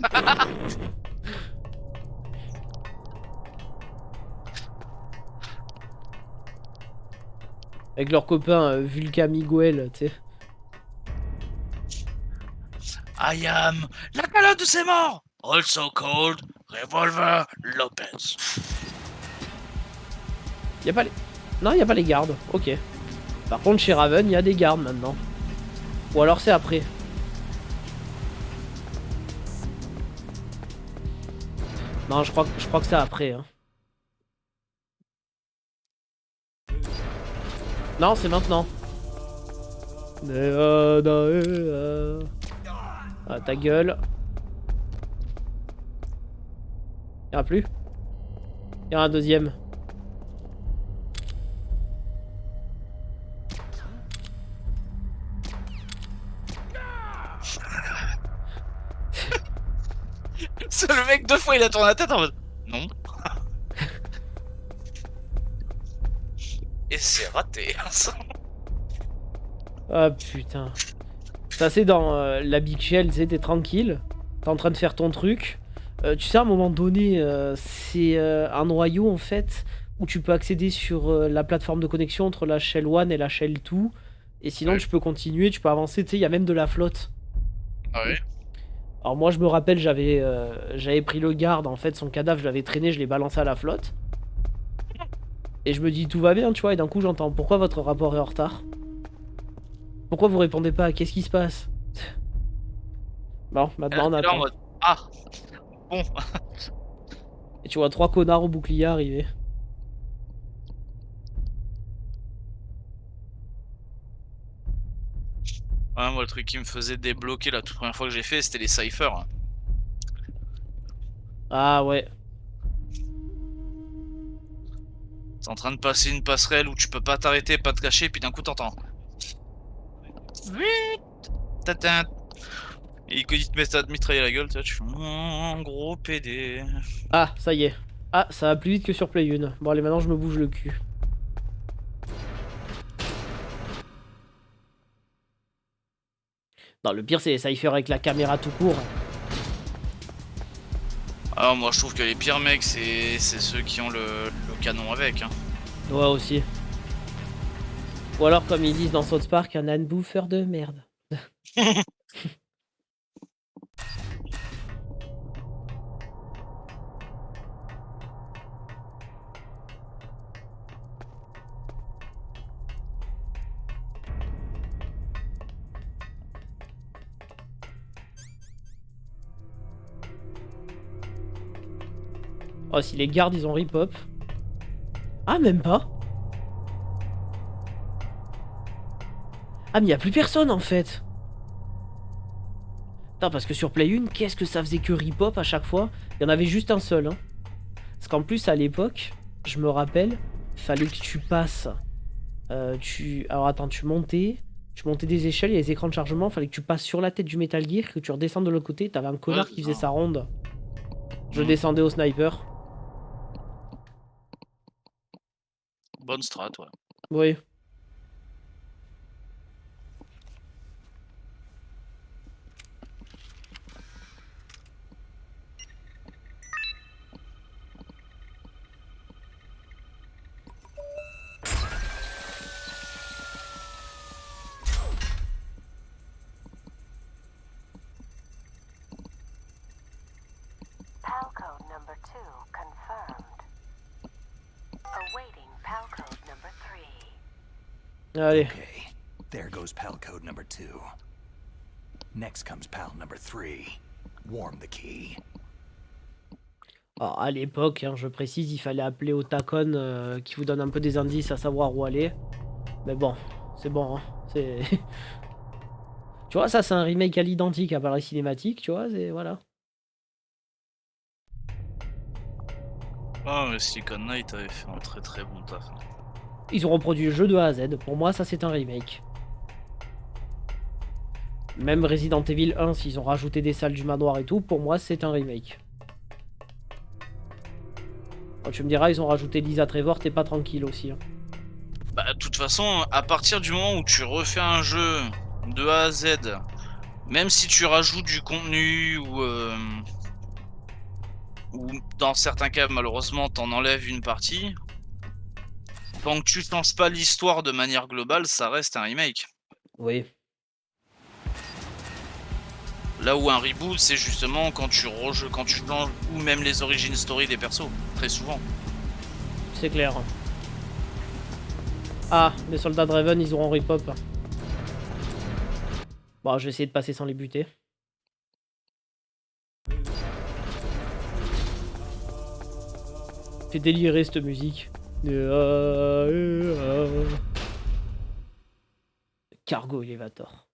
Avec leur copain Vulca Miguel, tu sais. I am la calotte de ses morts. Also called Revolver Lopez. Y'a pas les... Non, y'a pas les gardes. Ok. Par contre, chez Raven, y'a des gardes maintenant. Ou alors c'est après. Non, je crois que c'est après. Hein. Non, c'est maintenant. Ah, ta gueule. Y'en a plus? Y'en a un deuxième. C'est le mec 2 fois il a tourné la tête en mode non. Et c'est raté. Ah putain. Ça c'est dans la Big Shell, tu sais, t'es tranquille. T'es en train de faire ton truc. Tu sais, à un moment donné, c'est un noyau en fait où tu peux accéder sur la plateforme de connexion entre la Shell 1 et la Shell 2. Et sinon, ouais. tu peux continuer, tu peux avancer. Tu sais, il y a même de la flotte. Ah oui. Alors moi, je me rappelle, j'avais pris le garde, en fait, son cadavre, je l'avais traîné, je l'ai balancé à la flotte. Et je me dis, tout va bien, tu vois, et d'un coup, j'entends, pourquoi votre rapport est en retard? Pourquoi vous répondez pas? Qu'est-ce qui se passe? Bon, maintenant on Et là, en attend. mode, ah, bon. Et tu vois 3 connards au bouclier arriver. Ouais, moi, le truc qui me faisait débloquer la toute première fois que j'ai fait, c'était les ciphers. Ah ouais. T'es en train de passer une passerelle où tu peux pas t'arrêter, pas te cacher, puis d'un coup t'entends. Tatin. Et il te met ça de mitrailler la gueule, tu vois, tu fais gros PD. Ah, ça y est. Ah, ça va plus vite que sur Play 1. Bon allez, maintenant je me bouge le cul. Non, le pire c'est les cyphers avec la caméra tout court. Alors moi je trouve que les pires mecs c'est ceux qui ont le canon avec. Hein. Ouais aussi. Ou alors comme ils disent dans South Park, un âne bouffeur de merde. Oh, si les gardes ils ont rip-hop. Ah, même pas. Ah, mais y a plus personne en fait. Putain, parce que sur Play 1, qu'est-ce que ça faisait que rip-hop à chaque fois? Il y en avait juste un seul. Hein. Parce qu'en plus, à l'époque, je me rappelle, fallait que tu passes. Alors attends, tu montais des échelles, il y a les écrans de chargement, fallait que tu passes sur la tête du Metal Gear, que tu redescendes de l'autre côté, t'avais un connard qui faisait sa ronde. Je descendais au sniper. Bonne strat, ouais. Oui. PAL code number 2 confirmed. Awaiting PAL code number 3. Allez. Okay, there goes PAL code number 2. Next comes PAL number 3. Warm the key. Alors, à l'époque, hein, je précise, il fallait appeler au tacon qui vous donne un peu des indices à savoir où aller. Mais bon, c'est bon, hein. C'est... Tu vois, ça c'est un remake à l'identique à part les cinématiques, tu vois, c'est... Voilà. Ah, mais Silicon Knight avait fait un très très bon taf. Ils ont reproduit le jeu de A à Z. Pour moi, ça c'est un remake. Même Resident Evil 1, s'ils ont rajouté des salles du manoir et tout, pour moi c'est un remake. Bon, tu me diras, ils ont rajouté Lisa Trevor, t'es pas tranquille aussi. Hein. Bah, de toute façon, à partir du moment où tu refais un jeu de A à Z, même si tu rajoutes du contenu ou dans certains cas, malheureusement, t'en enlèves une partie, tant que tu changes pas l'histoire de manière globale, ça reste un remake. Oui. Là où un reboot, c'est justement quand tu changes ou même les origin story des persos, très souvent. C'est clair. Ah, les soldats Draven, ils auront rip-hop. Bon, je vais essayer de passer sans les buter. C'est déliré cette musique. Cargo Elevator.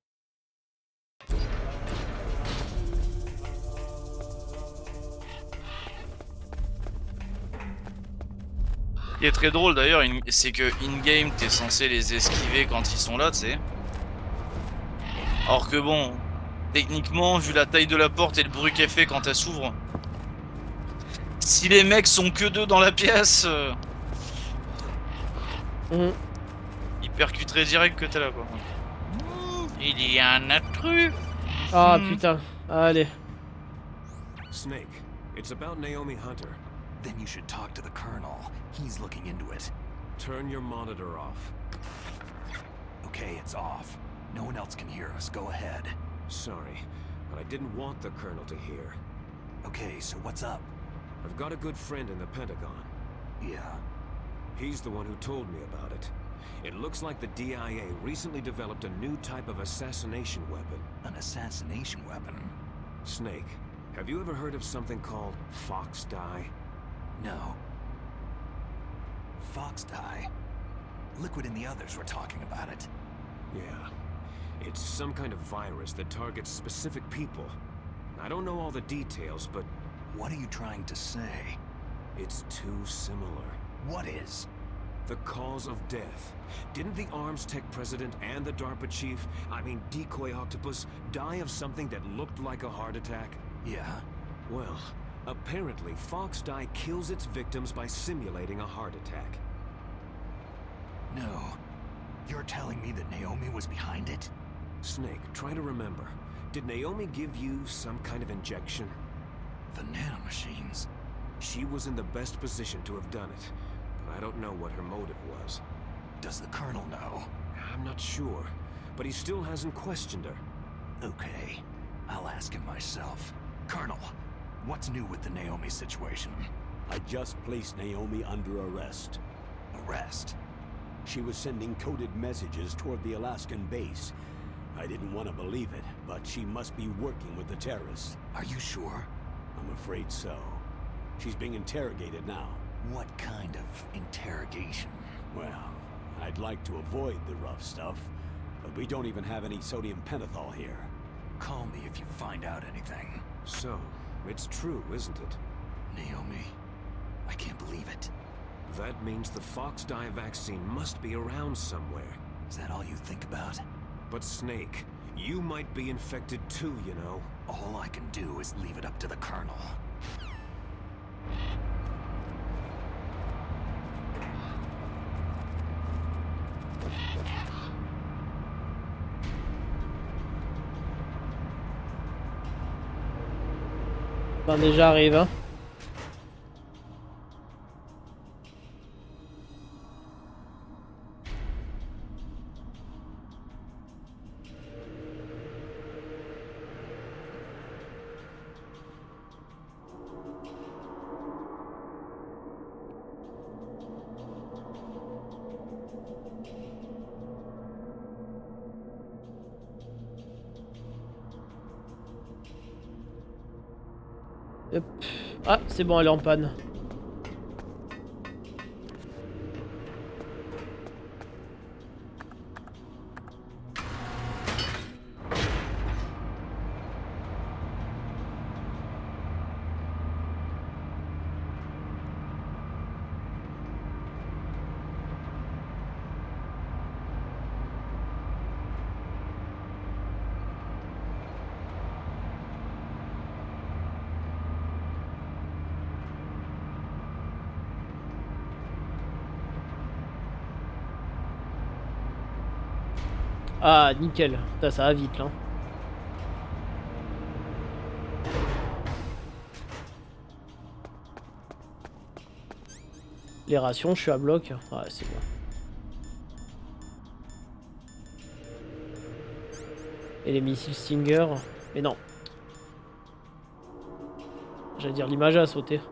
Ce qui est très drôle d'ailleurs, c'est que in-game, t'es censé les esquiver quand ils sont là, tu sais. Alors que bon, techniquement, vu la taille de la porte et le bruit qu'elle fait quand elle s'ouvre, si les mecs sont que deux dans la pièce, ils percuteraient direct que t'es là, quoi. Il y a un intrus. Ah putain, allez. Snake, it's about Naomi Hunter. Then you should talk to the Colonel. He's looking into it. Turn your monitor off. Okay, it's off. No one else can hear us. Go ahead. Sorry, but I didn't want the Colonel to hear. Okay, so what's up? I've got a good friend in the Pentagon. Yeah. He's the one who told me about it. It looks like the DIA recently developed a new type of assassination weapon. An assassination weapon? Snake, have you ever heard of something called fox dye? No. Fox dye? Liquid and the others were talking about it. Yeah. It's some kind of virus that targets specific people. I don't know all the details, but... What are you trying to say? It's too similar. What is? The cause of death. Didn't the Arms Tech president and the DARPA chief, I mean Decoy Octopus, die of something that looked like a heart attack? Yeah. Well, apparently fox dye kills its victims by simulating a heart attack. No. You're telling me that Naomi was behind it? Snake, try to remember. Did Naomi give you some kind of injection? The nanomachines. She was in the best position to have done it, but I don't know what her motive was. Does the Colonel know? I'm not sure, but he still hasn't questioned her. Okay, I'll ask him myself. Colonel, what's new with the Naomi situation? I just placed Naomi under arrest. Arrest? She was sending coded messages toward the Alaskan base. I didn't want to believe it, but she must be working with the terrorists. Are you sure? I'm afraid so. She's being interrogated now. What kind of interrogation? Well, I'd like to avoid the rough stuff, but we don't even have any sodium pentothal here. Call me if you find out anything. So, it's true, isn't it? Naomi, I can't believe it. That means the fox dye vaccine must be around somewhere. Is that all you think about? But Snake, you might be infected too, you know. All I can do is leave it up to the Colonel. Ben déjà arrive, hein. Hop. Ah, c'est bon, elle est en panne. Ah, nickel. Putain, ça va vite, là. Les rations, je suis à bloc. Ouais, c'est bon. Et les missiles Stinger. Mais non. J'allais dire l'image a sauté.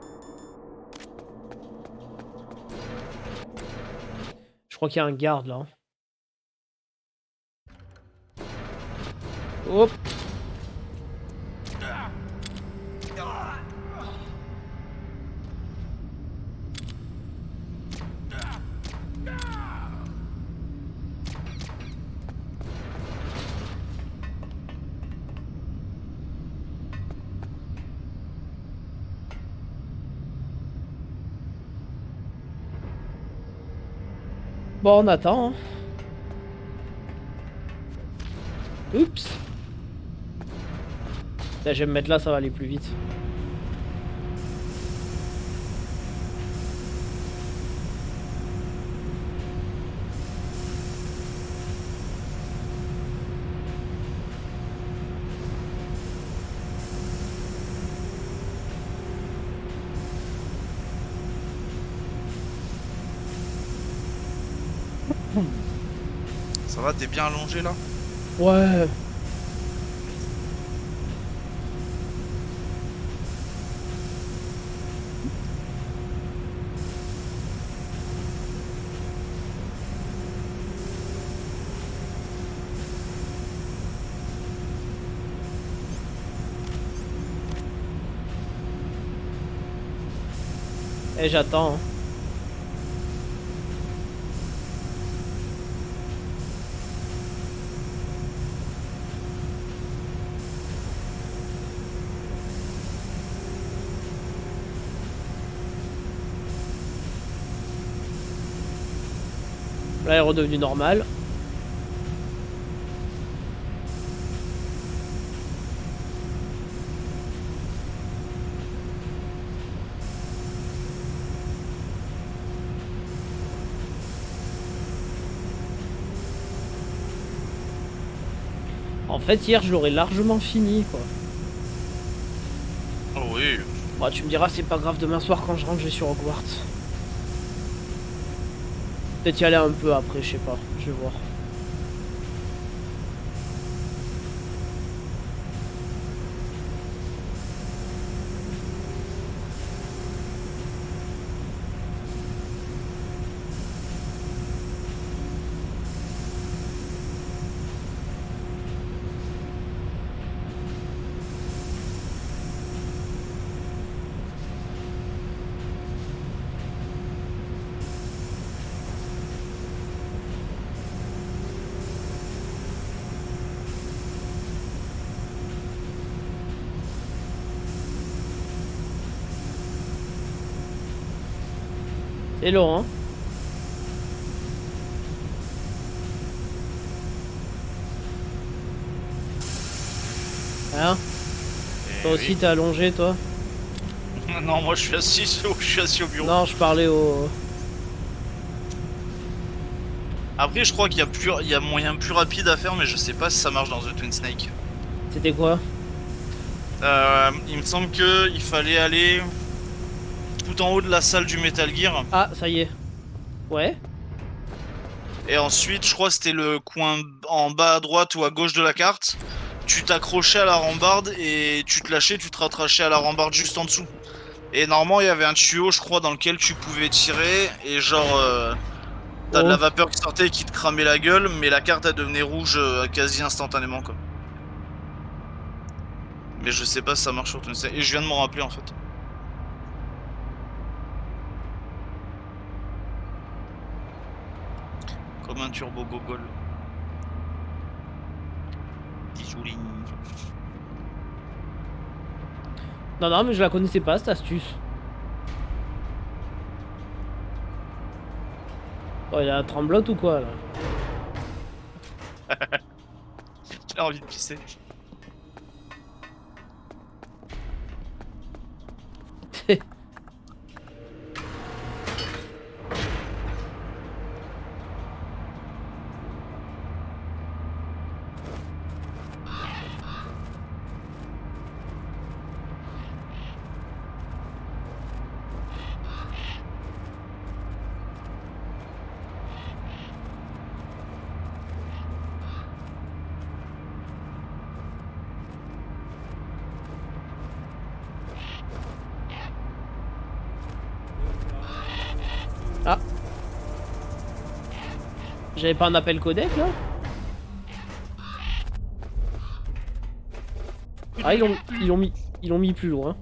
Je crois qu'il y a un garde, là. Hein. Hop. Bon, on attend. Hein. Oups. Là, je vais me mettre là, ça va aller plus vite. Ça va, t'es bien allongé là? Ouais. Eh, j'attends. Hein. Là, elle est redevenue normale. En fait, hier, je l'aurais largement fini, quoi. Oh oui. Bah, tu me diras, c'est pas grave, demain soir, quand je rentre, je vais sur Hogwarts. Peut-être y aller un peu après, je sais pas, je vais voir. C'est long, hein. Hein? Toi aussi, t'es allongé, toi? Non, moi je suis assis au bureau. Non, je parlais au... Après, je crois qu'il y a moyen plus rapide à faire, mais je sais pas si ça marche dans The Twin Snake. C'était quoi? Il me semble que il fallait aller tout en haut de la salle du Metal Gear. Ah, ça y est. Ouais. Et ensuite, je crois que c'était le coin en bas à droite ou à gauche de la carte. Tu t'accrochais à la rambarde et tu te lâchais, tu te rattachais à la rambarde juste en dessous. Et normalement, il y avait un tuyau, je crois, dans lequel tu pouvais tirer. Et genre, t'as de la vapeur qui sortait et qui te cramait la gueule, mais la carte, elle devenait rouge quasi instantanément, quoi. Mais je sais pas si ça marche sur Twin Snake. Et je viens de m'en rappeler, en fait. Comme un turbo gogol. Tisouline. Non, non, mais je la connaissais pas, cette astuce. Oh, il a la tremblote ou quoi, là? J'ai envie de pisser. Ah. J'avais pas un appel codec, là? Ah, ils l'ont mis plus loin.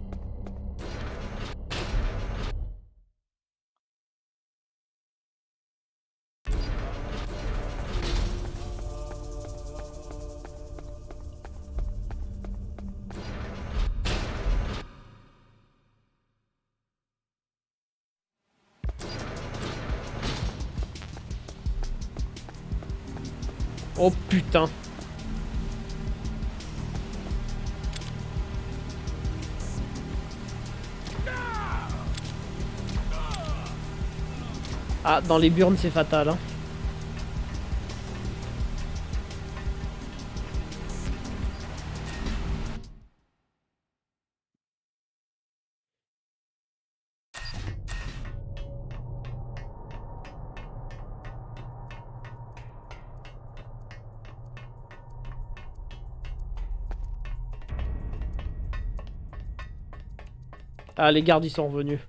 Oh putain. Ah, dans les burnes, c'est fatal, hein. Ah, les gardes, ils sont revenus.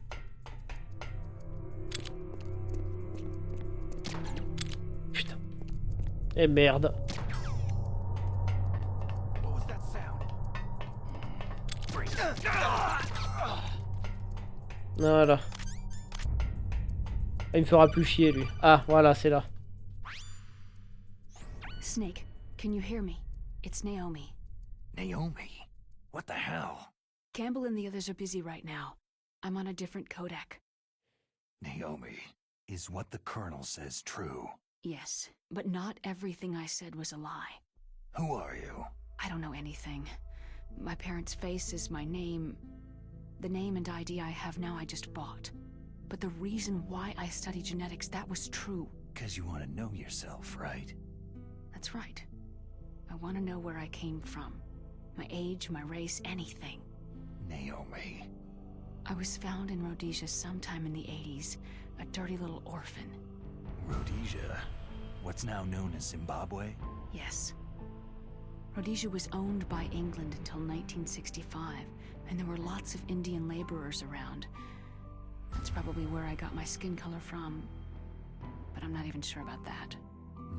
Putain. Eh merde. Voilà. Ah, il me fera plus chier lui. Ah, voilà, c'est là. Snake, can you hear me? It's Naomi. Naomi? What the hell? Campbell and the others are busy right now. I'm on a different codec. Naomi, is what the Colonel says true? Yes, but not everything I said was a lie. Who are you? I don't know anything. My parents' face is my name. The name and ID I have now I just bought. But the reason why I study genetics, that was true. 'Cause you want to know yourself, right? That's right. I want to know where I came from. My age, my race, anything. Naomi. I was found in Rhodesia sometime in the 80s, a dirty little orphan. Rhodesia? What's now known as Zimbabwe? Yes. Rhodesia was owned by England until 1965, and there were lots of Indian laborers around. That's probably where I got my skin color from, but I'm not even sure about that.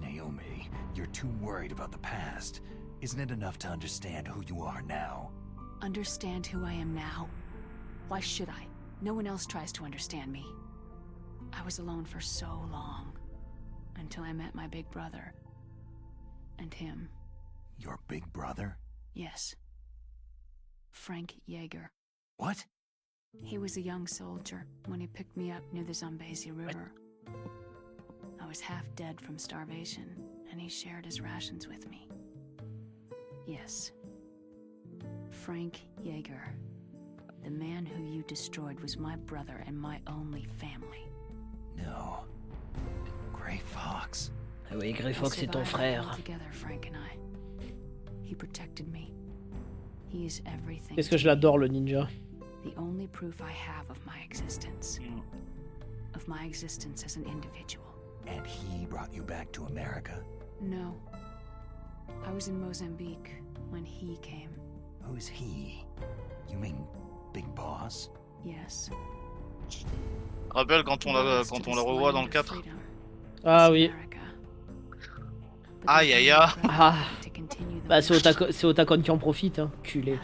Naomi, you're too worried about the past. Isn't it enough to understand who you are now? Understand who I am now? Why should I? No one else tries to understand me. I was alone for so long, until I met my big brother. And him. Your big brother? Yes. Frank Yeager. What? He was a young soldier when he picked me up near the Zambezi River. I was half dead from starvation, and he shared his rations with me. Yes. Frank Yeager. The man who you destroyed was my brother and my only family. No. Gray Fox. Ah oui, Grey Fox, c'est ton frère. Together, Frank and I. He protected me. He is everything. Qu'est-ce que je l'adore, le ninja. The only proof I have of my existence. Of my existence as an individual. And he brought you back to America? No. I was in Mozambique when he came. Who's he? You mean Big Boss? Yes. Rappelle quand on la revoit dans le 4. Ah oui. Aïe aïe aïe. Ah. Bah c'est Otakon qui en profite, hein. Culé.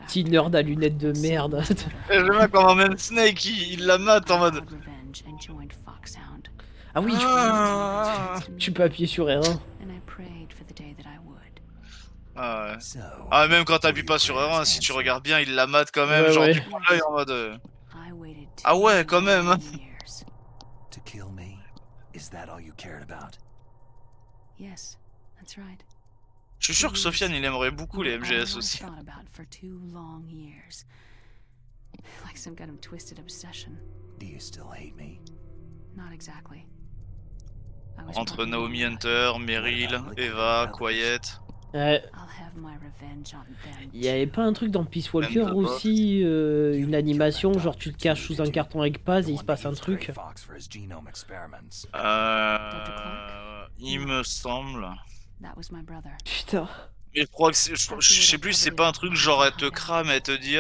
Petit nerd à lunettes de merde. J'aime bien comment même Snake il la mate en mode. Ah oui, tu peux appuyer sur R1. Ah ouais. Ah même quand t'appuies pas sur R1, si tu regardes bien, il la mate quand même, Ouais, genre ouais. du coup l'œil en mode. Ah ouais, quand même. To kill me? Is that all you cared about? Yes, that's right. Je suis sûr que Sofiane il aimerait beaucoup les MGS aussi. Like some kind of twisted obsession. Do you still hate me? Not exactly. Entre Naomi Hunter, Meryl, Eva, Quiet. Ouais. Y avait pas un truc dans Peace Walker aussi, une animation, genre tu te caches sous un carton avec Paz et il se passe un truc. Il me semble. Putain. Mais je crois que je sais plus si c'est pas un truc genre elle te crame, elle te dit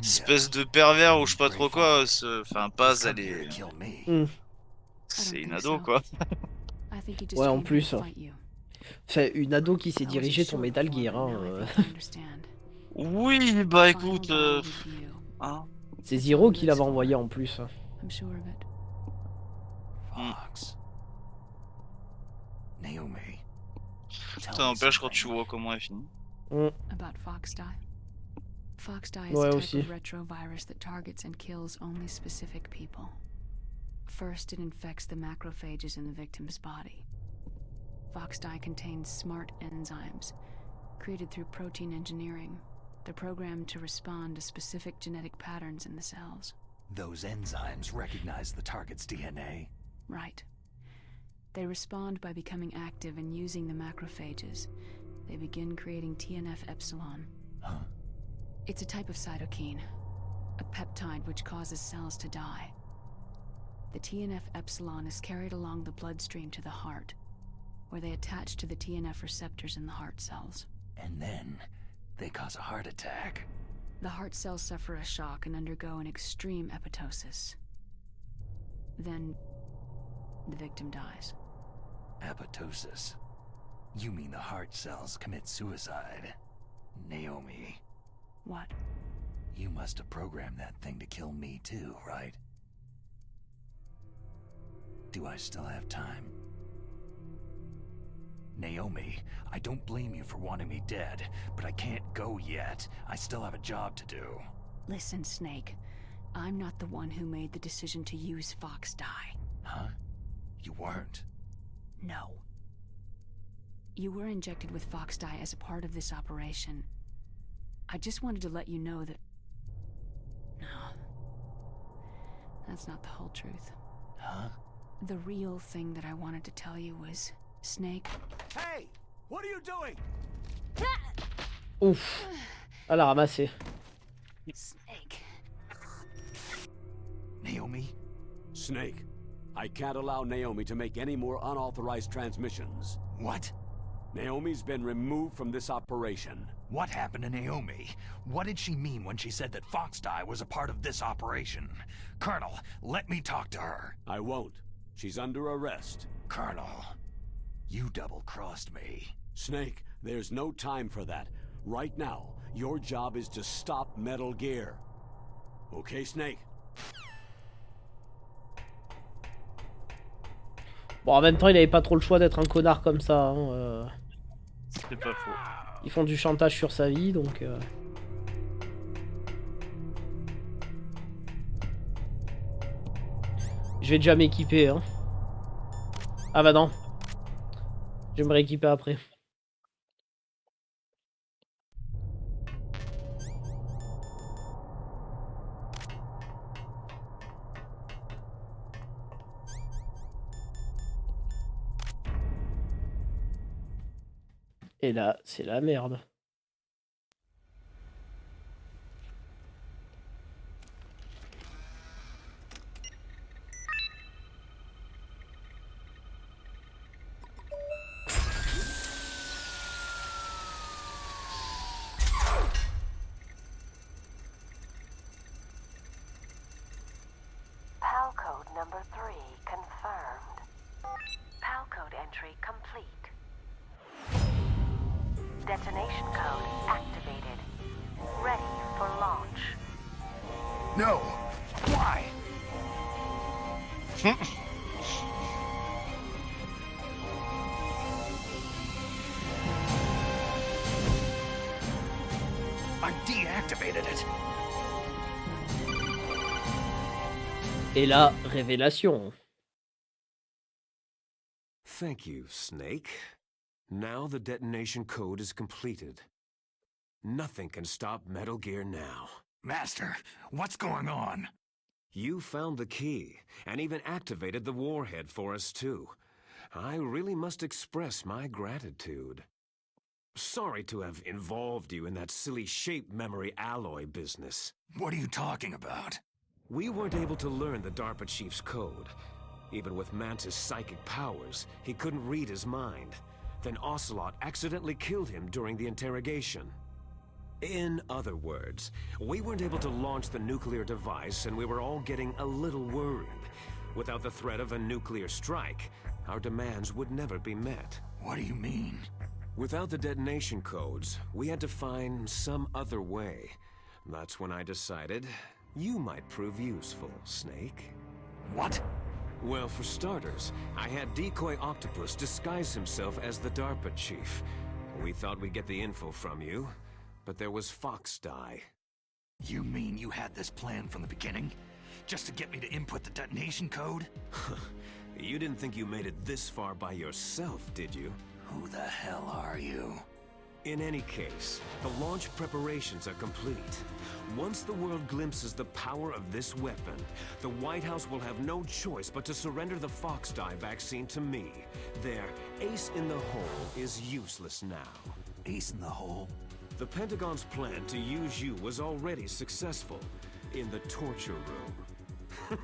espèce de pervers ou je sais pas trop quoi. Enfin Paz elle est. C'est une ado quoi. Ouais en plus. C'est une ado qui s'est dirigée ton Metal Gear. Hein, Oui bah écoute. Hein. C'est Zero qui l'avait envoyé en plus. Fox. Naomi. Ça n'empêche quand tu vois comment elle finit. About Fox Die. Fox Die is Ouais, a type aussi. of retrovirus that targets and kills only specific people. First, it infects the macrophages in the victim's body. Fox Die contains smart enzymes, created through protein engineering. They're programmed to respond to specific genetic patterns in the cells. Those enzymes recognize the target's DNA? Right. They respond by becoming active and using the macrophages. They begin creating TNF-epsilon. Huh? It's a type of cytokine, a peptide which causes cells to die. The TNF-epsilon is carried along the bloodstream to the heart, where they attach to the TNF receptors in the heart cells. And then they cause a heart attack. The heart cells suffer a shock and undergo an extreme apoptosis. Then the victim dies. Apoptosis? You mean the heart cells commit suicide? Naomi. What? You must have programmed that thing to kill me too, right? Do I still have time? Naomi, I don't blame you for wanting me dead, but I can't go yet. I still have a job to do. Listen, Snake. I'm not the one who made the decision to use Fox dye. Huh? You weren't? No. You were injected with Fox dye as a part of this operation. I just wanted to let you know that... No. That's not the whole truth. Huh? The real thing that I wanted to tell you was... Snake... Hey! What are you doing? Ouf. Elle a ramassé. Snake. Naomi? Snake, I can't allow Naomi to make any more unauthorized transmissions. What? Naomi's been removed from this operation. What happened to Naomi? What did she mean when she said that Fox dye was a part of this operation? Colonel, let me talk to her. I won't. She's under arrest. Colonel, you double-crossed me. Snake, there's no time for that. Right now, your job is to stop Metal Gear. Okay, Snake? Bon, en même temps, il avait pas trop le choix d'être un connard comme ça. Hein, C'est pas faux. Ils font du chantage sur sa vie, donc... Je vais déjà m'équiper, hein. Ah bah non. Je vais me rééquiper après. Et là, c'est la merde. PAL code number 3 confirmed. PAL code entry complete. Detonation code activated. Ready for launch. No! Why? I deactivated it. Et la révélation. Thank you, Snake. Now the detonation code is completed. Nothing can stop Metal Gear now. Master, what's going on? You found the key, and even activated the warhead for us too. I really must express my gratitude. Sorry to have involved you in that silly shape memory alloy business. What are you talking about? We weren't able to learn the DARPA chief's code. Even with Mantis' psychic powers, he couldn't read his mind. Then Ocelot accidentally killed him during the interrogation. In other words, we weren't able to launch the nuclear device, and we were all getting a little worried. Without the threat of a nuclear strike, our demands would never be met. What do you mean? Without the detonation codes, we had to find some other way. That's when I decided you might prove useful, Snake. What? Well, for starters, I had Decoy Octopus disguise himself as the DARPA chief. We thought we'd get the info from you, but there was Fox dye. You mean you had this plan from the beginning? Just to get me to input the detonation code? You didn't think you made it this far by yourself, did you? Who the hell are you? In any case, the launch preparations are complete. Once the world glimpses the power of this weapon, the White House will have no choice but to surrender the Fox dye vaccine to me. Their ace in the hole is useless now. Ace in the hole? The Pentagon's plan to use you was already successful in the torture room.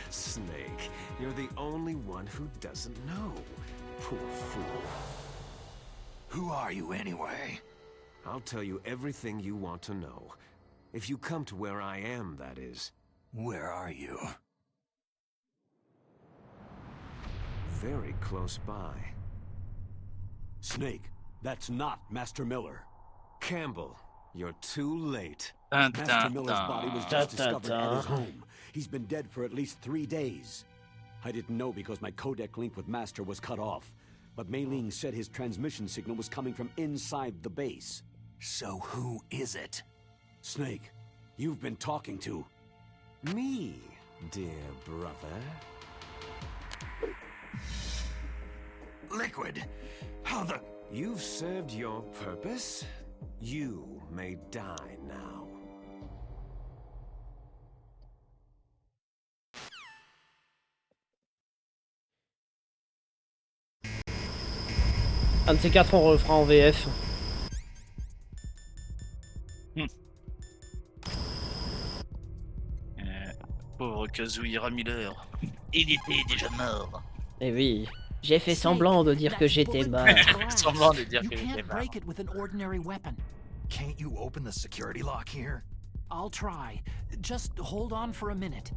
Snake, you're the only one who doesn't know. Poor fool. Who are you anyway? I'll tell you everything you want to know. If you come to where I am, that is. Where are you? Very close by. Snake, that's not Master Miller. Campbell, You're too late. Master Miller's body was just discovered at his home. He's been dead for at least 3 days. I didn't know because my codec link with Master was cut off. But Mei Ling said his transmission signal was coming from inside the base. So who is it? Snake, you've been talking to... Me, dear brother. Liquid! How the... You've served your purpose. You may die now. Un de ces quatre, on refera en VF. Pauvre Kazuhira Miller. Il était déjà mort. Eh oui, j'ai fait semblant de dire que j'étais mort. Semblant de dire You que j'étais can't mort. break it with an ordinary weapon. Can't you open the security lock here? I'll try. Just hold on for a minute.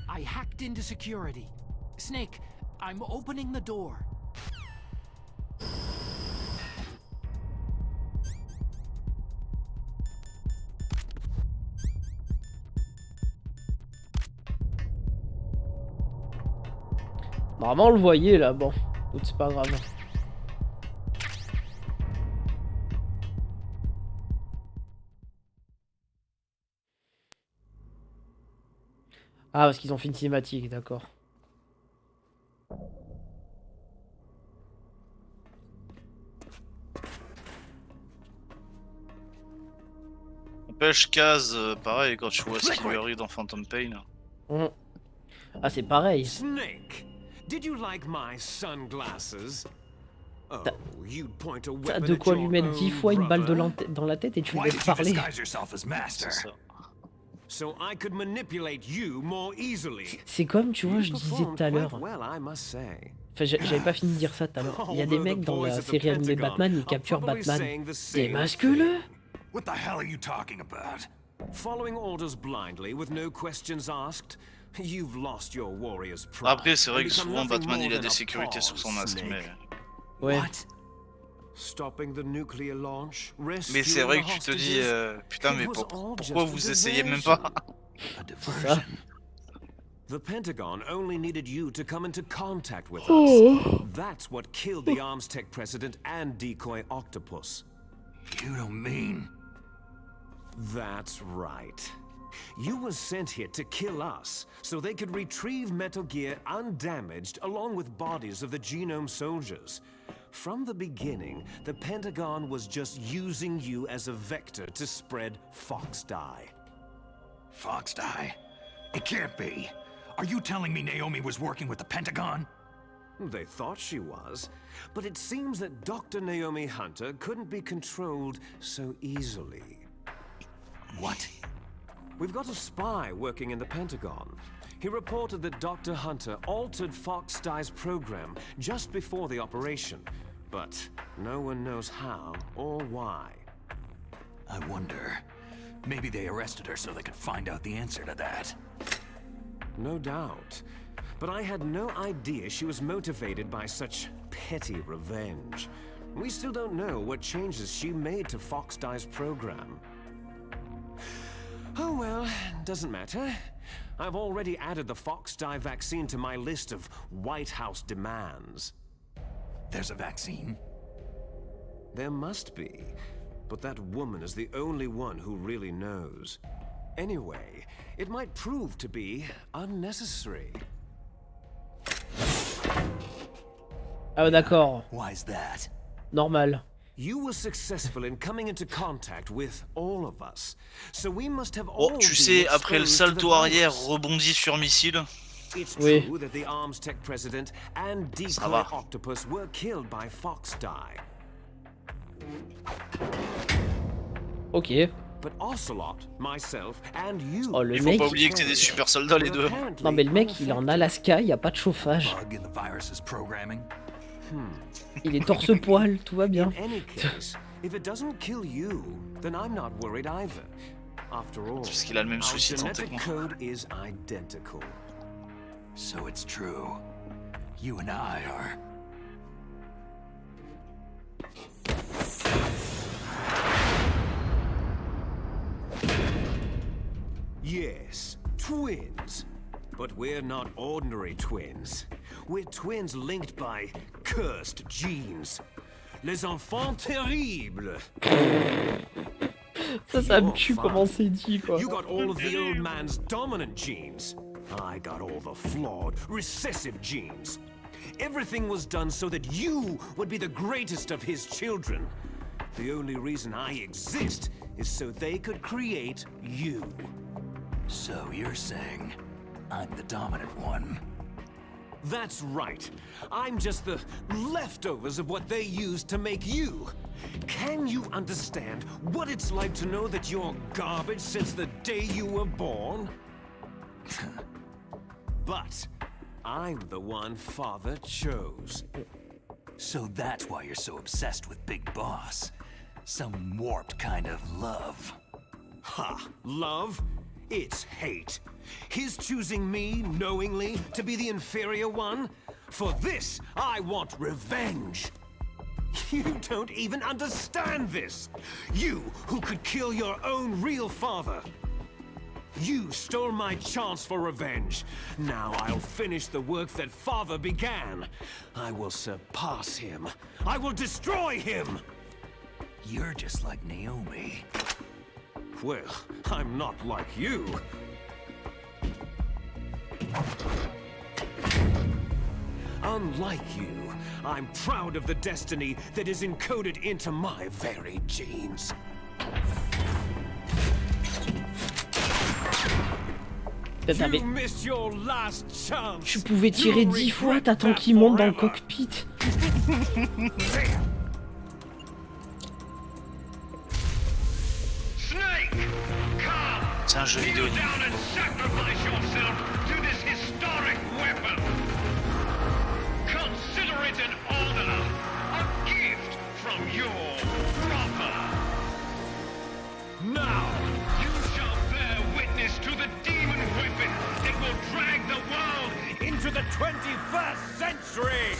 I hacked into security. Snake, I'm opening the door. Normalement on le voyait là, bon, donc c'est pas grave. Ah, parce qu'ils ont fait une cinématique, d'accord. Empêche Kaz, pareil, quand tu vois ce qui lui arrive dans Phantom Pain. Ah, c'est pareil. Snake, did you like my sunglasses? Oh, you'd point a T'as weapon de at quoi lui your mettre 10 own fois une balle brother? dans la tête et tu lui Why laisses did you parler. disguise yourself as Master? So I could manipulate you more easily. C'est comme, tu vois, je disais tout à l'heure. Well, I must say. Enfin, j'avais pas fini de dire ça tout à l'heure. Il y a des mecs dans la série animée Batman, ils capturent Batman. Démasque-le! What the hell are you talking about? Following orders blindly with no questions asked, you've lost your warrior's pride. Après, c'est vrai que and become souvent nothing Batman more il a than des a sécurités sur son pawn, masque, Snake. mais. Ouais. Stopping the nuclear launch, Mais c'est vrai que tu te dis, putain, mais pourquoi vous essayez même pas? Ça. The Pentagon only needed you to come into contact with us. Oh. That's what killed the Arms Tech president and decoy Octopus. You don't mean... That's right. You were sent here to kill us, so they could retrieve Metal Gear undamaged along with bodies of the Genome soldiers. From the beginning, the Pentagon was just using you as a vector to spread Fox Die. Fox Die? It can't be. Are you telling me Naomi was working with the Pentagon? They thought she was, but it seems that Dr. Naomi Hunter couldn't be controlled so easily. What? We've got a spy working in the Pentagon. He reported that Dr. Hunter altered Fox Die's program just before the operation, but no one knows how or why. I wonder. Maybe they arrested her so they could find out the answer to that. No doubt. But I had no idea she was motivated by such petty revenge. We still don't know what changes she made to Fox Die's program. Oh well, doesn't matter. I've already added the Fox Die vaccine to my list of White House demands. There's a vaccine? There must be. But that woman is the only one who really knows. Anyway, it might prove to be unnecessary. Ah d'accord. Why is that? Normal. You were successful in coming into contact with all of us. So we must have all Oh, tu been sais, après le exposed to the salto arrière virus. rebondi sur missile. It's Oui. true that the Arms Tech president and Ça decoy va. Octopus were killed by Fox Die. Ok. But Ocelot, myself, and you. Oh, le Il faut mec. pas oublier que c'est des super soldats les deux. Non, mais le mec, il est en Alaska, il y a pas de chauffage. Bug in the virus's programming? Il est torse-poil, tout va bien. In any case, if it doesn't kill you, then I'm not worried either. After all, Parce qu'il a le même our souci de santé genetic que moi. code is identical. So it's true. You and I are... Yes, twins. But we're not ordinary twins. We're twins linked by cursed genes. Les enfants terribles. Ça me tue comment c'est dit, quoi. You got all of the old man's dominant genes. I got all the flawed, recessive genes. Everything was done so that you would be the greatest of his children. The only reason I exist is so they could create you. So you're saying I'm the dominant one? That's right. I'm just the leftovers of what they used to make you. Can you understand what it's like to know that you're garbage since the day you were born? But I'm the one Father chose. So that's why you're so obsessed with Big Boss. Some warped kind of love. Ha! Love? It's hate. His choosing me, knowingly, to be the inferior one? For this, I want revenge. You don't even understand this. You, who could kill your own real father. You stole my chance for revenge. Now I'll finish the work that Father began. I will surpass him. I will destroy him! You're just like Naomi. Well, I'm not like you. Unlike you, I'm proud of the destiny that is encoded into my very genes. You missed your last chance. Tu pouvais tirer 10 fois, t'attends qu'il monte dans le cockpit. C'est un jeu vidéo. Consider it an honor, a gift from your brother. Now, you shall bear witness to the demon weapon that will drag the world into the 21st century!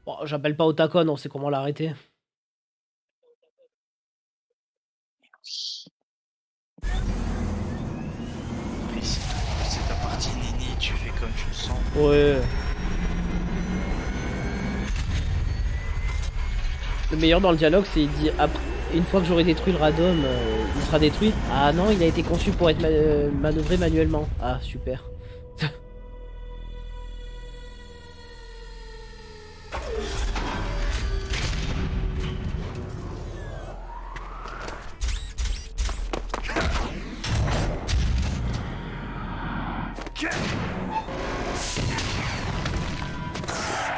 Bon, j'appelle pas Otakon, on sait comment l'arrêter. C'est ta partie Nini, tu fais comme tu le sens. Ouais. Le meilleur dans le dialogue, c'est il dit après, une fois que j'aurai détruit le radom, il sera détruit. Ah non, il a été conçu pour être manœuvré manuellement. Ah super.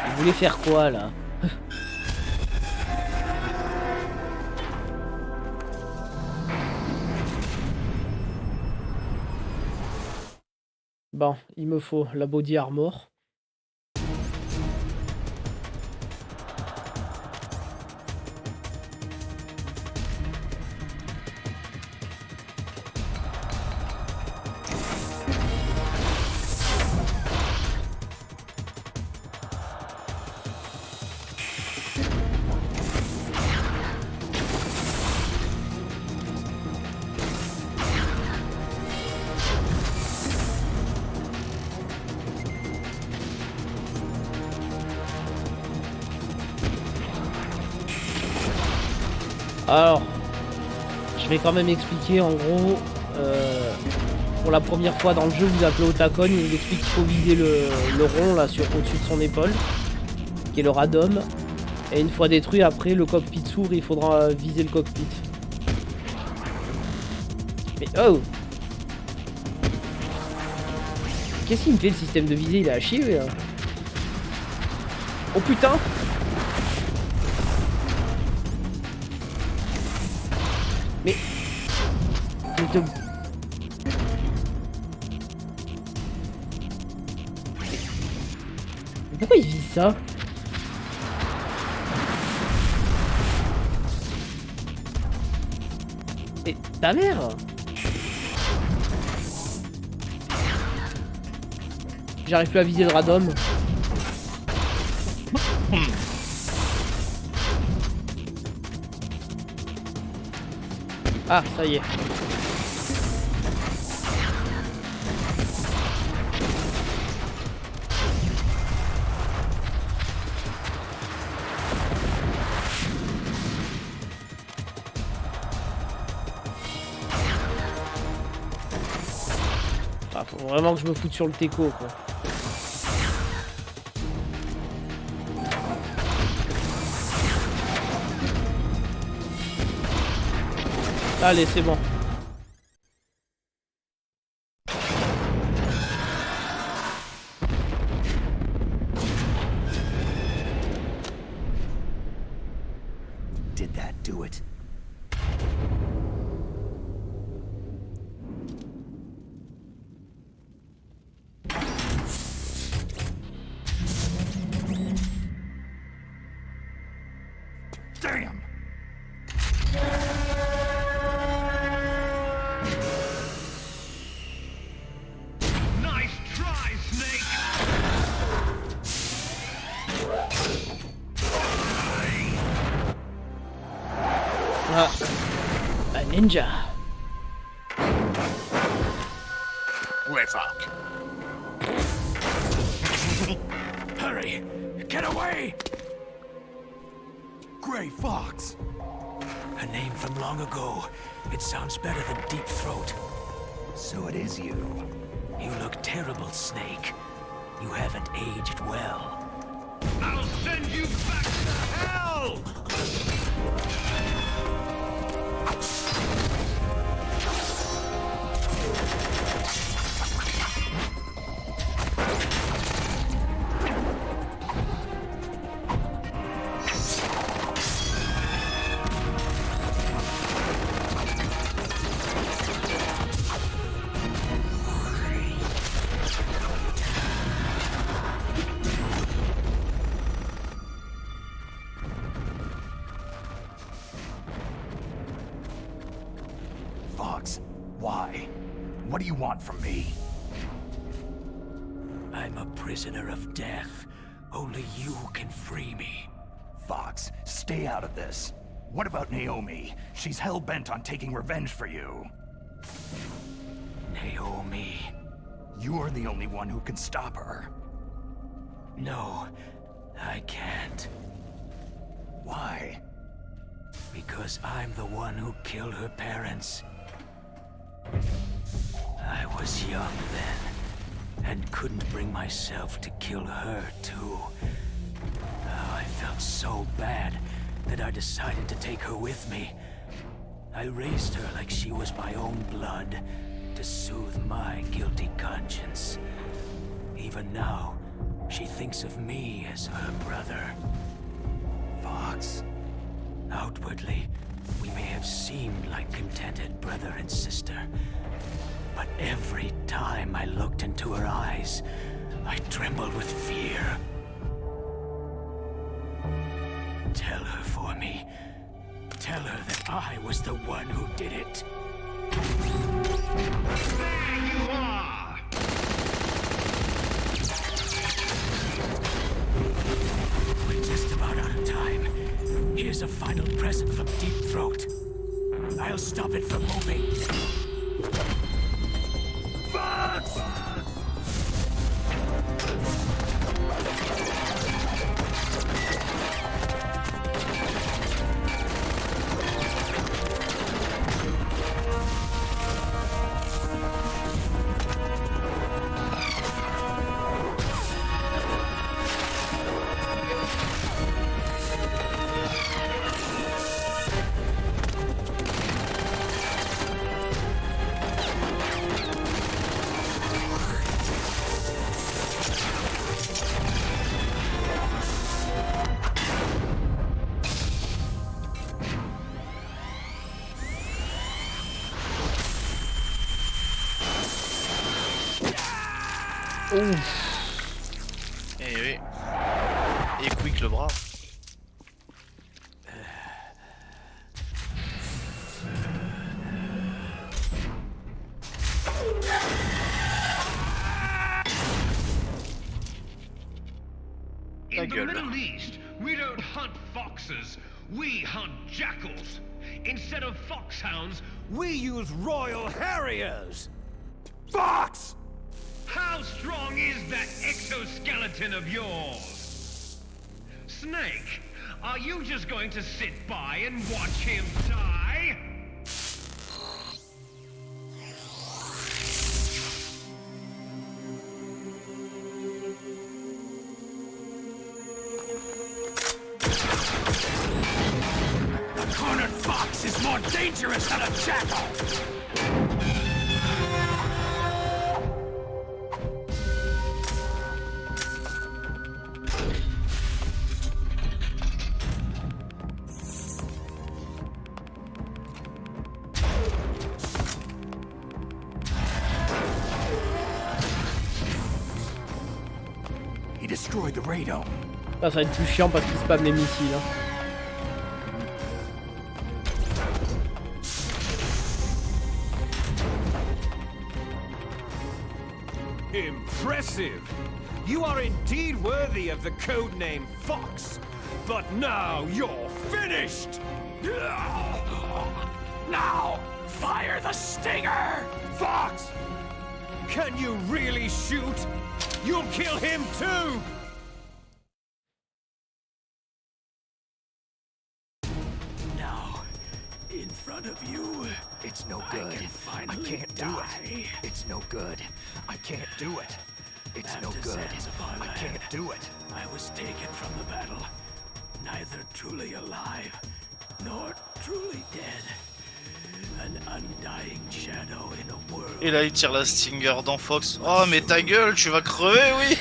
Vous voulez faire quoi là? Bon, il me faut la body armor. Alors, je vais quand même expliquer en gros. Pour la première fois dans le jeu, vous appelez au tacon, il vous explique qu'il faut viser le rond là au-dessus de son épaule, qui est le radome. Et une fois détruit, après le cockpit s'ouvre, il faudra viser le cockpit. Mais oh! Qu'est-ce qu'il me fait le système de visée? Il est à chier là. Oh putain! Mais pourquoi il vise ça? Mais ta mère! J'arrive plus à viser le radome. Ah, ça y est. Ah, faut vraiment que je me foute sur le teco, quoi. Allez, c'est bon. Did that do it? Damn! Nice try, Snake! Ah, un ninja. Ouais, fuck. Hurry! Get away! Gray Fox! A name from long ago. It sounds better than Deep Throat. So it is you. You look terrible, Snake. You haven't aged well. I'll send you back to hell! Fox, why? What do you want from me? I'm a prisoner of death. Only you can free me. Fox, stay out of this. What about Naomi? She's hell-bent on taking revenge for you. Naomi. You're the only one who can stop her. No, I can't. Why? Because I'm the one who killed her parents. I was young then, and couldn't bring myself to kill her too. Oh, I felt so bad that I decided to take her with me. I raised her like she was my own blood, to soothe my guilty conscience. Even now, she thinks of me as her brother. Fox. Outwardly, we may have seemed like contented brother and sister. But every time I looked into her eyes, I trembled with fear. Tell her for me. Tell her that I was the one who did it. There you are! We're just about out of time. Here's a final present from Deep Throat. I'll stop it from moving. Fox! Eh oui. Et quick le bras. In the Middle East, we don't hunt foxes, we hunt jackals. Instead of foxhounds, we use royal harriers. Fox! How strong is that exoskeleton of yours? Snake, are you just going to sit by and watch him die? A cornered fox is more dangerous than a jackal! He destroyed the radome. Ça va être plus chiant parce qu'il spam les missiles. Hein. Impressive! You are indeed worthy of the codename Fox. But now you're finished! Now, fire the stinger! Fox! Can you really shoot? You'll kill him too! Now, in front of you, It's no good. I can't do it. It's no good. I can't do it. It's no good. I can't do it. I was taken from the battle, neither truly alive nor truly dead. An undying shadow in a world. Et là il tire la Stinger dans Fox. Oh mais ta gueule, tu vas crever, oui.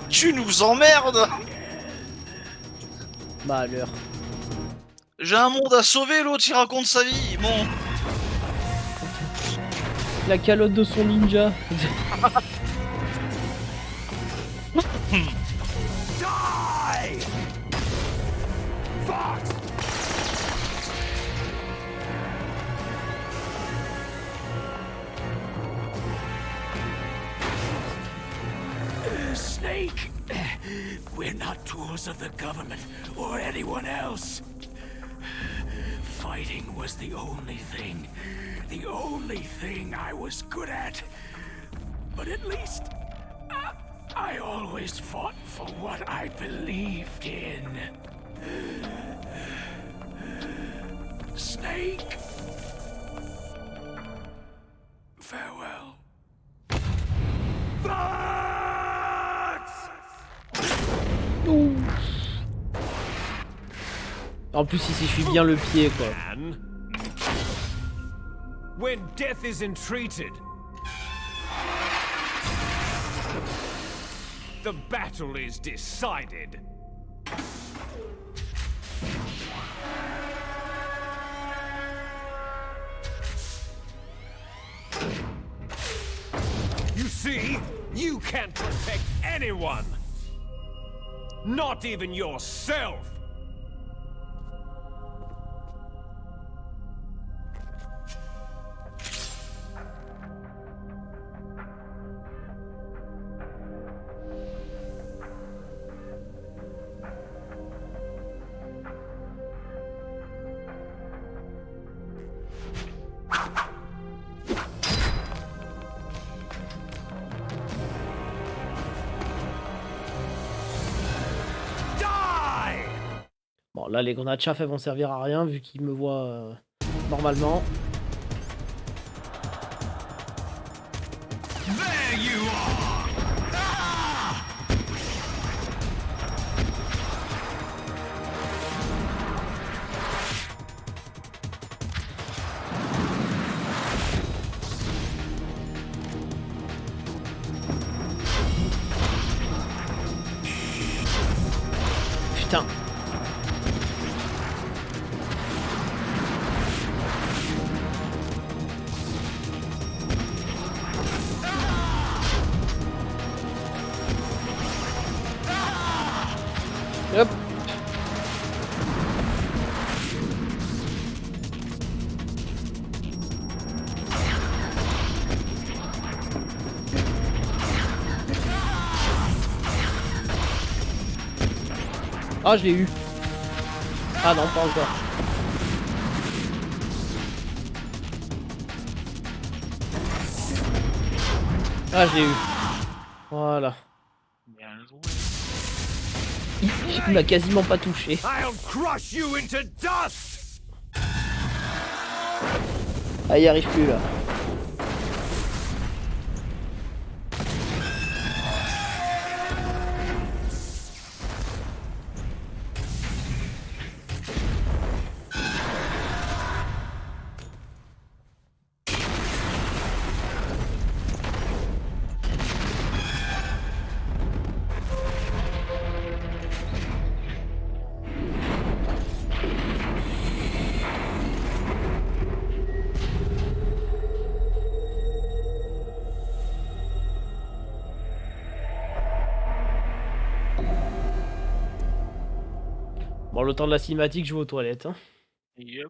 Tu nous emmerdes. Malheur. J'ai un monde à sauver, l'autre il raconte sa vie. Bon. La calotte de son ninja. Die! Fox! Snake, we're not tools of the government or anyone else. Fighting was the only thing I was good at. But at least, I always fought for what I believed in. Snake, farewell. Ouh. En plus il s'essuie bien le pied quoi. When death is entreated, the battle is decided. You see, you can't protect anyone. Not even yourself. Bon là les grenades chaff elles vont servir à rien vu qu'ils me voient normalement. There you are! Ah! Putain. Hop. Ah, je l'ai eu. Ah non, pas encore. Ah, je l'ai eu. Voilà. Il m'a quasiment pas touché. I'll crush you into dust. Ah, il y arrive plus là. Bon, le temps de la cinématique, je vais aux toilettes. Hein. Yep.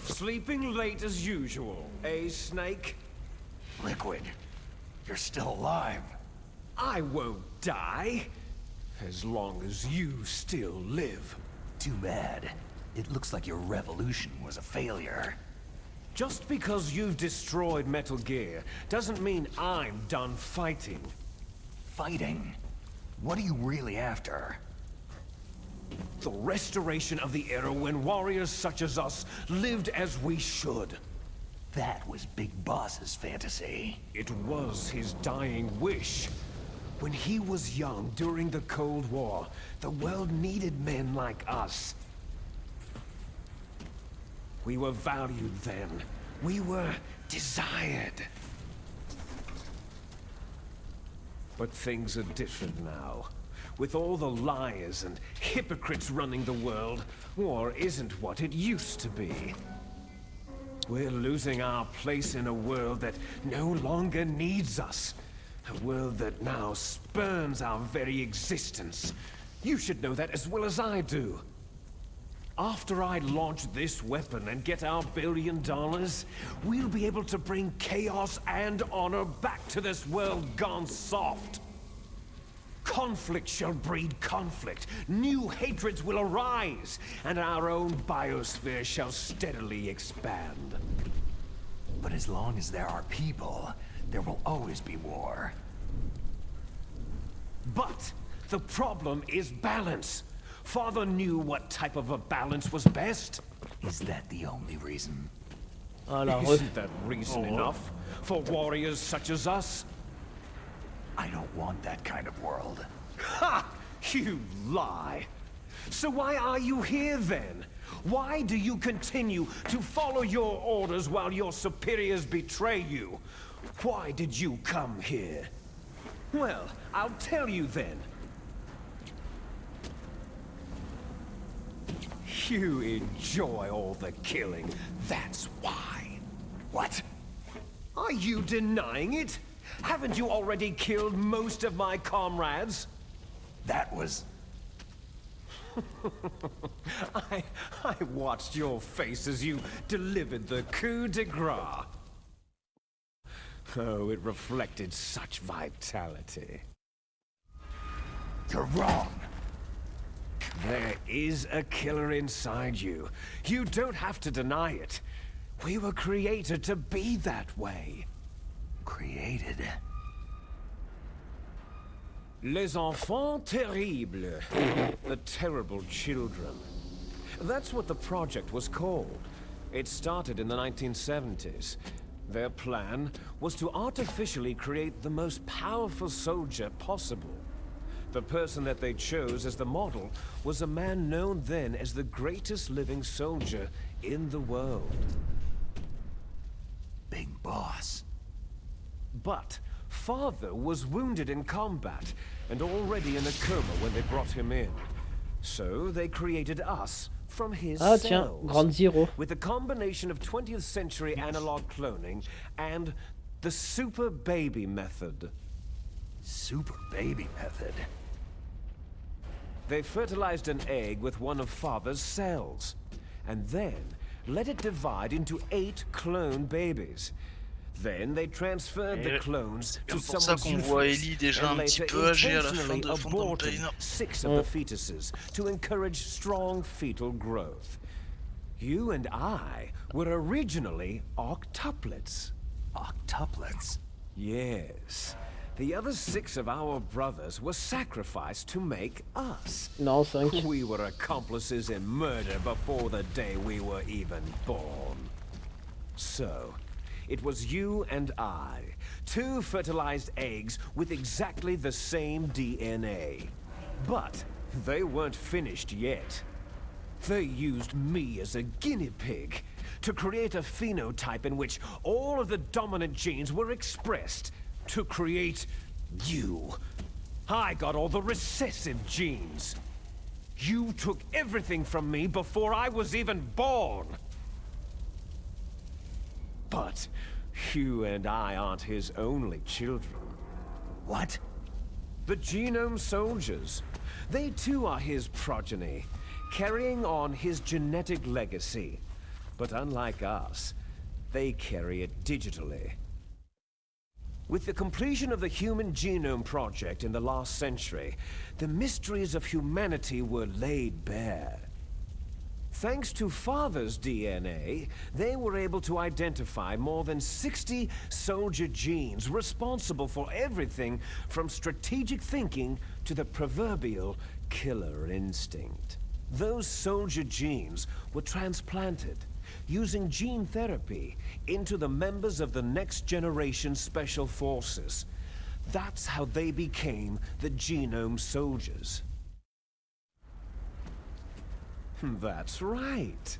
Sleeping late as usual, eh, Snake? Liquid, you're still alive. I won't die, as long as you still live. Too bad. It looks like your revolution was a failure. Just because you've destroyed Metal Gear doesn't mean I'm done fighting. Fighting? What are you really after? The restoration of the era when warriors such as us lived as we should. That was Big Boss's fantasy. It was his dying wish. When he was young during the Cold War, the world needed men like us. We were valued then. We were desired. But things are different now. With all the liars and hypocrites running the world, war isn't what it used to be. We're losing our place in a world that no longer needs us. A world that now spurns our very existence. You should know that as well as I do. After I launch this weapon and get our $1 billion, we'll be able to bring chaos and honor back to this world gone soft. Conflict shall breed conflict, new hatreds will arise, and our own biosphere shall steadily expand. But as long as there are people, there will always be war. But the problem is balance. Father knew what type of a balance was best. Is that the only reason? Isn't that reason enough for warriors such as us? I don't want that kind of world. Ha! You lie! So why are you here then? Why do you continue to follow your orders while your superiors betray you? Why did you come here? Well, I'll tell you then. You enjoy all the killing, that's why. What? Are you denying it? Haven't you already killed most of my comrades? That was... I watched your face as you delivered the coup de grace. Oh, it reflected such vitality. You're wrong. There is a killer inside you. You don't have to deny it. We were created to be that way. Created? Les enfants terribles. The terrible children. That's what the project was called. It started in the 1970s. Their plan was to artificially create the most powerful soldier possible. The person that they chose as the model was a man known then as the greatest living soldier in the world. Big Boss. But Father was wounded in combat and already in a coma when they brought him in. So they created us from his tiens, cells, Ground Zero. with a combination of 20th century analog cloning and the super baby method. Super baby method. They fertilized an egg with one of Father's cells, and then let it divide into 8 clone babies. Then they transferred the clones to someone's uterus, and later intentionally aborted 6 of the fetuses to encourage strong fetal growth. You and I were originally octuplets. Octuplets? Yes. The other 6 of our brothers were sacrificed to make us. No, thank you. We were accomplices in murder before the day we were even born. So, it was you and I, 2 fertilized eggs with exactly the same DNA. But they weren't finished yet. They used me as a guinea pig to create a phenotype in which all of the dominant genes were expressed to create you. I got all the recessive genes. You took everything from me before I was even born. But you and I aren't his only children. What? The Genome Soldiers. They too are his progeny, carrying on his genetic legacy. But unlike us, they carry it digitally. With the completion of the Human Genome Project in the last century, the mysteries of humanity were laid bare. Thanks to Father's DNA, they were able to identify more than 60 soldier genes responsible for everything from strategic thinking to the proverbial killer instinct. Those soldier genes were transplanted, using gene therapy, into the members of the next generation Special Forces. That's how they became the Genome Soldiers. That's right.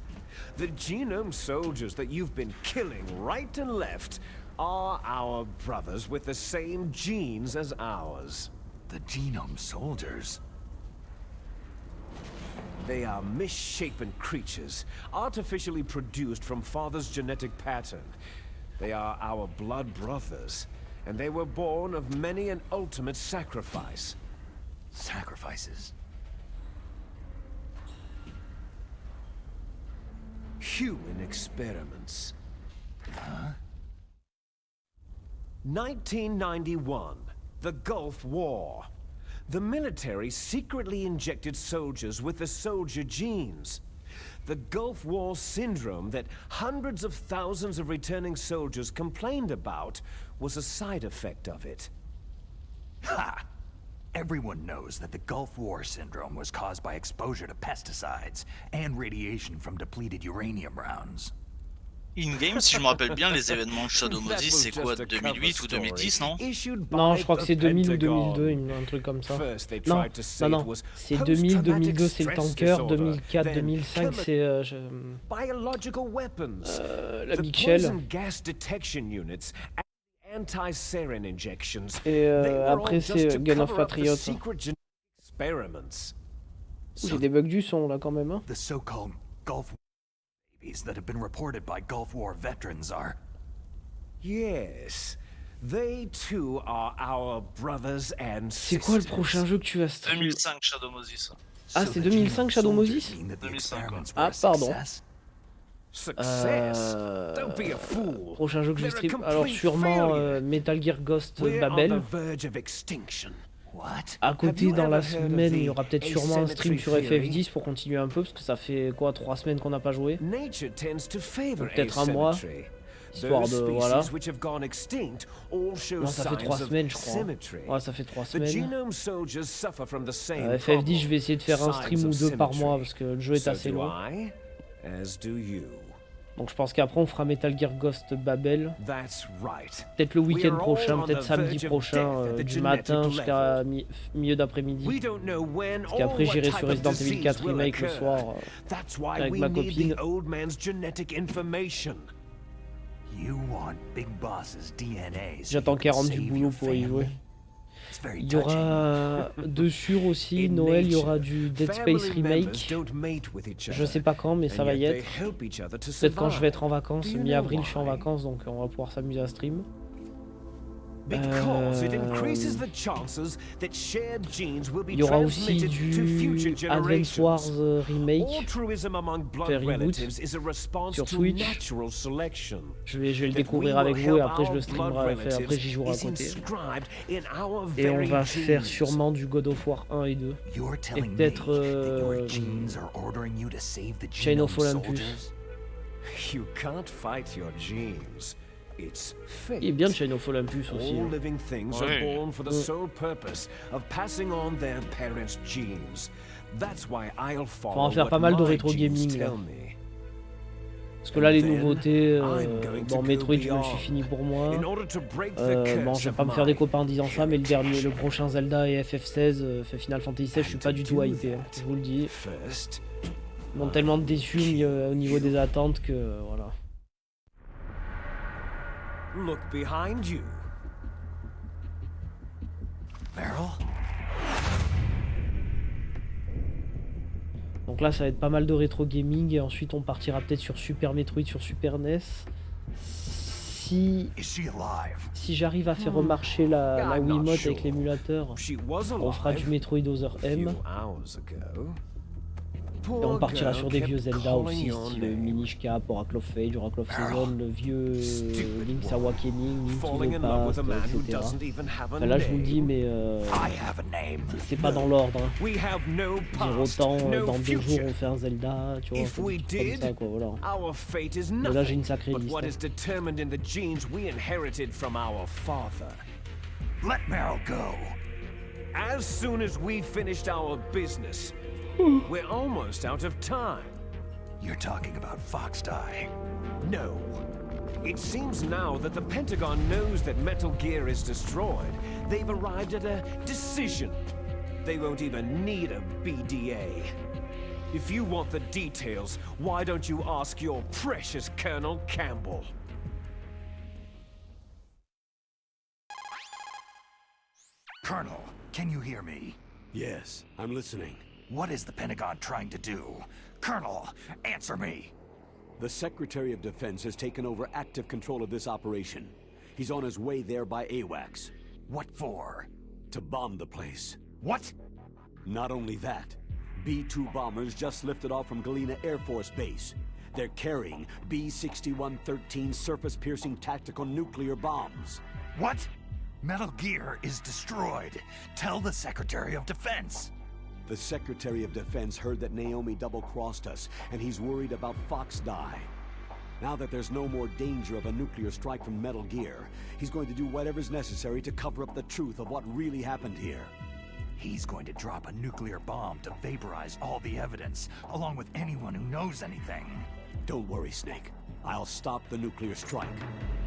The Genome Soldiers that you've been killing right and left are our brothers with the same genes as ours. The Genome Soldiers? They are misshapen creatures, artificially produced from Father's genetic pattern. They are our blood brothers, and they were born of many an ultimate sacrifice. Sacrifices? Human experiments. Huh? 1991, the Gulf War. The military secretly injected soldiers with the soldier genes. The Gulf War syndrome that hundreds of thousands of returning soldiers complained about was a side effect of it. Ha! Everyone knows that the Gulf War syndrome was caused by exposure to pesticides and radiation from depleted uranium rounds. In-game, si je me rappelle bien, les événements de Shadow Moses, c'est quoi, 2008 ou 2010, non? Non, je crois que c'est 2000 ou 2002, un truc comme ça. Non, non, non, c'est 2000, 2002 c'est le tanker, 2004, 2005 c'est la Big Shell. Et après c'est Gun of Patriot. J'ai des bugs du son là quand même. Hein. The so-called Gulf babies that have been reported by Gulf War veterans are... Yes, they too are our brothers and sisters. C'est quoi le prochain jeu que tu vas streamer? 2005 Shadow Moses. Ah, c'est 2005 Shadow Moses? 2005. Ah, pardon. Don't be a fool. Prochain jeu que je stream. Alors sûrement Metal Gear Ghost Babel. À côté dans la semaine il y aura peut-être sûrement un stream sur FF10 pour continuer un peu parce que ça fait quoi 3 semaines qu'on n'a pas joué. Peut-être un mois. Histoire de voilà. Non ça fait 3 semaines je crois. Ouais ça fait 3 semaines. FF10 je vais essayer de faire un stream ou 2 par mois parce que le jeu est assez long. Donc je pense qu'après on fera Metal Gear Ghost Babel. Peut-être le week-end prochain, peut-être samedi prochain, du matin jusqu'à milieu d'après-midi. Parce qu'après j'irai sur Resident Evil 4 Remake le soir avec ma copine. J'attends 40 du boulot pour y jouer. Il y aura dessus aussi, Noël, il y aura du Dead Space Remake. Je sais pas quand, mais ça va y être. Peut-être quand je vais être en vacances, mi-avril je suis en vacances, donc on va pouvoir s'amuser à stream. Because it increases the chances that shared genes will be Il y aura aussi transmitted to future du Advance Wars generations. Remake Altruism among blood fait reboot relatives is a response sur to Switch. natural selection. Je vais le That découvrir we avec will vous et help après je our le streamerai, blood enfin, après j'y jouerai à relatives côté. is inscribed in our Et on very va faire genes. sûrement du God of War 1 et 2. You're Et telling me peut-être that your genes are ordering you to save the Chain genome of Olympus. soldiers? You can't fight your genes. It's fate. Il est bien de Chain of Olympus aussi. All hein. living things are born for the sole purpose of passing on their parents' genes. That's why I'll follow Faut en faire what pas mal de my rétro genes gaming là. tell me. Parce que là les And then, nouveautés, I'm going to bon go Metroid je me le beyond. suis fini pour moi. In order to break the Bon curse je vais of pas me faire des my copains en disant ça, mais le prochain Zelda et FF16, Final Fantasy XVI, je suis pas du tout hypé, hein, je vous le dis. First, Ils m'ont tellement déçu au niveau des attentes que voilà. look behind you. Meryl? Donc là ça va être pas mal de rétro gaming et ensuite on partira peut-être sur Super Metroid, sur Super NES. Si j'arrive à faire remarcher la Wiimote avec l'émulateur, on fera du Metroid Other M. Et on partira sur des vieux Zelda aussi, style Minish Cap, Oracle of Fate, Oracle of Season, le vieux Link's Awakening, Link to the Past, etc. Enfin, là je vous le dis, mais c'est pas dans l'ordre. Hein. Dire autant dans 2 jours on fait un Zelda, tu vois, comme ça quoi, voilà. Mais là j'ai une sacrée liste. Let Meryl go. As soon as we finished our business, we're almost out of time. You're talking about Fox Die. No. It seems now that the Pentagon knows that Metal Gear is destroyed. They've arrived at a decision. They won't even need a BDA. If you want the details, why don't you ask your precious Colonel Campbell? Colonel, can you hear me? Yes, I'm listening. What is the Pentagon trying to do? Colonel, answer me! The Secretary of Defense has taken over active control of this operation. He's on his way there by AWACS. What for? To bomb the place. What? Not only that, B-2 bombers just lifted off from Galena Air Force Base. They're carrying B-6113 surface-piercing tactical nuclear bombs. What? Metal Gear is destroyed. Tell the Secretary of Defense. The Secretary of Defense heard that Naomi double-crossed us, and he's worried about Fox Die. Now that there's no more danger of a nuclear strike from Metal Gear, he's going to do whatever's necessary to cover up the truth of what really happened here. He's going to drop a nuclear bomb to vaporize all the evidence, along with anyone who knows anything. Don't worry, Snake. I'll stop the nuclear strike.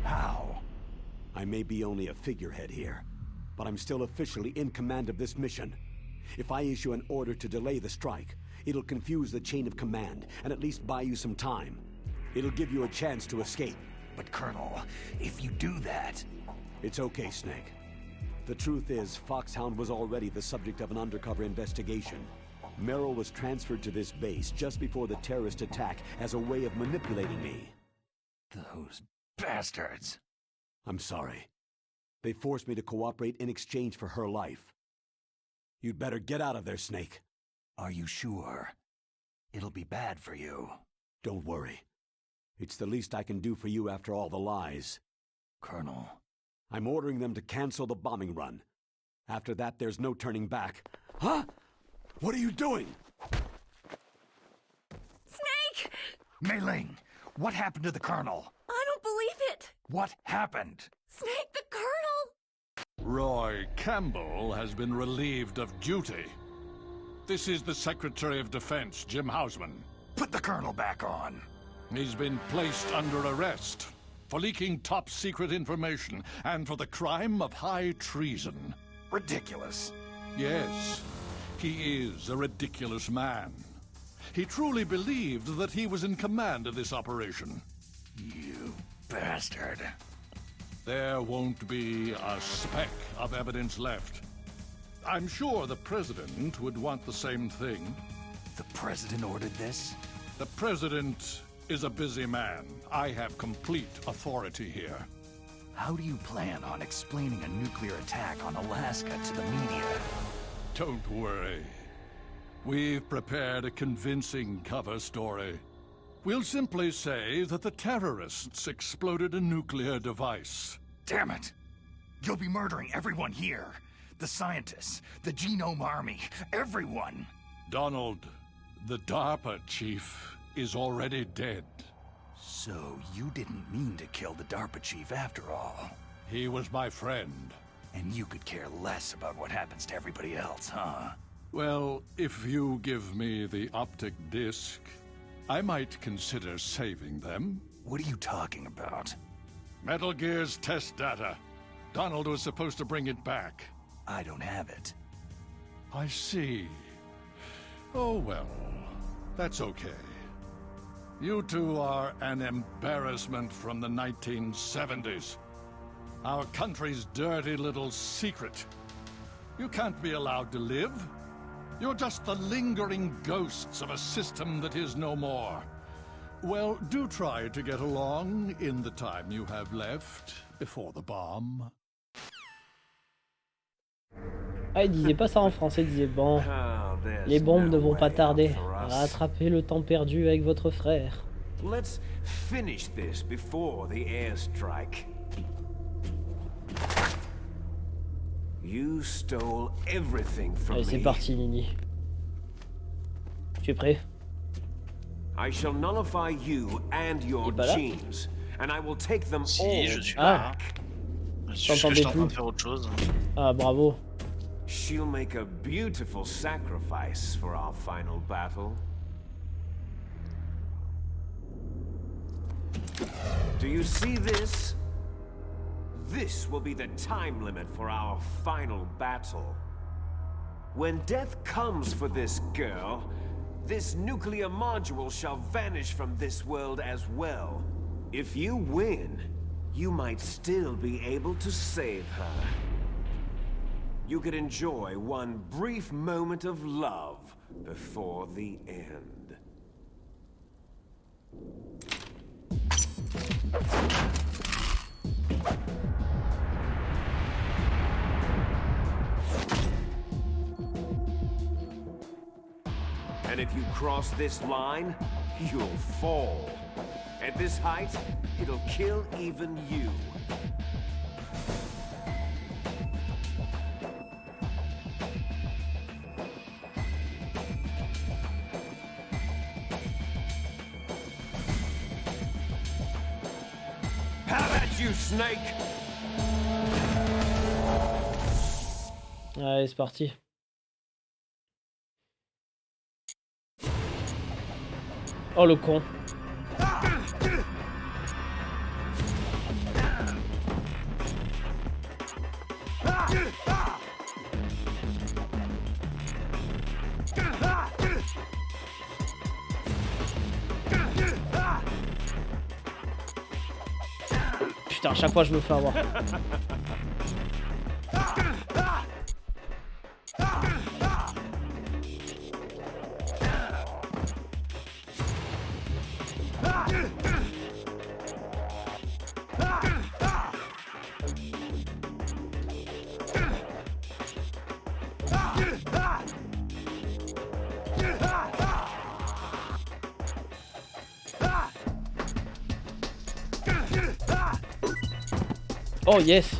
How? I may be only a figurehead here, but I'm still officially in command of this mission. If I issue an order to delay the strike, it'll confuse the chain of command and at least buy you some time. It'll give you a chance to escape. But Colonel, if you do that... It's okay, Snake. The truth is, Foxhound was already the subject of an undercover investigation. Merrill was transferred to this base just before the terrorist attack as a way of manipulating me. Those bastards. I'm sorry. They forced me to cooperate in exchange for her life. You'd better get out of there, Snake. Are you sure? It'll be bad for you. Don't worry. It's the least I can do for you after all the lies. Colonel. I'm ordering them to cancel the bombing run. After that, there's no turning back. Huh? What are you doing? Snake! Mei Ling, what happened to the Colonel? I don't believe it! What happened? Snake, the Colonel! Roy Campbell has been relieved of duty. This is the Secretary of Defense, Jim Houseman. Put the Colonel back on. He's been placed under arrest for leaking top-secret information and for the crime of high treason. Ridiculous. Yes, he is a ridiculous man. He truly believed that he was in command of this operation. You bastard. There won't be a speck of evidence left. I'm sure the President would want the same thing. The President ordered this? The President is a busy man. I have complete authority here. How do you plan on explaining a nuclear attack on Alaska to the media? Don't worry. We've prepared a convincing cover story. We'll simply say that the terrorists exploded a nuclear device. Damn it! You'll be murdering everyone here. The scientists, the Genome Army, everyone! Donald, the DARPA chief, is already dead. So you didn't mean to kill the DARPA chief after all. He was my friend. And you could care less about what happens to everybody else, huh? Well, if you give me the optic disc, I might consider saving them. What are you talking about? Metal Gear's test data. Donald was supposed to bring it back. I don't have it. I see. Oh well, that's okay. You two are an embarrassment from the 1970s. Our country's dirty little secret. You can't be allowed to live. You're just the lingering ghosts of a system that is no more. Well, do try to get along in the time you have left before the bomb. Ah, il disait pas ça en français, il disait bon, les bombes ne vont pas tarder à rattraper le temps perdu avec votre frère. Let's finish this before the airstrike. You stole everything from Allez, c'est me. parti, Nini. Tu es prêt? I shall nullify you and your genes, and I will take them all je suis là. back. Je suis juste en train de faire autre chose. Ah, bravo. She'll make a beautiful sacrifice for our final battle. Do you see this? This will be the time limit for our final battle. When death comes for this girl, this nuclear module shall vanish from this world as well. If you win, you might still be able to save her. You could enjoy one brief moment of love before the end. And if you cross this line, you'll fall. At this height, it'll kill even you. Have at you, Snake! Allez, c'est parti. Oh le con. Putain, à chaque fois je me fais avoir. Oh yes.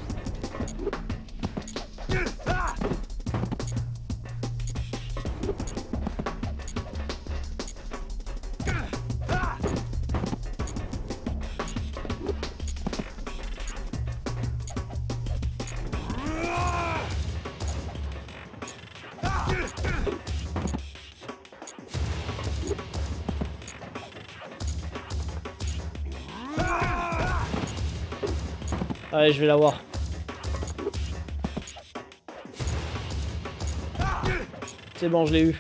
Allez, je vais l'avoir. C'est bon, je l'ai eu.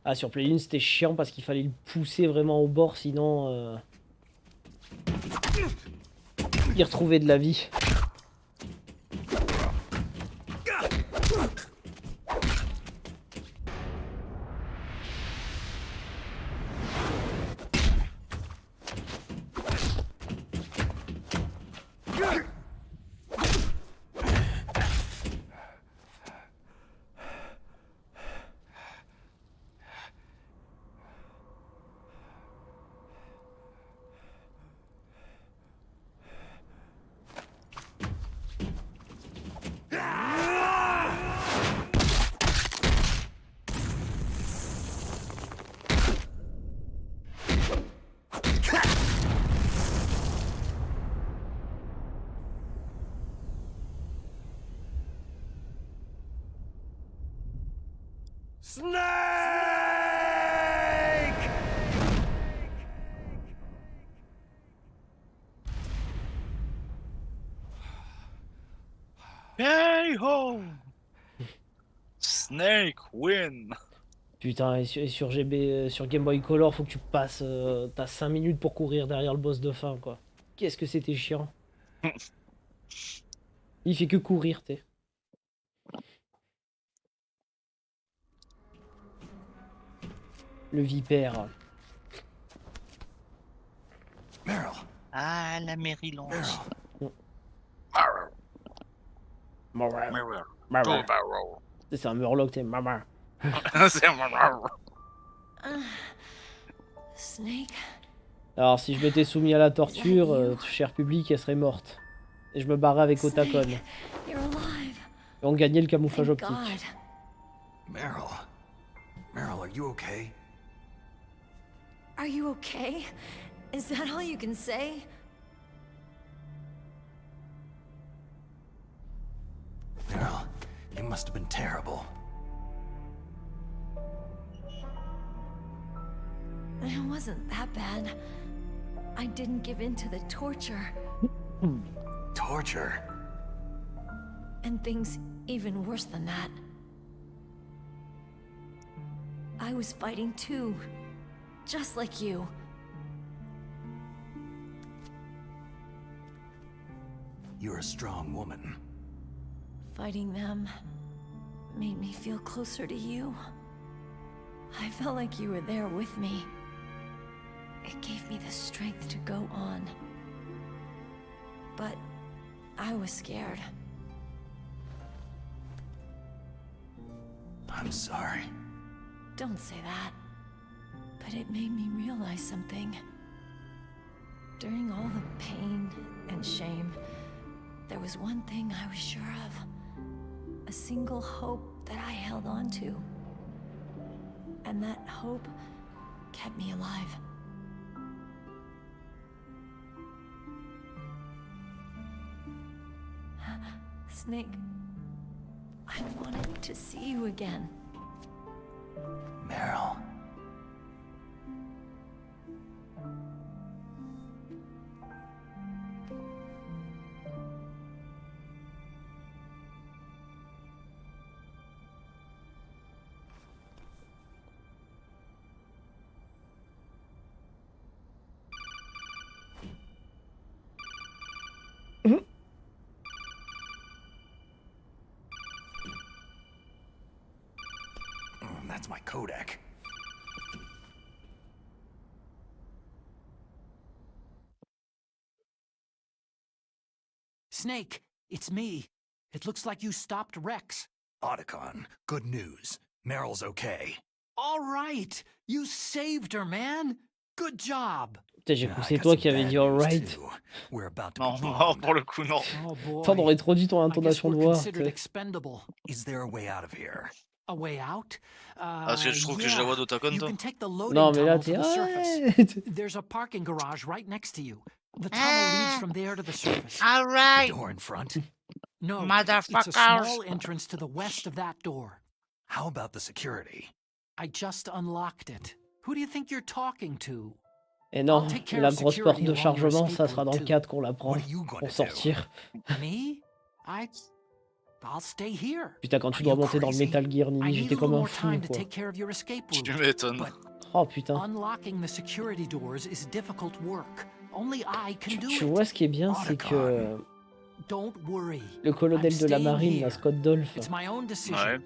Ah, sur Play 1 c'était chiant parce qu'il fallait le pousser vraiment au bord, sinon il retrouvait de la vie. Snake win. Putain, et sur sur Game Boy Color, faut que tu passes... t'as 5 minutes pour courir derrière le boss de fin, quoi. Qu'est-ce que c'était chiant. Il fait que courir, t'es. Le vipère. Meryl. Ah, la Mary Lance. C'est un Murloc, t'es. C'est un Snake? Alors, si je m'étais soumis à la torture, chère public, elle serait morte. Et je me barrais avec Otacon. Snake, you're alive. Et on gagnait le camouflage Thank optique. God. Meryl. Meryl, are you okay? Are you okay? Is that all you can say? Meryl, you must have been terrible. It wasn't that bad. I didn't give in to the torture. Torture? And things even worse than that. I was fighting too. Just like you. You're a strong woman. Fighting them made me feel closer to you. I felt like you were there with me. It gave me the strength to go on. But I was scared. I'm sorry. Don't say that. But it made me realize something. During all the pain and shame, there was one thing I was sure of. A single hope that I held on to. And that hope kept me alive. Snake, I wanted to see you again. Meryl. That's my codec. Snake, it's me. It looks like you stopped Rex. Otacon, good news. Meryl's okay. All right, you saved her, man. Good job. Putain, j'ai cru que c'est toi qui avais dit alright. We're about to Non, be non, bombed. pour le coup, non. Oh boy. Attends, on aurait trop dit ton I guess intonation de we're voix. considered t'sais. expendable. Is there a way out of here? A way out? Parce que je trouve que j'ai la voix d'Otacon, You toi. can take the loading Non, mais là, tunnel to t'es. the surface. Ouais. There's a parking garage right next to you. The tunnel leads from there to the surface. The Alright, door in front? No, it's a motherfuckers. small entrance to the west of that door. How about the security? I just unlocked it. Who do you think you're talking to? Et non, I'll take care la of grosse porte security de along your chargement, escape ça sera dans le route, 4 qu'on la prend What are you gonna pour do? sortir. Me? I'll stay here. Putain, quand tu Are dois you monter dans le crazy? Metal Gear I Nini, need j'étais a comme little un more fou, time to quoi. take care of your escape route. Tu m'étonnes. Oh putain. Unlocking the security doors is difficult work. Only I can do Tu it. vois, ce qui est bien, c'est que Don't worry. le colonel I'm de la staying marine, here. la Scott Dolph, It's my own decision. Ouais.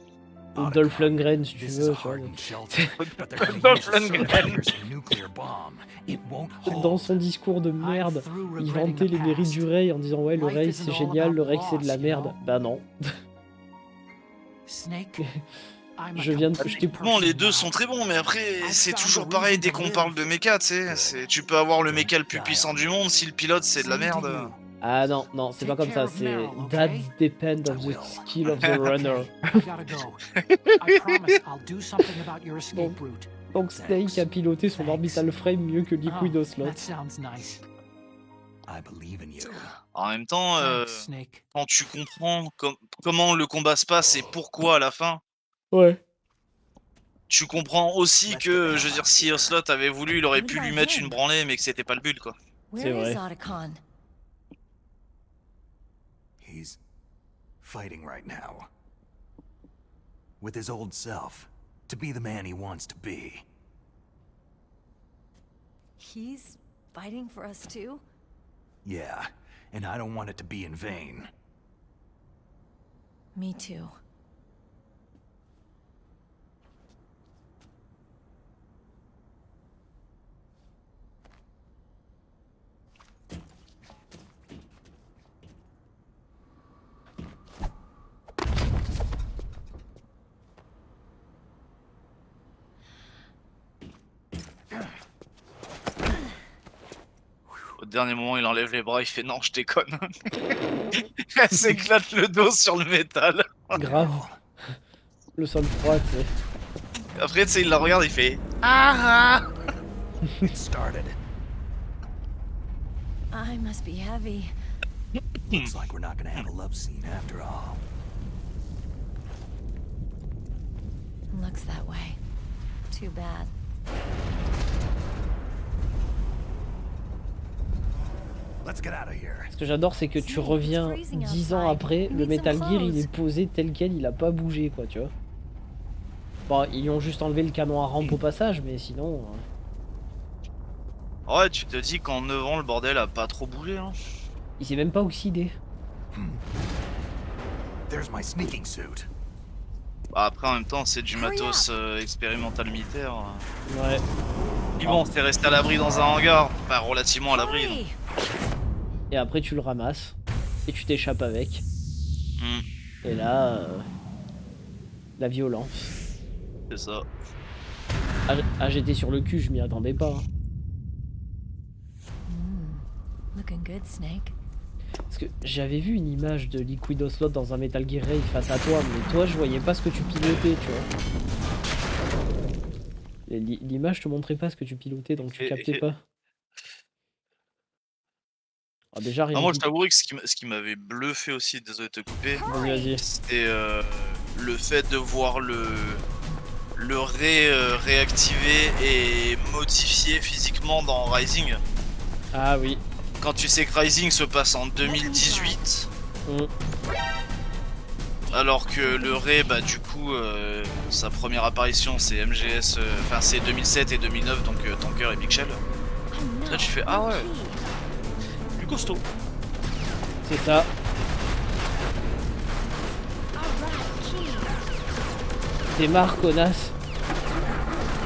ou Dolph Lundgren, si tu This is veux, a tu vois. hardened shelter, but they're gonna Dolph use it so Lundgren. there's a nuclear bomb. It won't Dans hold. son discours de merde, through il regretting vantait the les mérites past. du Ray en disant ouais, le Life Ray isn't c'est all génial, le about Ray c'est de la loss, you merde. know? Bah non. Snake, I'm a Je viens de complete jeter. Bon, les person deux now. sont très bons, mais après, I've c'est found toujours a pareil reason dès to qu'on live. parle de méca, tu sais. Tu peux avoir le méca le plus puissant du monde, si le pilote c'est de la Same to merde. you. Ah non, non, c'est pas Take comme care ça, of c'est Meryl, okay? that depend of the skill of the runner. I gotta go. I promise I'll do something about your escape route. Donc Snake a piloté son orbital frame mieux que Liquid Oh, Ocelot. that sounds nice. I believe in you. En même temps, Thanks, Snake. quand tu comprends comment le combat se passe et pourquoi à la fin, Ouais. tu comprends aussi que, je veux dire, si Ocelot avait voulu, il aurait pu lui mettre une branlée, mais que c'était pas le but, quoi. C'est Where is vrai. Otacon? He's fighting right now. with his old self, to be the man he wants to be. He's fighting for us too? Yeah, and I don't want it to be in vain. Me too. Au dernier moment, il enlève les bras, il fait non, je déconne. Elle s'éclate le dos sur le métal. Grave. Le sol froid, tu sais. Après, tu sais, il la regarde, il fait ah ah. It started. I must be heavy. Looks like we're not gonna have a love scene after all. Looks that way. Too bad. Let's get out of here. Ce que j'adore, c'est que tu reviens 10 ans après, le Metal Gear il est posé tel quel, il a pas bougé quoi, tu vois. Bon, ils ont juste enlevé le canon à rampe au passage, mais sinon... Ouais, tu te dis qu'en 9 ans, le bordel a pas trop bougé. Hein. Il s'est même pas oxydé. There's my sneaking suit. Bah après, en même temps, c'est du matos expérimental militaire. Ouais. Puis bon, t'es resté à l'abri dans un hangar. Enfin, relativement à l'abri. Et après, tu le ramasses. Et tu t'échappes avec. Et là... la violence. C'est ça. Ah, j'étais sur le cul, je m'y attendais pas. Looking good, Snake. Parce que j'avais vu une image de Liquid Ocelot dans un Metal Gear Raid face à toi, mais toi je voyais pas ce que tu pilotais, tu vois. L'image te montrait pas ce que tu pilotais, donc tu captais pas. Ah, déjà, rien moi je t'avouerais que ce qui m'avait bluffé aussi, désolé de te couper, c'était le fait de voir le réactiver et modifier physiquement dans Rising. Ah oui. Quand tu sais que Rising se passe en 2018, alors que le Ré, bah du coup, sa première apparition c'est MGS, enfin c'est 2007 et 2009, donc Tanker et Big Shell. Là tu fais ah ouais, plus costaud. C'est ça. Démarre, connasse.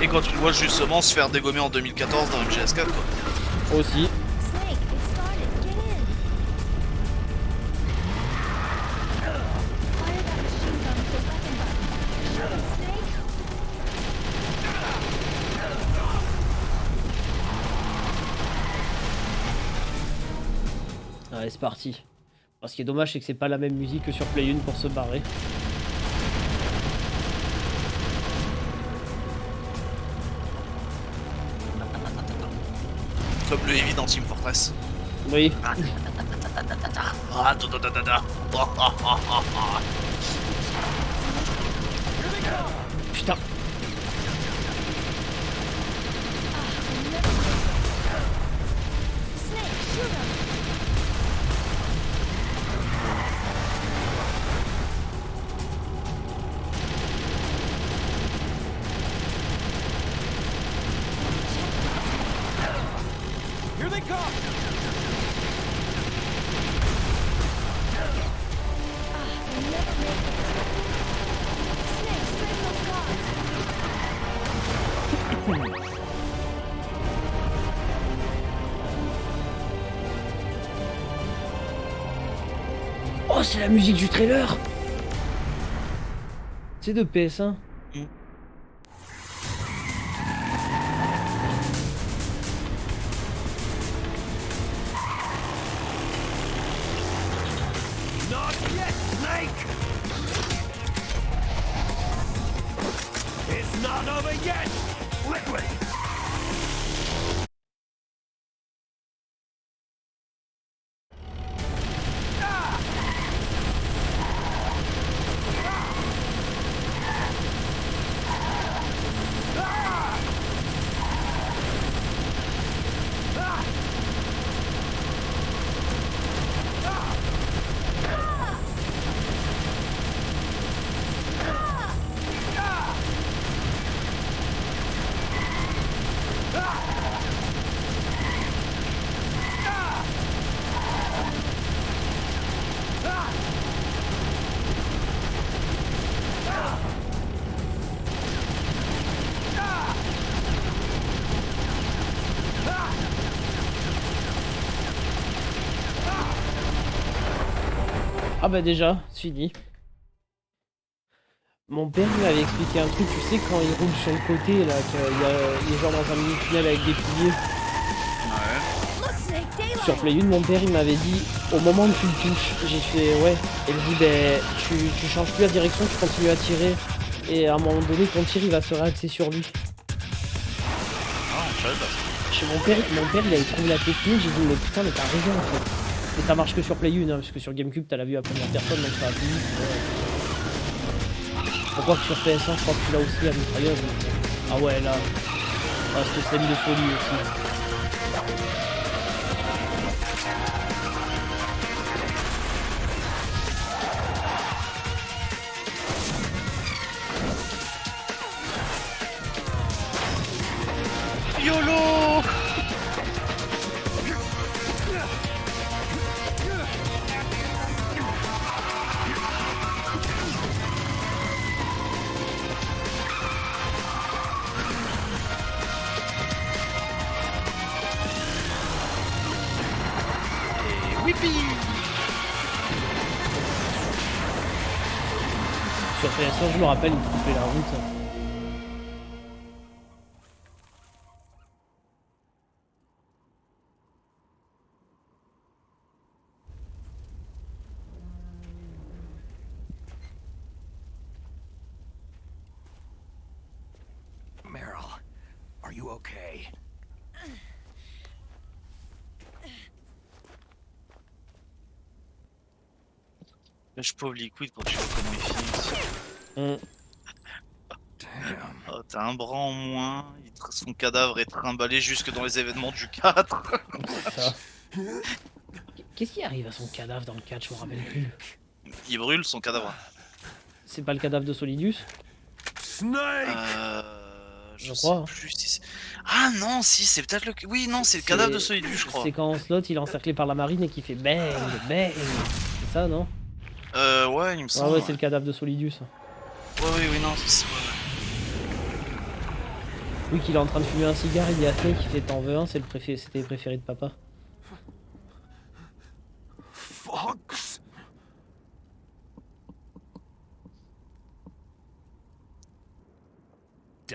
Et quand tu le vois justement se faire dégommer en 2014 dans MGS 4 quoi. Aussi. Allez, c'est parti. Alors, ce qui est dommage, c'est que c'est pas la même musique que sur Play 1 pour se barrer. Comme le Heavy dans Team Fortress. Oui. Putain. Here they come! Oh, c'est la musique du trailer. C'est de PS1. Not yet, Snake! It's not over yet! Liquid! Ah bah déjà, c'est fini. Mon père m'avait expliqué un truc, tu sais, quand il roule sur le côté, là, qu'il est genre dans un mini-tunnel avec des piliers. Ouais. Sur Play 1, mon père, il m'avait dit, au moment où tu le touches, j'ai fait, ouais. Et il me dit, ben, tu changes plus la direction, tu continues à tirer. Et à un moment donné, ton tir, il va se réaxer sur lui. Ah, on savait pas. Chez mon père, il avait trouvé la technique, j'ai dit, mais putain, mais t'as raison, en fait. Et ça marche que sur Play 1, hein, parce que sur GameCube, t'as la vue à première personne, donc ça va plus vite. Pourquoi que sur PS1, je crois que tu l'as aussi, la mitrailleuse. Ah ouais, là. Ah, cette scène de folie aussi. YOLO! Sur PS1, je me rappelle, il coupait la route. Meryl, are you okay? Lâche pauvre Liquid quand tu vois comment il finit. Oh, t'as un bras en moins, son cadavre est trimballé jusque dans les événements du 4. C'est ça. Qu'est-ce qui arrive à son cadavre dans le 4, je me rappelle plus. Il brûle son cadavre. C'est pas le cadavre de Solidus? Je crois. sais plus si c'est... Ah non, si, c'est peut-être le... Oui, non, c'est le cadavre de Solidus, je crois. C'est quand Slot il est encerclé par la marine et qu'il fait bang, bang. C'est ça, non? Ouais, il me semble. Ah ouais, c'est le cadavre de Solidus. Oui, non, c'est... Oui, qu'il est en train de fumer un cigare, il dit à Snake qui fait t'en veux un, c'était le préféré de papa. Fox. Die.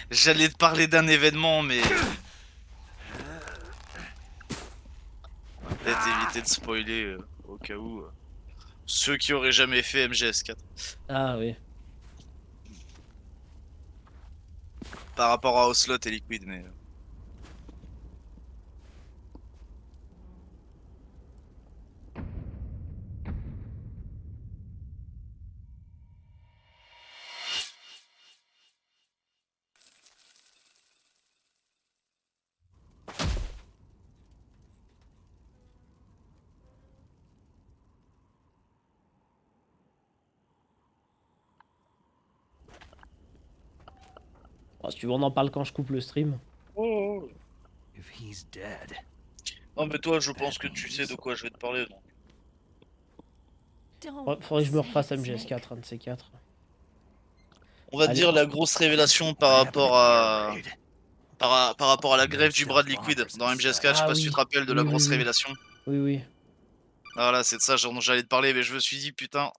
J'allais te parler d'un événement, mais... On va peut-être éviter de spoiler au cas où. Ceux qui auraient jamais fait MGS4. Ah oui. Par rapport à Ocelot et Liquid, mais... Oh, si tu veux, on en parle quand je coupe le stream. If he's dead. Non mais toi, je pense que tu sais de quoi je vais te parler, donc. Ouais, faudrait que je me refasse MGS4, un de ces quatre. On va te dire la grosse révélation par rapport à... Par rapport à la grève du bras de Liquid dans MGS4, je sais pas si tu te rappelles de la grosse révélation. Oui. Voilà, c'est de ça dont j'allais te parler, mais je me suis dit, putain,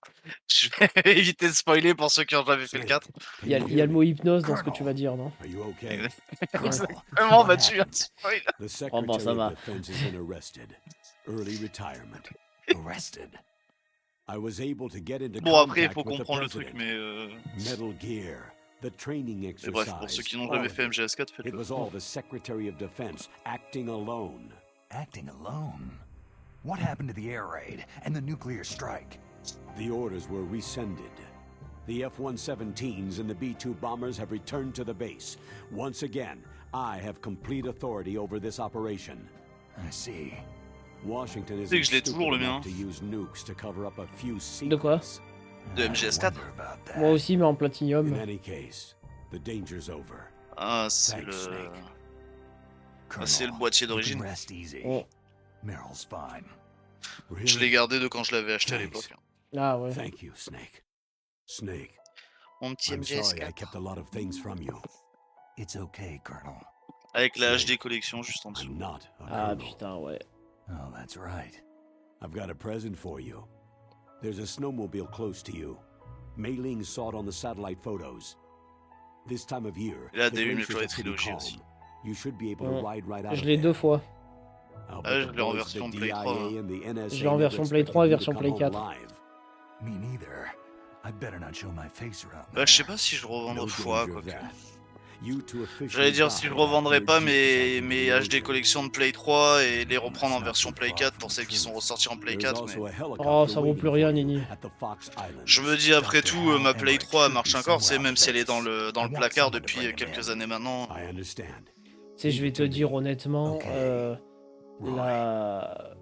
je vais éviter de spoiler pour ceux qui ont jamais fait le 4. Il y a le mot hypnose dans ce que tu vas dire, non? Exactement, bah tu viens de spoil. Oh bon, ça va. Bon, après, il faut comprendre le truc, mais... Metal Gear, the training Mais exercise. bref, pour ceux qui n'ont jamais fait MGS4, It faites-le. was all the Secretary of Defense acting alone. Acting alone? What happened to the air raid and the nuclear strike? The orders were rescinded. The F-117s and the B-2 bombers have returned to the base. Once again, I have complete authority over this operation. I see. Washington is Tu sais que je l'ai toujours, le mien. to use nukes to cover up a few De quoi? secrets. De MGS4. Moi aussi, mais en platinium. In any case, the danger's over. Ah, c'est le... Ah, c'est le boîtier d'origine. Oh. Meryl's fine. Je l'ai gardé de quand je l'avais acheté à l'époque. Ah ouais. Thank you, Snake. Snake. Mon petit I'm sorry I MGS4. kept a lot of things from you. It's okay, Colonel. Avec la HD collection juste en dessous. I'm not a Ah colonel. putain, ouais. Oh, that's right. I've got a present for you. There's a snowmobile close to you. Mei Ling saw it on the satellite photos. This time of year, Il a the des glaciers are pretty trilogie calm. aussi. You should be able to ride right out Je of l'ai there. 2 fois. I'll Ah, bet je the l'ai en boys, version the Play 3. DIA and the NSA Je l'ai en never version Play expected 3 et you to version come Play home 4. alive. Me neither. I'd better not show my face around Bah, there. je sais pas si je revendrai No fois, danger of quoique. that. You two officially J'allais dire si je died revendrai after pas your jeep mes sank into the HD ocean. collections de Play 3 et les reprendre en not version too Play far 4 from pour the celles qui sont truth. ressorties en Play There's 4, also mais... a helicopter Oh, ça vaut waiting plus for rien, you Nini. at the Fox Islands. Je me dis, après Dr. tout, ma Hal Play Emmerich 3 should marche be encore, c'est somewhere même out si elle est there. dans I le want placard someone to depuis bring him quelques in. années maintenant. I understand. Tu sais, je vais te dire honnêtement, Okay. la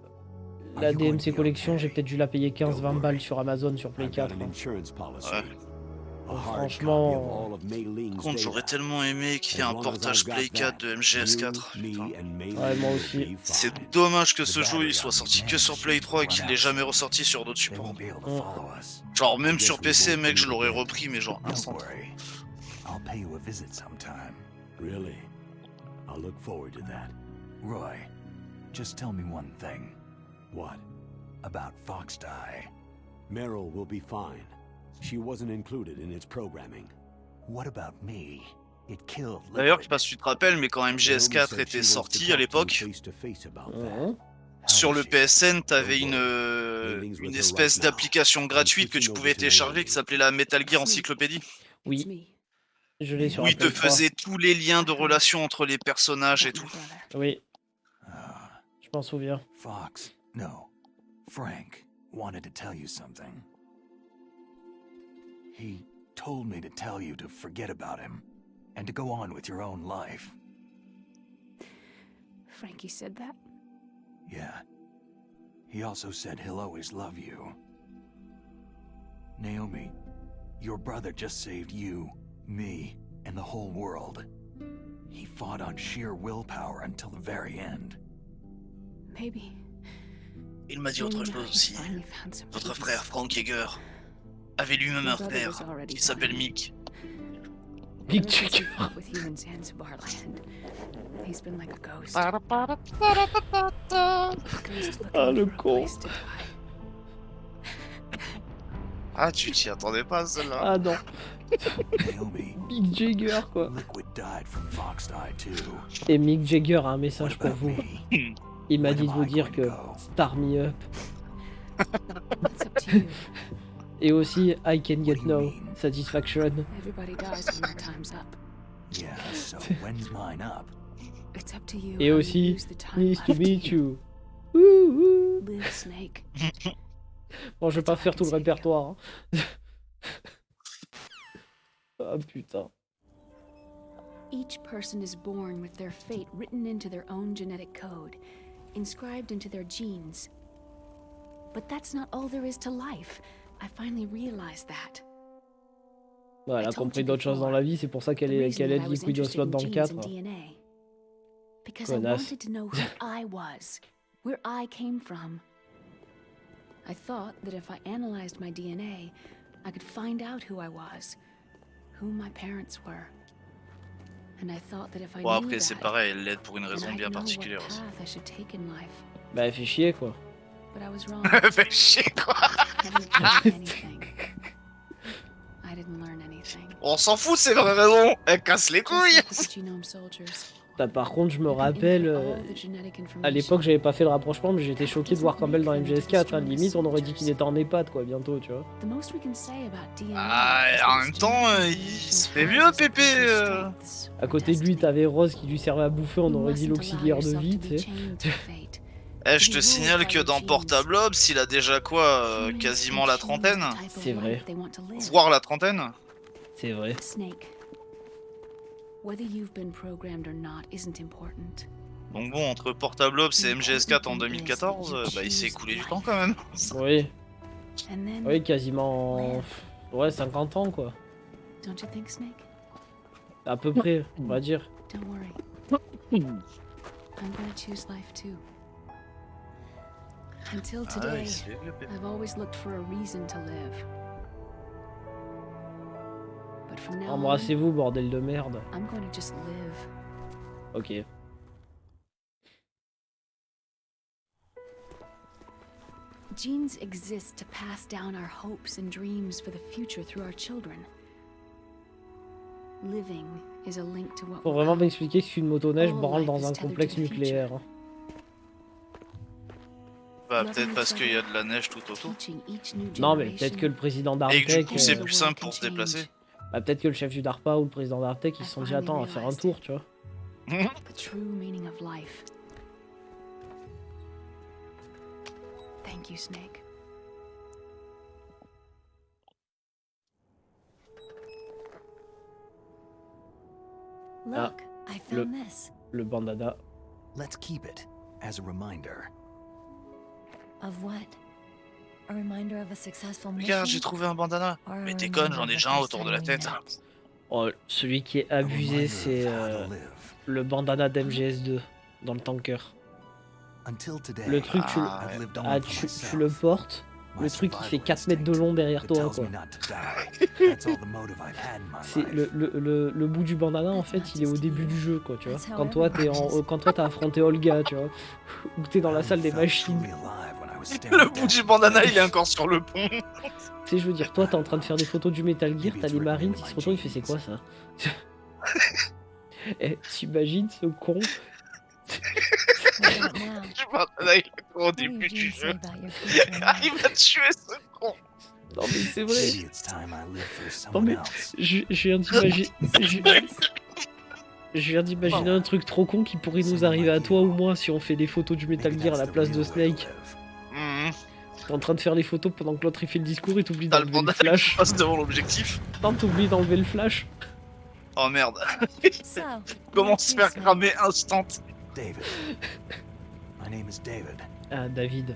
Are you going DMC to be collection, okay? j'ai peut-être dû la payer 15-20 Don't balles worry. sur Amazon sur Play I've got 4. an hein. insurance policy. Ouais. A hard Franchement, copy of all of Mei Ling's Par contre, j'aurais data. tellement aimé qu'il y ait As un long as portage I've got Play 4 that, de you, MGS4. me, Putain. and Mei Ouais, Ling moi will aussi. be C'est fine. dommage que The ce jeu il battery soit on sorti these que sur Play nanomachines 3 et will qu'il run l'ait out jamais soon. ressorti sur d'autres They supports. won't be able to Mm. follow us. Genre même I guess sur we PC, won't mec, je meet l'aurais again. repris, mais genre Don't instant. worry. I'll pay you a visit sometime. Really? I'll look forward to that. Roy, just tell me one thing. What? About Fox Die. Meryl will be fine. She wasn't included in its programming. What about me? It killed D'ailleurs, je sais Liquid. pas si tu te rappelles, mais quand Naomi MGS4 said she était wants to sorti talk à to you l'époque, face to face about that. Mhm. sur le PSN, t'avais Don't une espèce d'application gratuite que tu pouvais télécharger qui s'appelait la Metal Gear Encyclopédie. Oui, je l'ai sur Où la il te Play 3. faisait tous les liens de relation entre les personnages et tout. Oui, je m'en souviens. Fox, no. Frank wanted to tell you something. He told me to tell you to forget about him and to go on with your own life. Frankie said that? Yeah. He also said he'll always love you. Naomi, your brother just saved you, me, and the whole world. He fought on sheer willpower until the very end. Maybe. Il m'a dit autre chose aussi. Votre frère, Frank Yeager, avait lui-même un frère qui s'appelle Mick. Mick Jagger. With you in Zanzibar land. He's been like a ghost. Ah, le con. Ah, tu t'y attendais pas, celle-là? Ah non. Naomi, Mick Jagger, quoi. Liquid died from Fox Die too. Et Mick Jagger a un message What pour about vous. me? Il m'a When dit de am vous I dire going que to go? Star Me Up. It's up to you. Et aussi I Can Get What do you No mean? Satisfaction. Everybody dies when their time's up. Yeah, so when's mine up? It's up to you. Et how you aussi use the time Nice to left meet to you. you. Ouh, ouh. Live, Snake. Bon, je vais pas faire tout le répertoire. Hein. Ah putain. Each person is born with their fate written into their own genetic code, inscribed into their genes. But that's not all there is to life. I finally realized that. Ouais, elle a compris d'autres choses dans la vie, c'est pour ça qu'elle est liquid slot dans le 4. Because I Connasse. wanted to know who I was, where I came from. I thought that if I analyzed my DNA, I could find out who I was, who my parents were. And I thought that if I Bon, knew après, c'est that, pareil, elle l'aide pour une then raison I'd bien know what particulière aussi. path I should take in life. Bah, elle fait chier, quoi. But I was wrong. Fais chier, quoi. I didn't learn anything. I didn't learn anything. On s'en fout, c'est vraies raisons. Elle casse les couilles. Just like the genome soldiers. Bah, par contre, je me rappelle, à l'époque, j'avais pas fait le rapprochement, mais j'étais choqué de voir Campbell dans MGS4. Hein. Limite, on aurait dit qu'il était en EHPAD, quoi, bientôt, tu vois. The most we can say about DNA Ah, is et that en it's même temps, il se fait vieux, Pépé. À côté de lui, t'avais Rose qui lui servait à bouffer, on aurait dit l'auxiliaire de vie, tu sais. Eh, je te signale que dans Portable Ops, il a déjà quoi, quasiment la trentaine. C'est vrai. Voire la trentaine. C'est vrai. Snake. Whether you've been programmed or not isn't important. Donc bon, entre Portable Ops et MGS4 en 2014, bah il s'est écoulé du temps quand même. Oui. And then, Oui, quasiment... Ouais, 50 ans, quoi. don't you think, Snake? À peu près, on va dire. Don't worry. I'm gonna choose life too. Until Ah ouais, today, il s'est vieux, Pépé. I've always looked for a reason to live. from now on, Embrassez-vous, bordel de merde. I'm going to just live. Ok. Genes exist to pass down our hopes and dreams for the future through our children. Living is a link to what Faut will vraiment come. m'expliquer ce qu'une motoneige All branle life dans is un tethered complexe to the future. nucléaire. Hein. Bah, peut-être parce qu'il y a de la neige tout autour. Non, mais peut-être que le président Et que du d'Armtech... coup, c'est plus simple pour se déplacer. Bah, peut-être que le chef du DARPA ou le président d'Armtech, ils se sont dit, attends, on va faire un tour, tu vois. The true meaning of life. Thank you, Snake. Look, I found this. Le bandana. Let's keep it as a reminder. Of what? A reminder of a successful mission? Regarde, j'ai trouvé un bandana. Mais t'es conne, j'en ai déjà un autour de la tête. Oh, celui qui est abusé, c'est le bandana d'MGS2 dans le tanker. Le truc, tu le portes, le truc il fait 4 mètres de long derrière toi, quoi. C'est le bout du bandana, en fait, il est au début du jeu, quoi, tu vois. Quand toi, t'as affronté Olga, tu vois, ou t'es dans la salle des machines. Le bout du bandana, il est encore sur le pont. Tu sais, je veux dire, toi, t'es en train de faire des photos du Metal Gear, t'as les Marines, il se retourne, il fait c'est quoi ça? Eh, t'imagines ce con? Le bandana, il est encore au début du jeu. Il va tuer ce con. Non mais c'est vrai. Non mais je viens d'imaginer un truc trop con qui pourrait nous arriver à toi ou moi si on fait des photos du Metal Gear à la place de Snake. T'es en train de faire les photos pendant que l'autre il fait le discours et t'oublies d'enlever le flash. Qui passe devant l'objectif. Non, t'oublies d'enlever le flash. Oh merde. Comment se faire cramer instant? David. My name is David. Ah, David.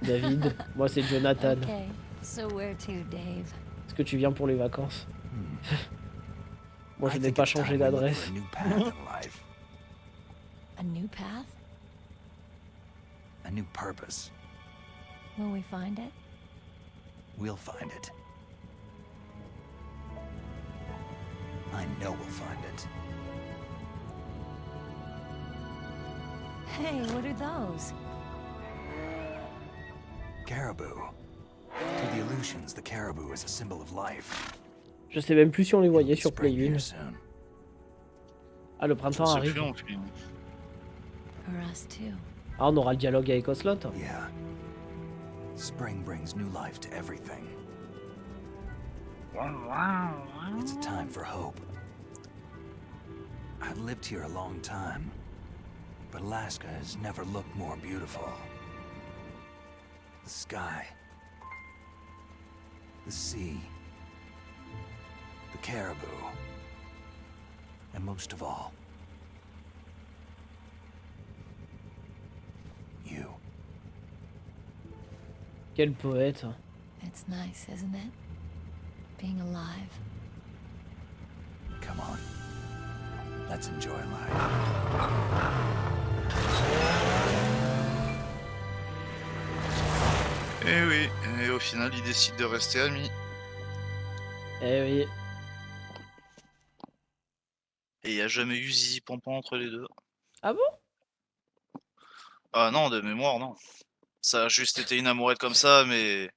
David, moi c'est Jonathan. Okay, so where to, Dave? Est-ce que tu viens pour les vacances? Moi je n'ai pas changé d'adresse. A new path? A new purpose. Will we find it? We'll find it. I know we'll find it. Hey, what are those? Caribou. To the Aleutians, the caribou is a symbol of life. Je sais même plus si on les voyait sur Play 1. Ah, le printemps arrive. For us too. Ah, on aura le dialogue avec Ocelot. Yeah. Spring brings new life to everything. It's a time for hope. I've lived here a long time, but Alaska has never looked more beautiful. The sky, the sea, the caribou, and most of all, you. Quel poète. It's nice, isn't it? Being alive. Come on. Let's enjoy life. Et oui, et au final, il décide de rester ami. Eh oui. Et il n'y a jamais eu zizi pompon entre les deux. Ah bon? Ah non, de mémoire, non. Ça a juste été une amourette comme ça, mais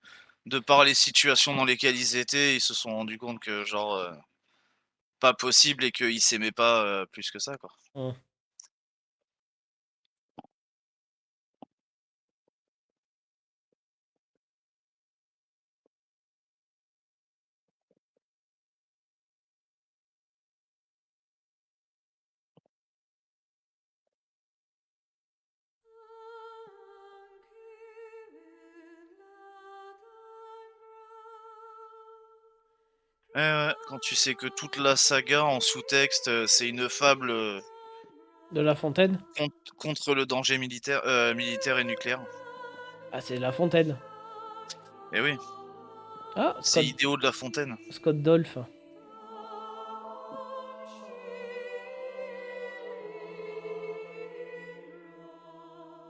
de par les situations dans lesquelles ils étaient, ils se sont rendus compte que, genre, pas possible et qu'ils s'aimaient pas plus que ça, quoi. Ouais, quand tu sais que toute la saga en sous-texte, c'est une fable De La Fontaine? contre le danger militaire et nucléaire. Ah, c'est La Fontaine. Eh oui. Ah, c'est Scott... idéaux de La Fontaine. Scott Dolph.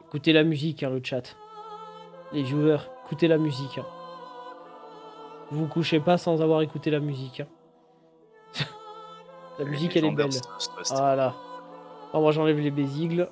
Écoutez la musique, hein, le chat. Les viewers, écoutez la musique. Hein. Vous vous couchez pas sans avoir écouté la musique. Hein. La musique, elle est belle. Voilà. Bon, moi, j'enlève les bésigles.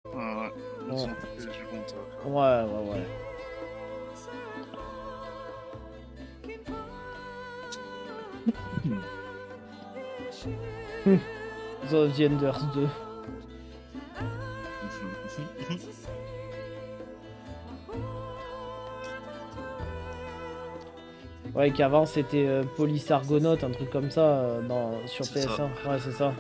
Ouais, ils Ouais. ont fait du bon taf. Ouais. The Enders 2. Ouais, qu'avant c'était Police Argonaut, un truc comme ça sur C'est PS1. ça. Ouais, c'est ça.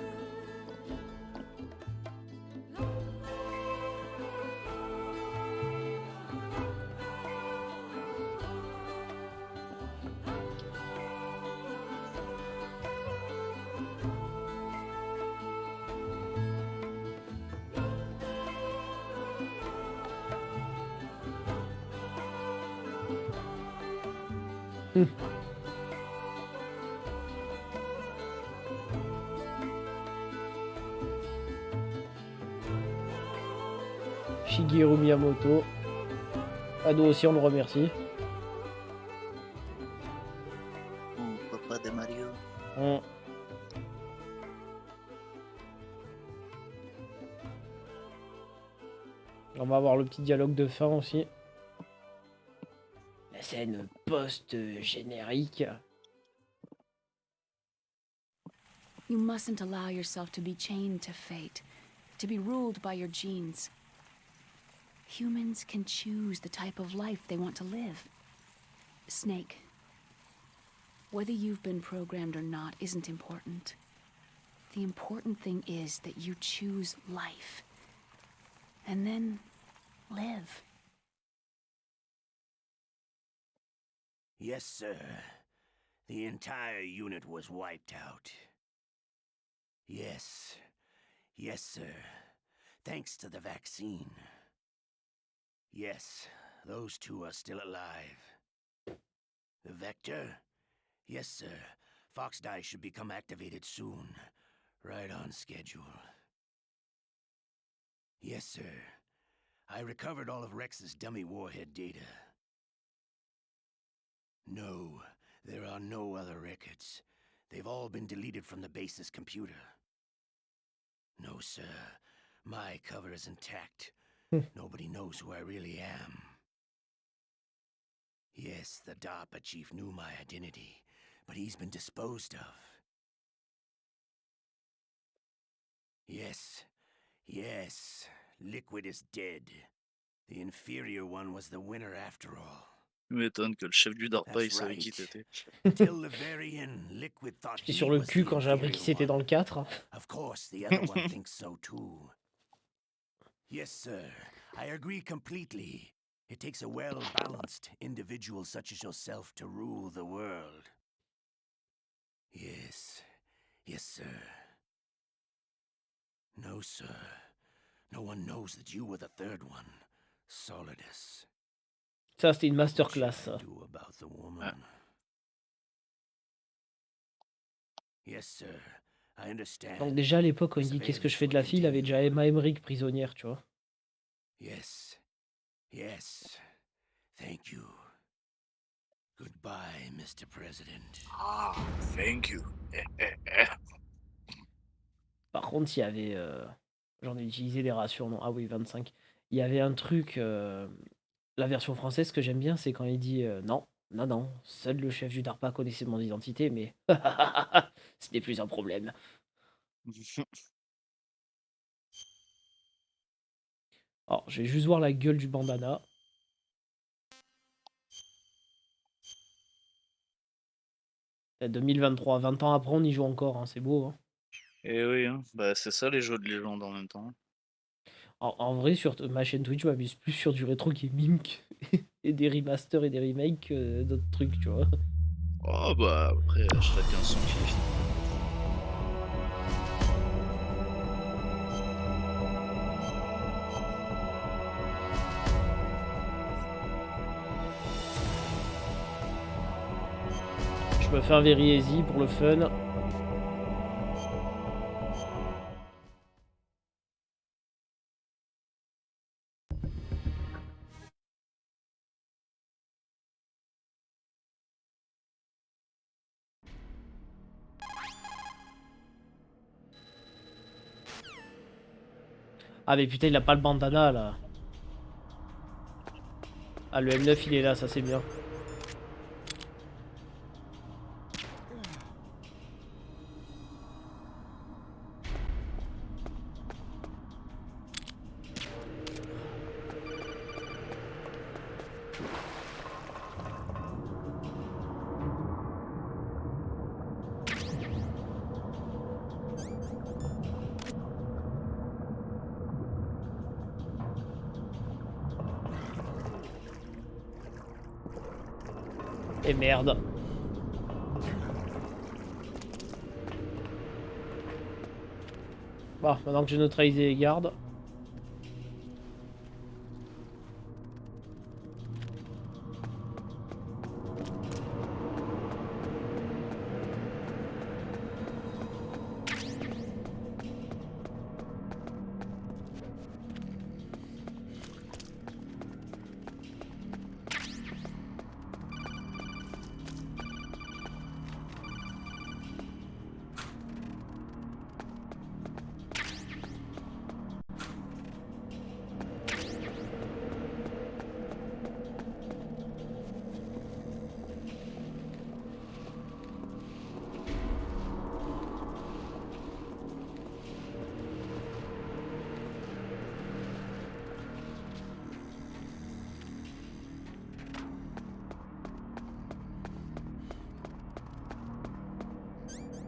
Shigeru Miyamoto. Ado aussi, on le remercie. Oh, papa de Mario. On va avoir le petit dialogue de fin aussi. La scène post-générique. You mustn't allow yourself to be chained to fate, to be ruled by your genes. Humans can choose the type of life they want to live. Snake, whether you've been programmed or not isn't important. The important thing is that you choose life. And then live. Yes, sir. The entire unit was wiped out. Yes. Yes, sir. Thanks to the vaccine. Yes, those two are still alive. The Vector? Yes, sir. Fox Die should become activated soon. Right on schedule. Yes, sir. I recovered all of Rex's dummy warhead data. No, there are no other records. They've all been deleted from the base's computer. No, sir. My cover is intact. Nobody knows who I really am. Yes, the DARPA chief knew my identity, but he's been disposed of. Yes. Yes. Liquid is dead. The inferior one was the winner after all. Tu m'étonnes que le chef du DARPA, il That's savait qui right. t'étais. Till the very end, Liquid thought J'étais he sur le was cul the quand j'ai appris inferior qu'il c'était dans one. le 4. Of course, the other one thinks so too. Yes, sir. I agree completely. It takes a well-balanced individual such as yourself to rule the world. Yes. Yes, sir. No, sir. No one knows that you were the third one. Solidus. Ça, c'était une masterclass, ça. Do about the woman. Yes, sir. I understand. Donc déjà, à l'époque, quand il dit « Qu'est-ce que je fais de la fille ?», il avait déjà Emma Emmerich prisonnière, tu vois. Yes. Yes. Thank you. Goodbye, Mr. President. Ah, thank you. Par contre, il y avait... J'en ai utilisé des rations, non. Ah oui, 25. Il y avait un truc... La version française, que j'aime bien, c'est quand il dit non, non, non, seul le chef du DARPA connaissait mon identité, mais... ce n'est plus un problème. Alors, je vais juste voir la gueule du bandana. C'est 2023, 20 ans après, on y joue encore, hein, c'est beau. Hein. Et oui, hein. Bah, c'est ça les jeux de légende en même temps. En vrai, sur ma chaîne Twitch, je m'amuse plus sur du rétro gaming et des remasters et des remakes que d'autres trucs, tu vois. Oh bah, après, chacun son kiff. Je me fais un very easy pour le fun. Ah mais putain, il a pas le bandana là. Ah, le M9 il est là, ça c'est bien. Et merde. Bon, maintenant que j'ai neutralisé les gardes.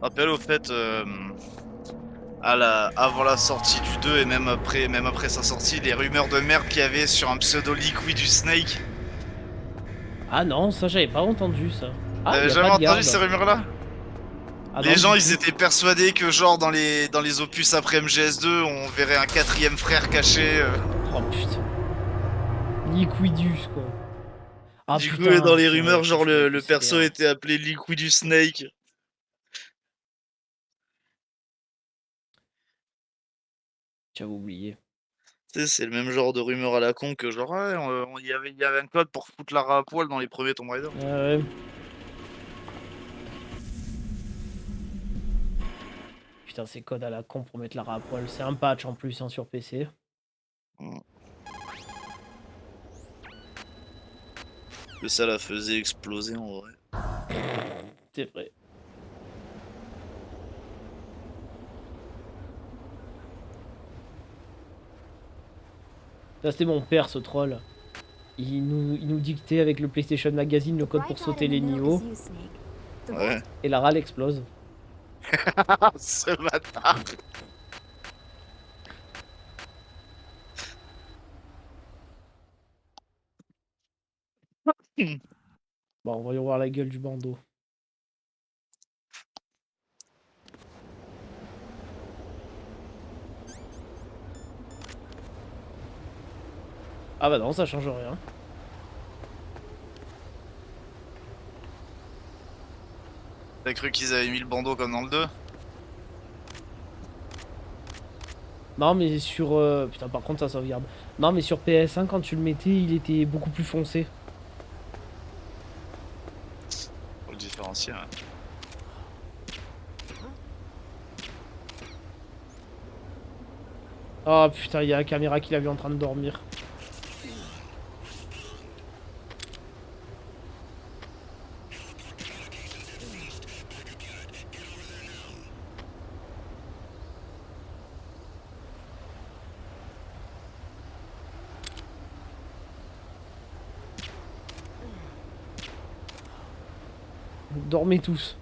Rappel au fait, avant la sortie du 2 et même après sa sortie, les rumeurs de merde qu'il y avait sur un pseudo Liquid du Snake. Ah non, ça j'avais pas entendu ça. Ah, T'avais y a jamais pas de entendu garde. ces rumeurs-là? Ah non, Les du gens, tout. ils étaient persuadés que genre dans les opus après MGS2, on verrait un quatrième frère caché. Oh putain. Liquidus quoi. Ah Du coup, et dans putain, les c'est vrai, rumeurs, ça genre je m'avais le fait perso rire. était appelé Liquidus Snake. J'avais oublié. Tu sais, c'est le même genre de rumeur à la con que genre, ouais, il y avait un code pour foutre Lara à poil dans les premiers Tomb Raider. Ouais. Putain, c'est code à la con pour mettre Lara à poil. C'est un patch en plus hein, sur PC. Que ça la faisait exploser en vrai. C'est vrai. Ça c'était mon père ce troll. Il nous dictait avec le PlayStation Magazine le code pour sauter les niveaux. Ouais. Et Lara elle explose. Ce bâtard. Bon, voyons voir la gueule du bandeau. Ah bah non, ça change rien. T'as cru qu'ils avaient mis le bandeau comme dans le 2? Non mais sur... Putain par contre ça sauvegarde. Non mais sur PS1 quand tu le mettais il était beaucoup plus foncé. Faut le différencier, ouais. Oh putain, il y a la caméra qui l'a vu en train de dormir. Dormez tous.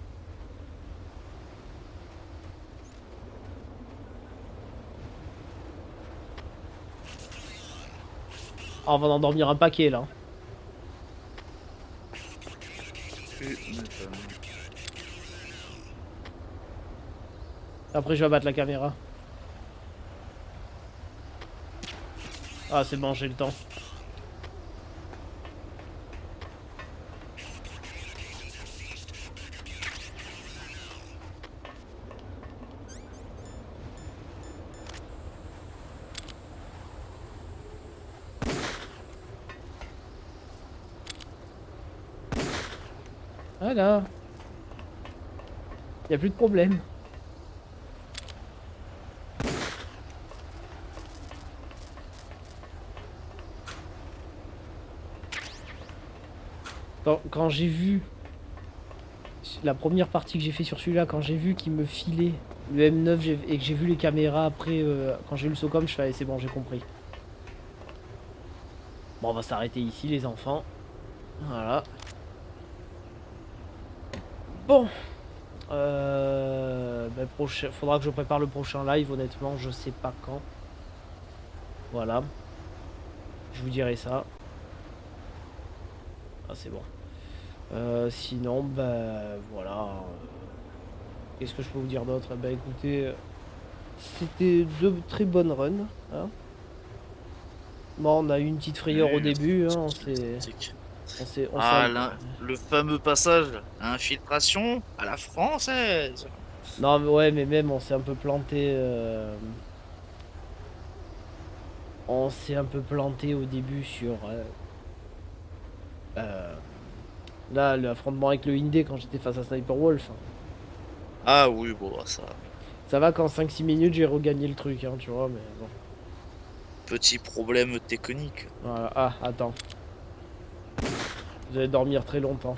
Ah, on va en dormir un paquet là. Après je vais abattre la caméra. Ah c'est bon, j'ai le temps. Voilà. Y a plus de problème. Quand j'ai vu la première partie que j'ai fait sur celui-là, quand j'ai vu qu'il me filait le M9 et que j'ai vu les caméras après, quand j'ai eu le SOCOM, je fais c'est bon, j'ai compris. Bon, on va s'arrêter ici les enfants. Voilà. Bon. Faudra que je prépare le prochain live, honnêtement, je sais pas quand. Voilà. Je vous dirai ça. Ah, c'est bon. Sinon, bah voilà. Qu'est-ce que je peux vous dire d'autre? Bah écoutez, c'était deux très bonnes runs. Hein. Bon, on a eu une petite frayeur au début. Hein, Le fameux passage à infiltration à la française. Non, mais ouais, mais même on s'est un peu planté. On s'est un peu planté au début sur. Là, l'affrontement avec le Indé quand j'étais face à Sniper Wolf. Ah oui, bon, ça. Ça va qu'en 5-6 minutes j'ai regagné le truc, hein, tu vois, mais bon. Petit problème technique. Voilà. Ah, attends. Vous allez dormir très longtemps.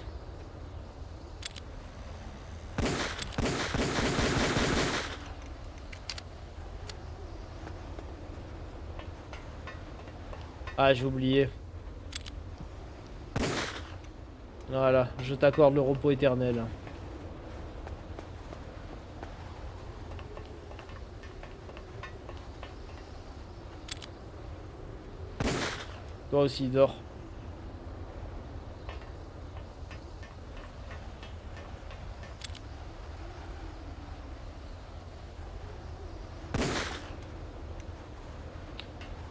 Ah, j'ai oublié. Voilà, je t'accorde le repos éternel. Toi aussi, dors.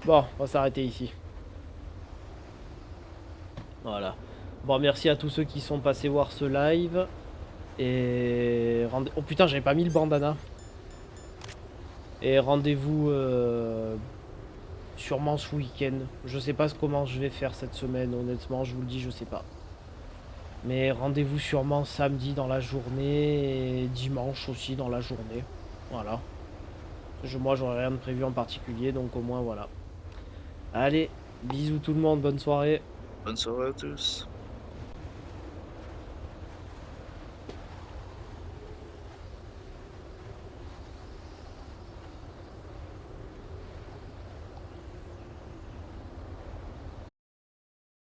Bon, on va s'arrêter ici. Voilà. Bon, merci à tous ceux qui sont passés voir ce live. Et... Oh putain, j'avais pas mis le bandana. Et rendez-vous sûrement ce week-end. Je sais pas comment je vais faire cette semaine, honnêtement, je vous le dis, je sais pas. Mais rendez-vous sûrement samedi dans la journée et dimanche aussi dans la journée. Voilà. Moi, j'aurais rien de prévu en particulier, donc au moins, voilà. Allez, bisous tout le monde, bonne soirée. Bonne soirée à tous.